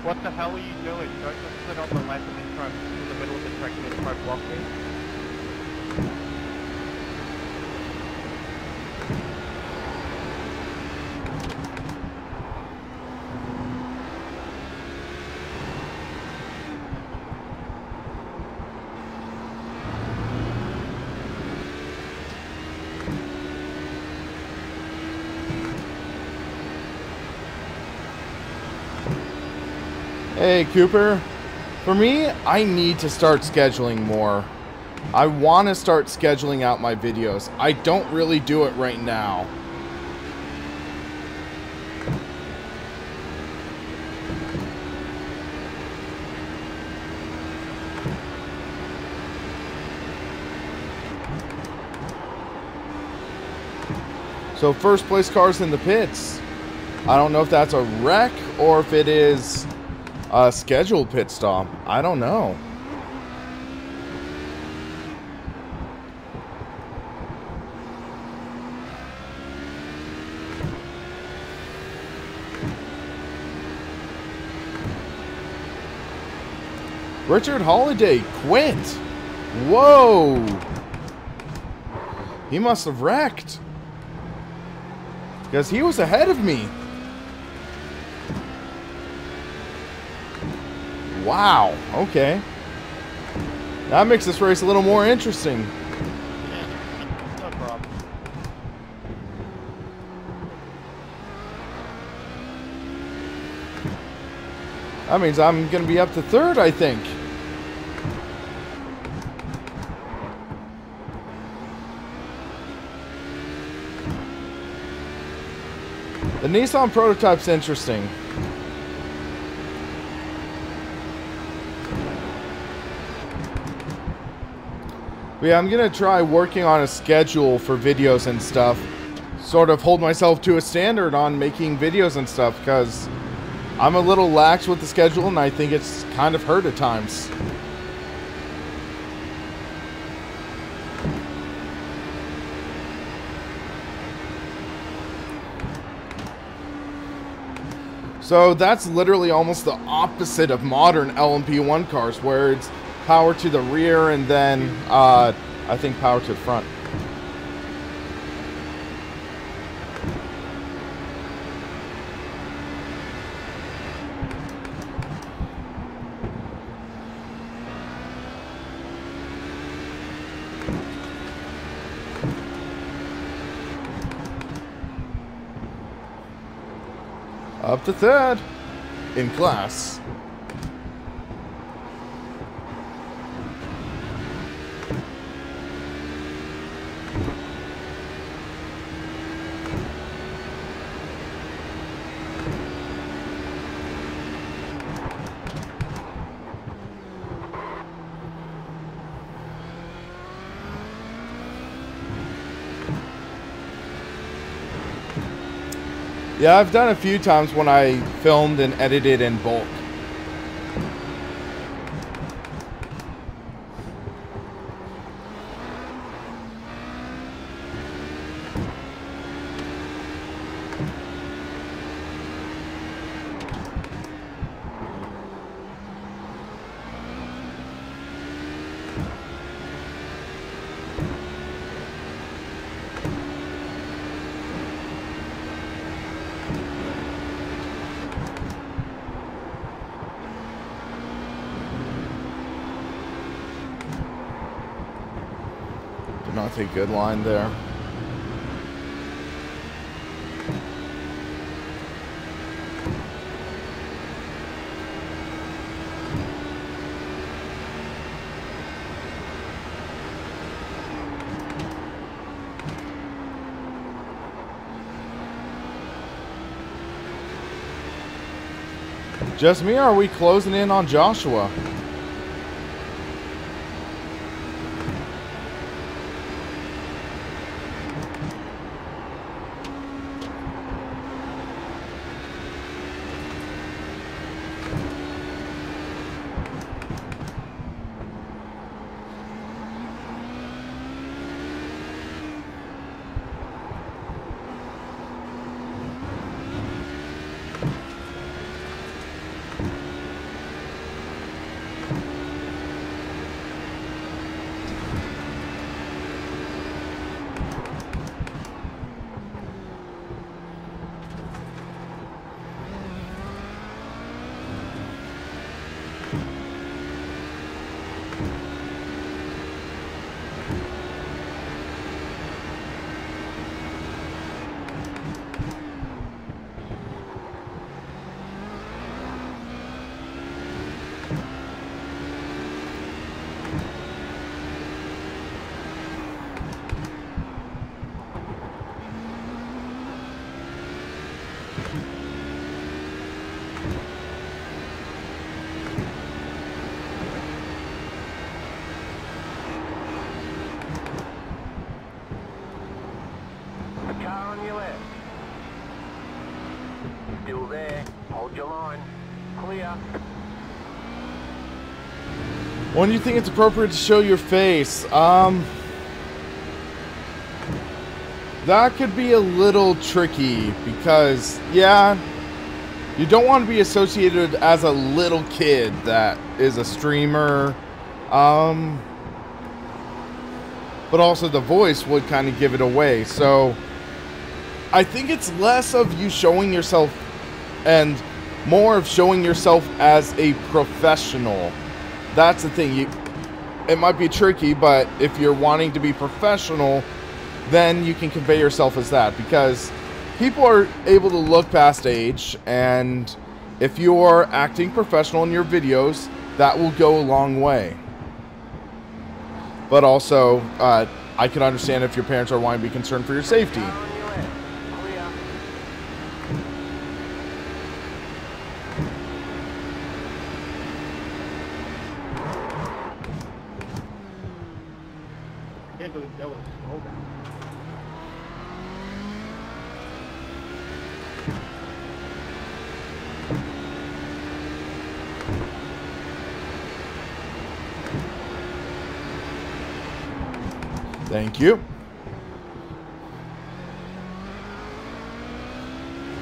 What the hell are you doing? Don't just sit on the left and then try in the middle of the track and then try to block me. Hey, Cooper. For me, I need to start scheduling more. I want to start scheduling out my videos. I don't really do it right now. So first place car's in the pits. I don't know if that's a wreck or if it is a scheduled pit stop. I don't know. Richard Holiday quit. Whoa. He must have wrecked. Because he was ahead of me. Wow. Okay. That makes this race a little more interesting. No problem. That means I'm going to be up to third, I think. The Nissan prototype's interesting. But yeah, I'm going to try working on a schedule for videos and stuff. Sort of hold myself to a standard on making videos and stuff, because I'm a little lax with the schedule and I think it's kind of hurt at times. So that's literally almost the opposite of modern LMP1 cars, where it's power to the rear and then I think power to the front. Up to third in class. Yeah, I've done a few times when I filmed and edited in bulk. Not a good line there. Just me, or are we closing in on Joshua? Clear. When do you think it's appropriate to show your face? That could be a little tricky because, yeah, you don't want to be associated as a little kid that is a streamer. But also the voice would kind of give it away. So I think it's less of you showing yourself and more of showing yourself as a professional. That's the thing. It might be tricky, but if you're wanting to be professional, then you can convey yourself as that, because people are able to look past age, and if you are acting professional in your videos, that will go a long way. But also, I can understand if your parents are wanting to be concerned for your safety. Car on your left. Clear. I can't believe that was slow down. Thank you.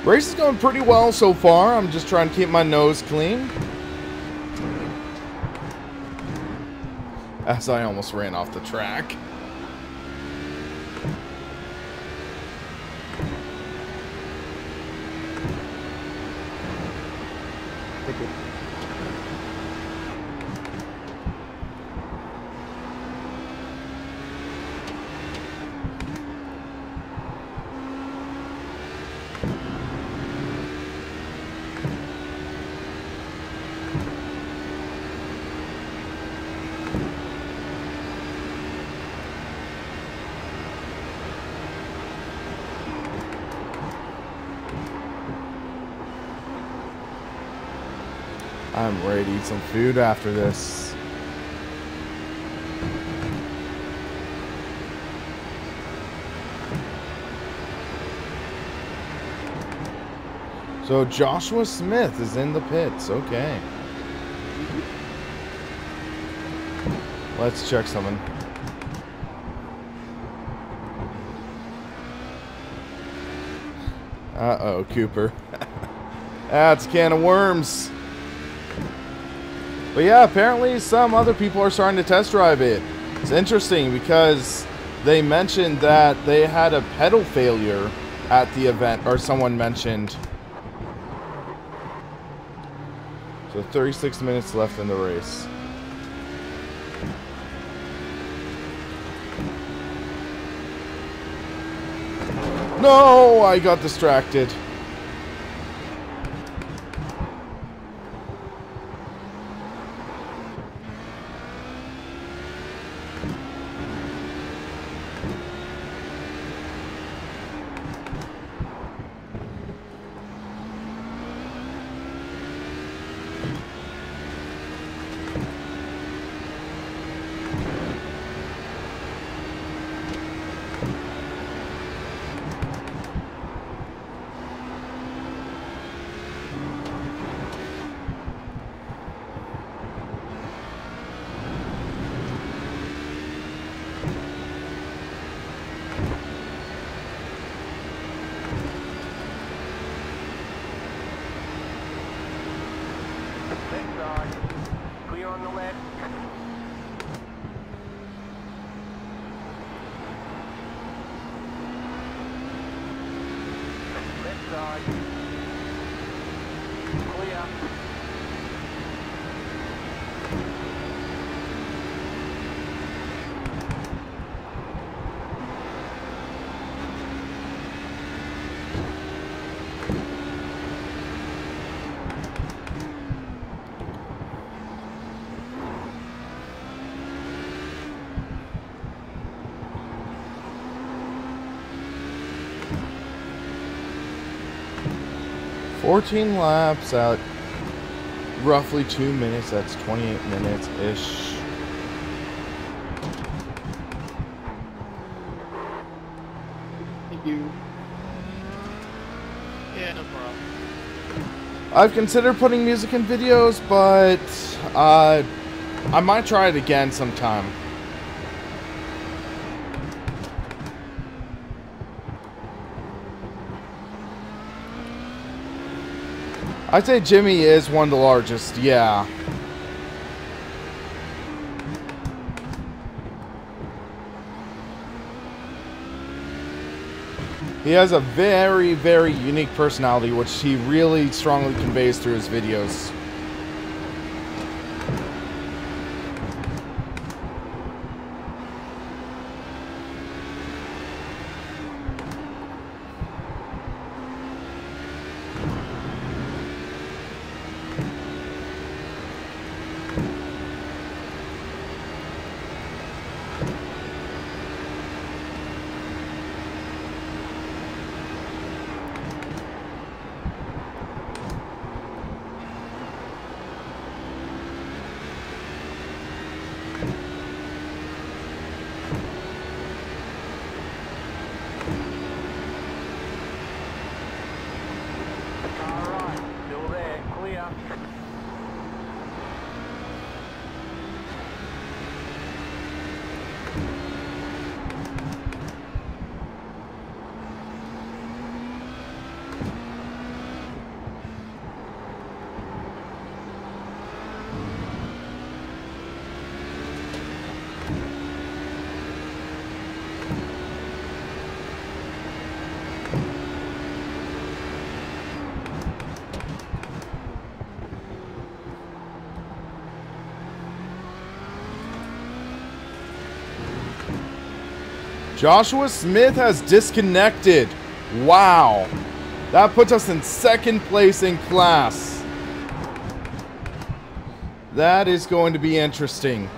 Race is going pretty well so far. I'm just trying to keep my nose clean. As I almost ran off the track. Thank you. I'm ready to eat some food after this. So Joshua Smith is in the pits. Okay. Let's check something. Uh-oh, Cooper. That's a can of worms. But yeah, apparently some other people are starting to test drive it. It's interesting because they mentioned that they had a pedal failure at the event, or someone mentioned. So 36 minutes left in the race. No, I got distracted. Left side. Clear on the left. Left side. Clear. $14 laps at roughly 2 minutes. That's 28 minutes-ish. Thank you. Yeah, no problem. I've considered putting music in videos, but I might try it again sometime. I'd say Jimmy is one of the largest, yeah. He has a very, very unique personality, which he really strongly conveys through his videos. Joshua Smith has disconnected. Wow. That puts us in second place in class. That is going to be interesting.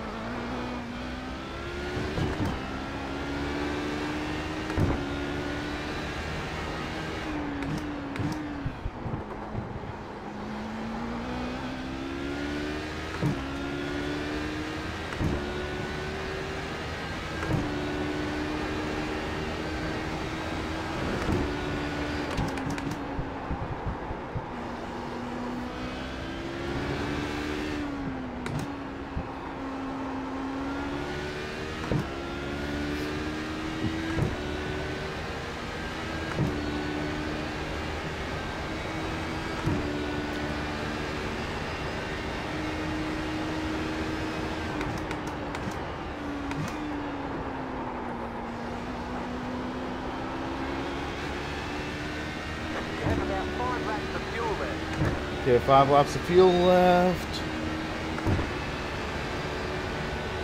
Okay, 5 laps of fuel left.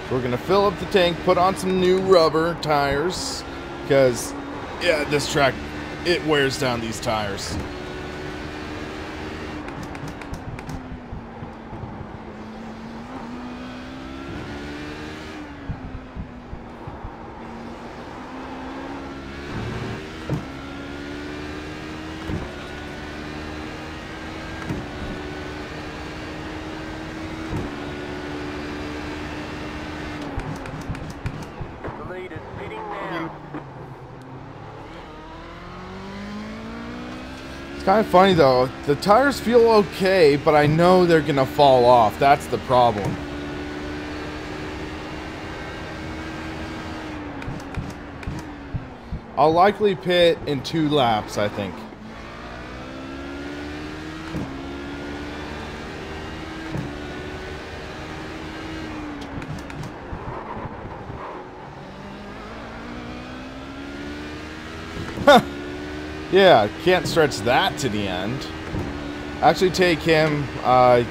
So we're gonna fill up the tank, put on some new rubber tires, because, yeah, this track, it wears down these tires. Kind of funny though, the tires feel okay, but I know they're gonna fall off. That's the problem. I'll likely pit in 2 laps, I think. Yeah, can't stretch that to the end. Actually take him,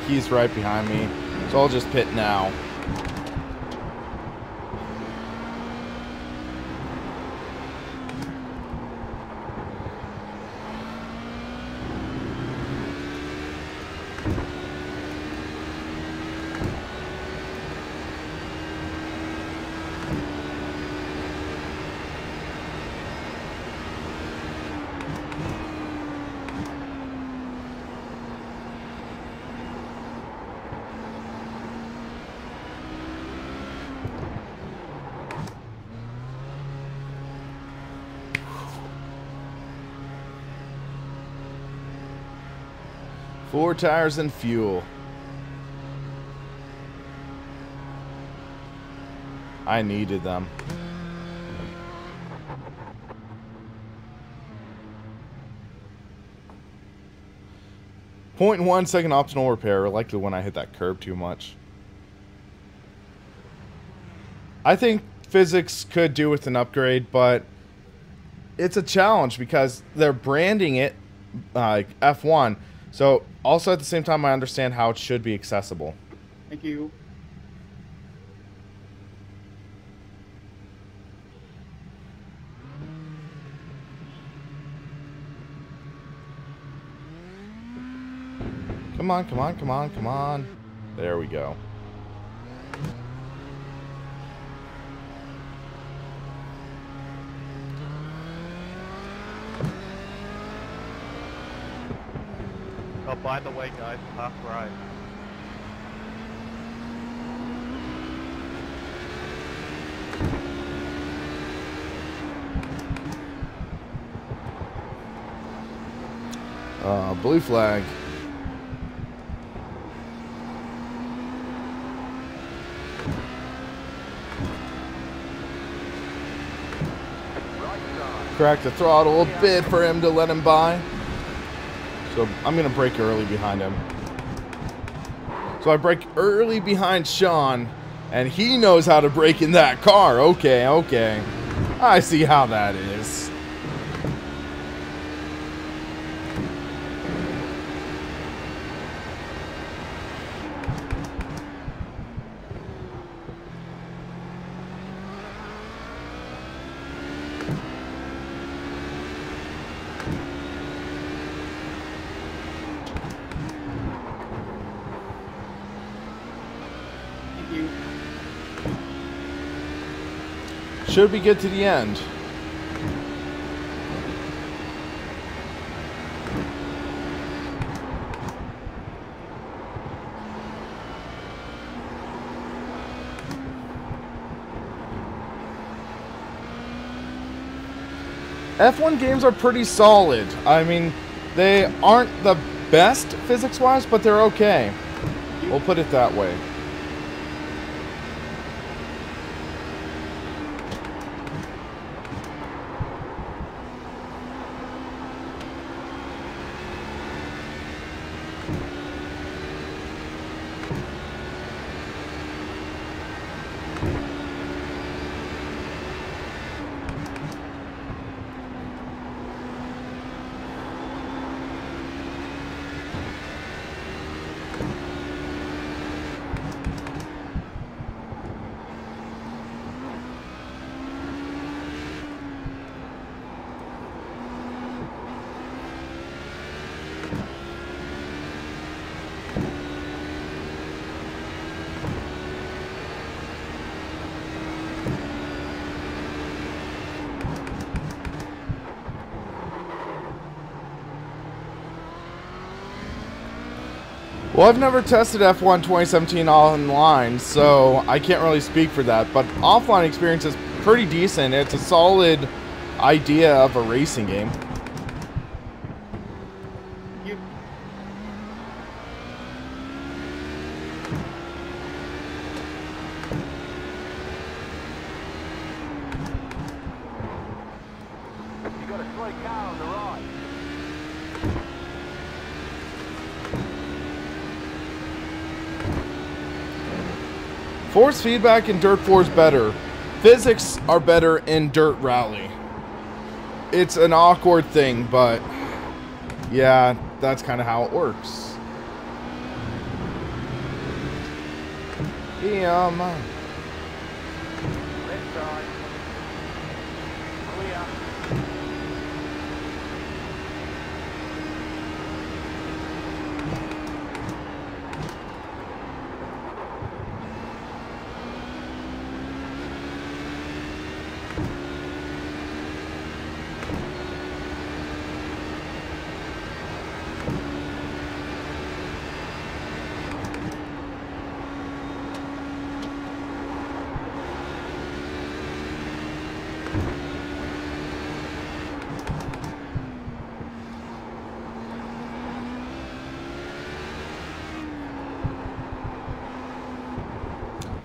he's right behind me, so I'll just pit now. 4 tires and fuel. I needed them. .1 second optional repair, likely when I hit that curb too much. I think physics could do with an upgrade, but it's a challenge because they're branding it like F1. So also at the same time, I understand how it should be accessible. Thank you. Come on, come on, come on, come on. There we go. Oh, by the way, guys, half right. Blue flag. Crack the throttle a bit for him to let him by. So I'm going to brake early behind him. So I brake early behind Sean, and he knows how to brake in that car. Okay, okay. I see how that is. Should we get to the end? F1 games are pretty solid. I mean, they aren't the best physics-wise, but they're okay. We'll put it that way. Well, I've never tested F1 2017 online, so I can't really speak for that, but offline experience is pretty decent. It's a solid idea of a racing game. You got a slow car on the right. Force feedback in Dirt 4 is better. Physics are better in Dirt Rally. It's an awkward thing, but yeah, that's kind of how it works. Yeah, man. Left side. Clear.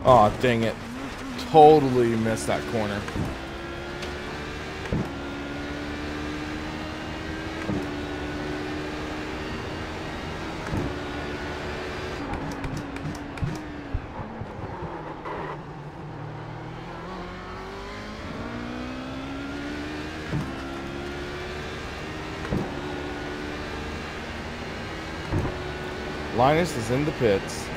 Oh, dang it. Totally missed that corner. Linus is in the pits.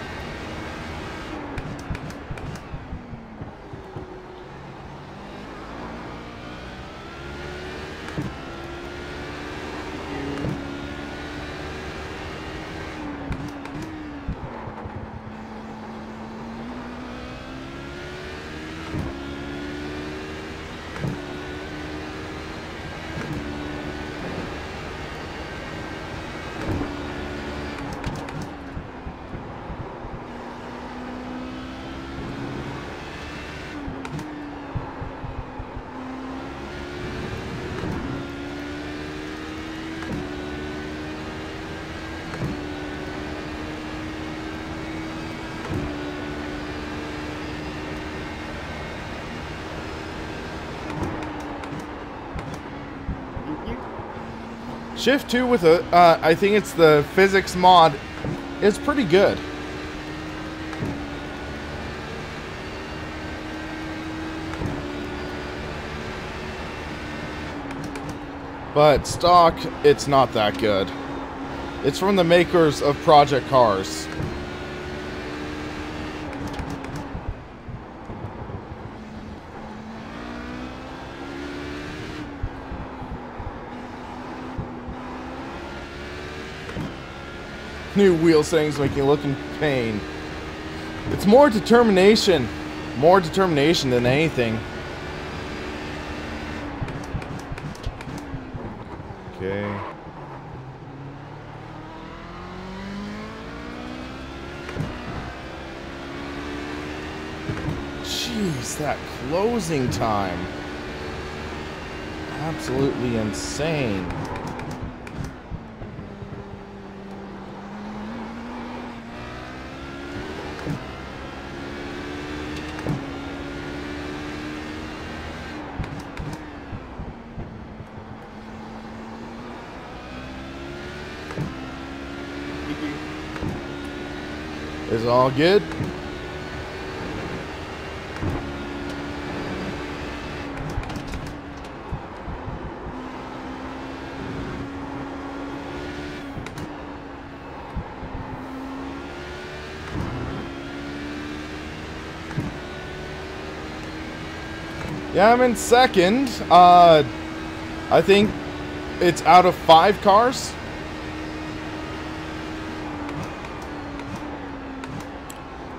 Shift 2 with a, I think it's the physics mod, is pretty good. But stock, it's not that good. It's from the makers of Project Cars. New wheel settings make you look in pain. It's more determination. More determination than anything. Okay. Jeez, that closing time. Absolutely insane. It's all good. Yeah, I'm in second. I think it's out of 5 cars.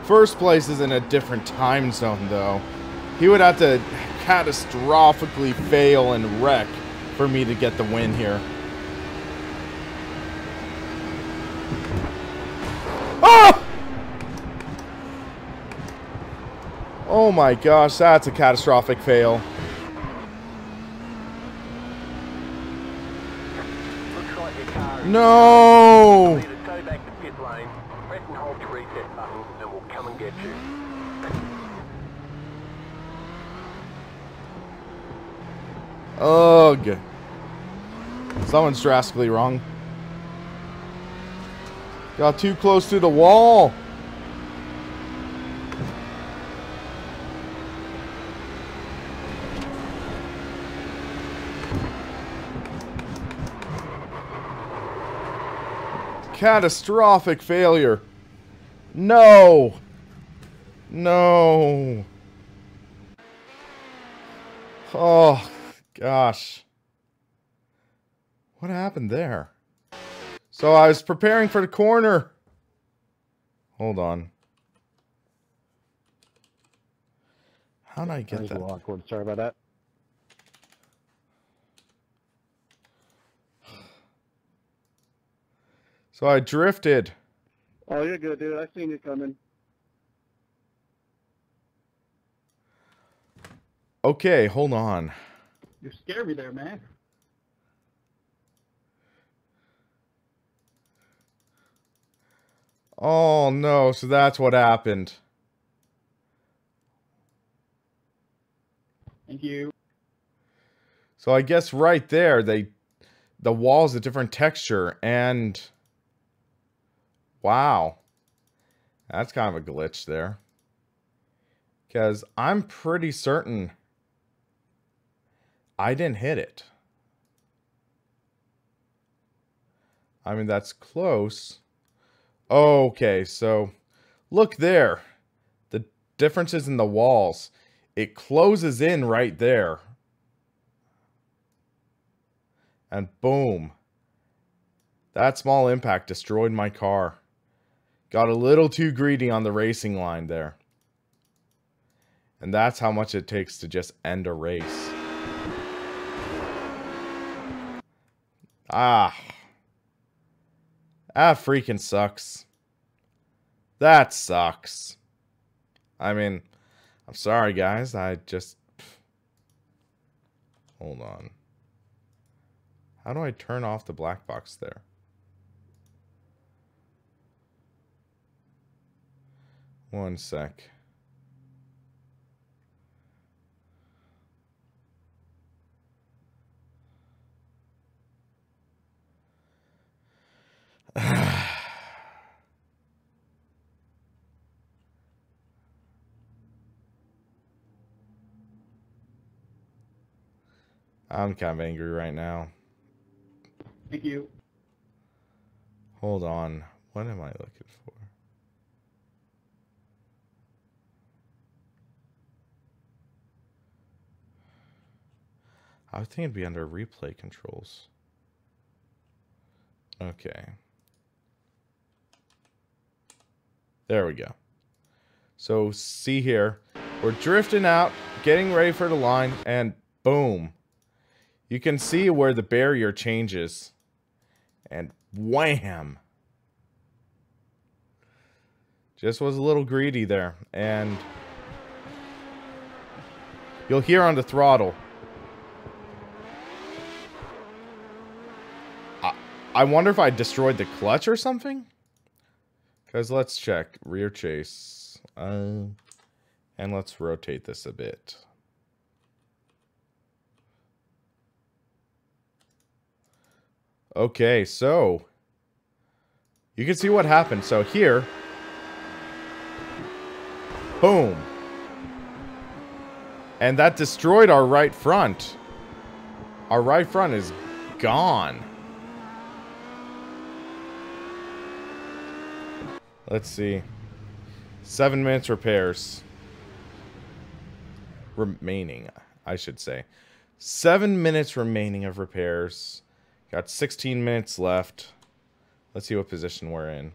First place is in a different time zone, though. He would have to catastrophically fail and wreck for me to get the win here. Ah! Oh my gosh, that's a catastrophic fail. Looks like your car is No! ready to tow back to pit lane. Press and hold your reset button and we'll come and get you. Ugh. Someone's drastically wrong. Got too close to the wall. Catastrophic failure. No. No. Oh, gosh. What happened there? So I was preparing for the corner. Hold on. How did I get that? Awkward. Sorry about that. So I drifted. Oh, you're good, dude. I seen you coming. Okay, hold on. You scared me there, man. Oh no, so that's what happened. Thank you. So I guess right there, the wall's a different texture, and wow, that's kind of a glitch there. Because I'm pretty certain I didn't hit it. I mean, that's close. Okay, so look there. The differences in the walls. It closes in right there. And boom. That small impact destroyed my car. Got a little too greedy on the racing line there. And that's how much it takes to just end a race. Ah. That freaking sucks. That sucks. I mean, I'm sorry, guys. I just... Hold on. How do I turn off the black box there? One sec. I'm kind of angry right now. Thank you. Hold on. What am I looking for? I think it'd be under replay controls. Okay. There we go. So, see here. We're drifting out, getting ready for the line, and boom. You can see where the barrier changes. And wham! Just was a little greedy there. And you'll hear on the throttle. I wonder if I destroyed the clutch or something? Because let's check. Rear chase. And let's rotate this a bit. Okay, so you can see what happened. So here, boom. And that destroyed our right front. Our right front is gone. Let's see. 7 minutes repairs. Remaining, I should say. 7 minutes remaining of repairs. Got 16 minutes left. Let's see what position we're in.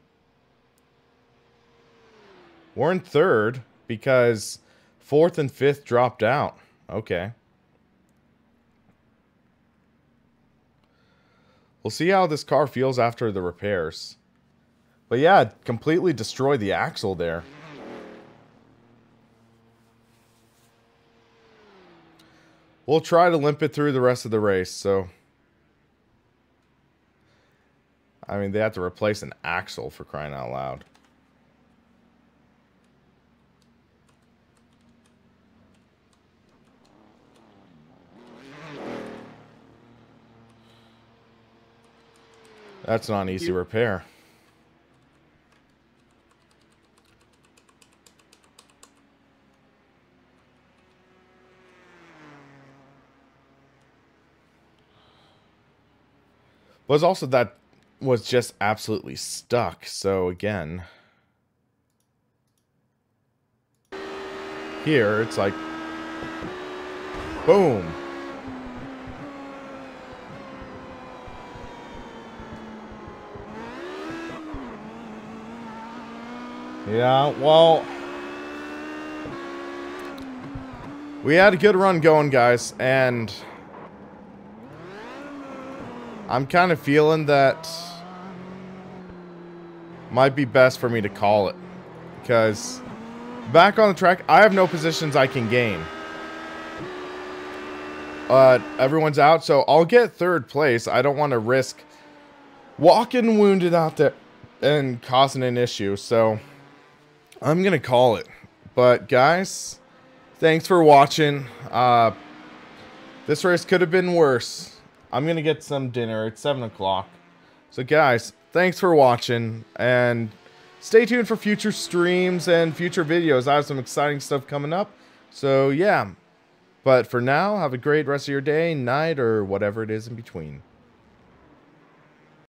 We're in third because fourth and fifth dropped out. Okay. We'll see how this car feels after the repairs. But yeah, it completely destroyed the axle there. We'll try to limp it through the rest of the race, so... I mean, they have to replace an axle for crying out loud. That's not an easy repair. Was also that was just absolutely stuck. So again, here it's like boom. Yeah, well, we had a good run going, guys, and I'm kind of feeling that might be best for me to call it. Because back on the track, I have no positions I can gain. Everyone's out, so I'll get third place. I don't want to risk walking wounded out there and causing an issue. So I'm going to call it. But guys, thanks for watching. This race could have been worse. I'm going to get some dinner. It's 7 o'clock. So guys, thanks for watching, and stay tuned for future streams and future videos. I have some exciting stuff coming up. So yeah, but for now, have a great rest of your day, night, or whatever it is in between.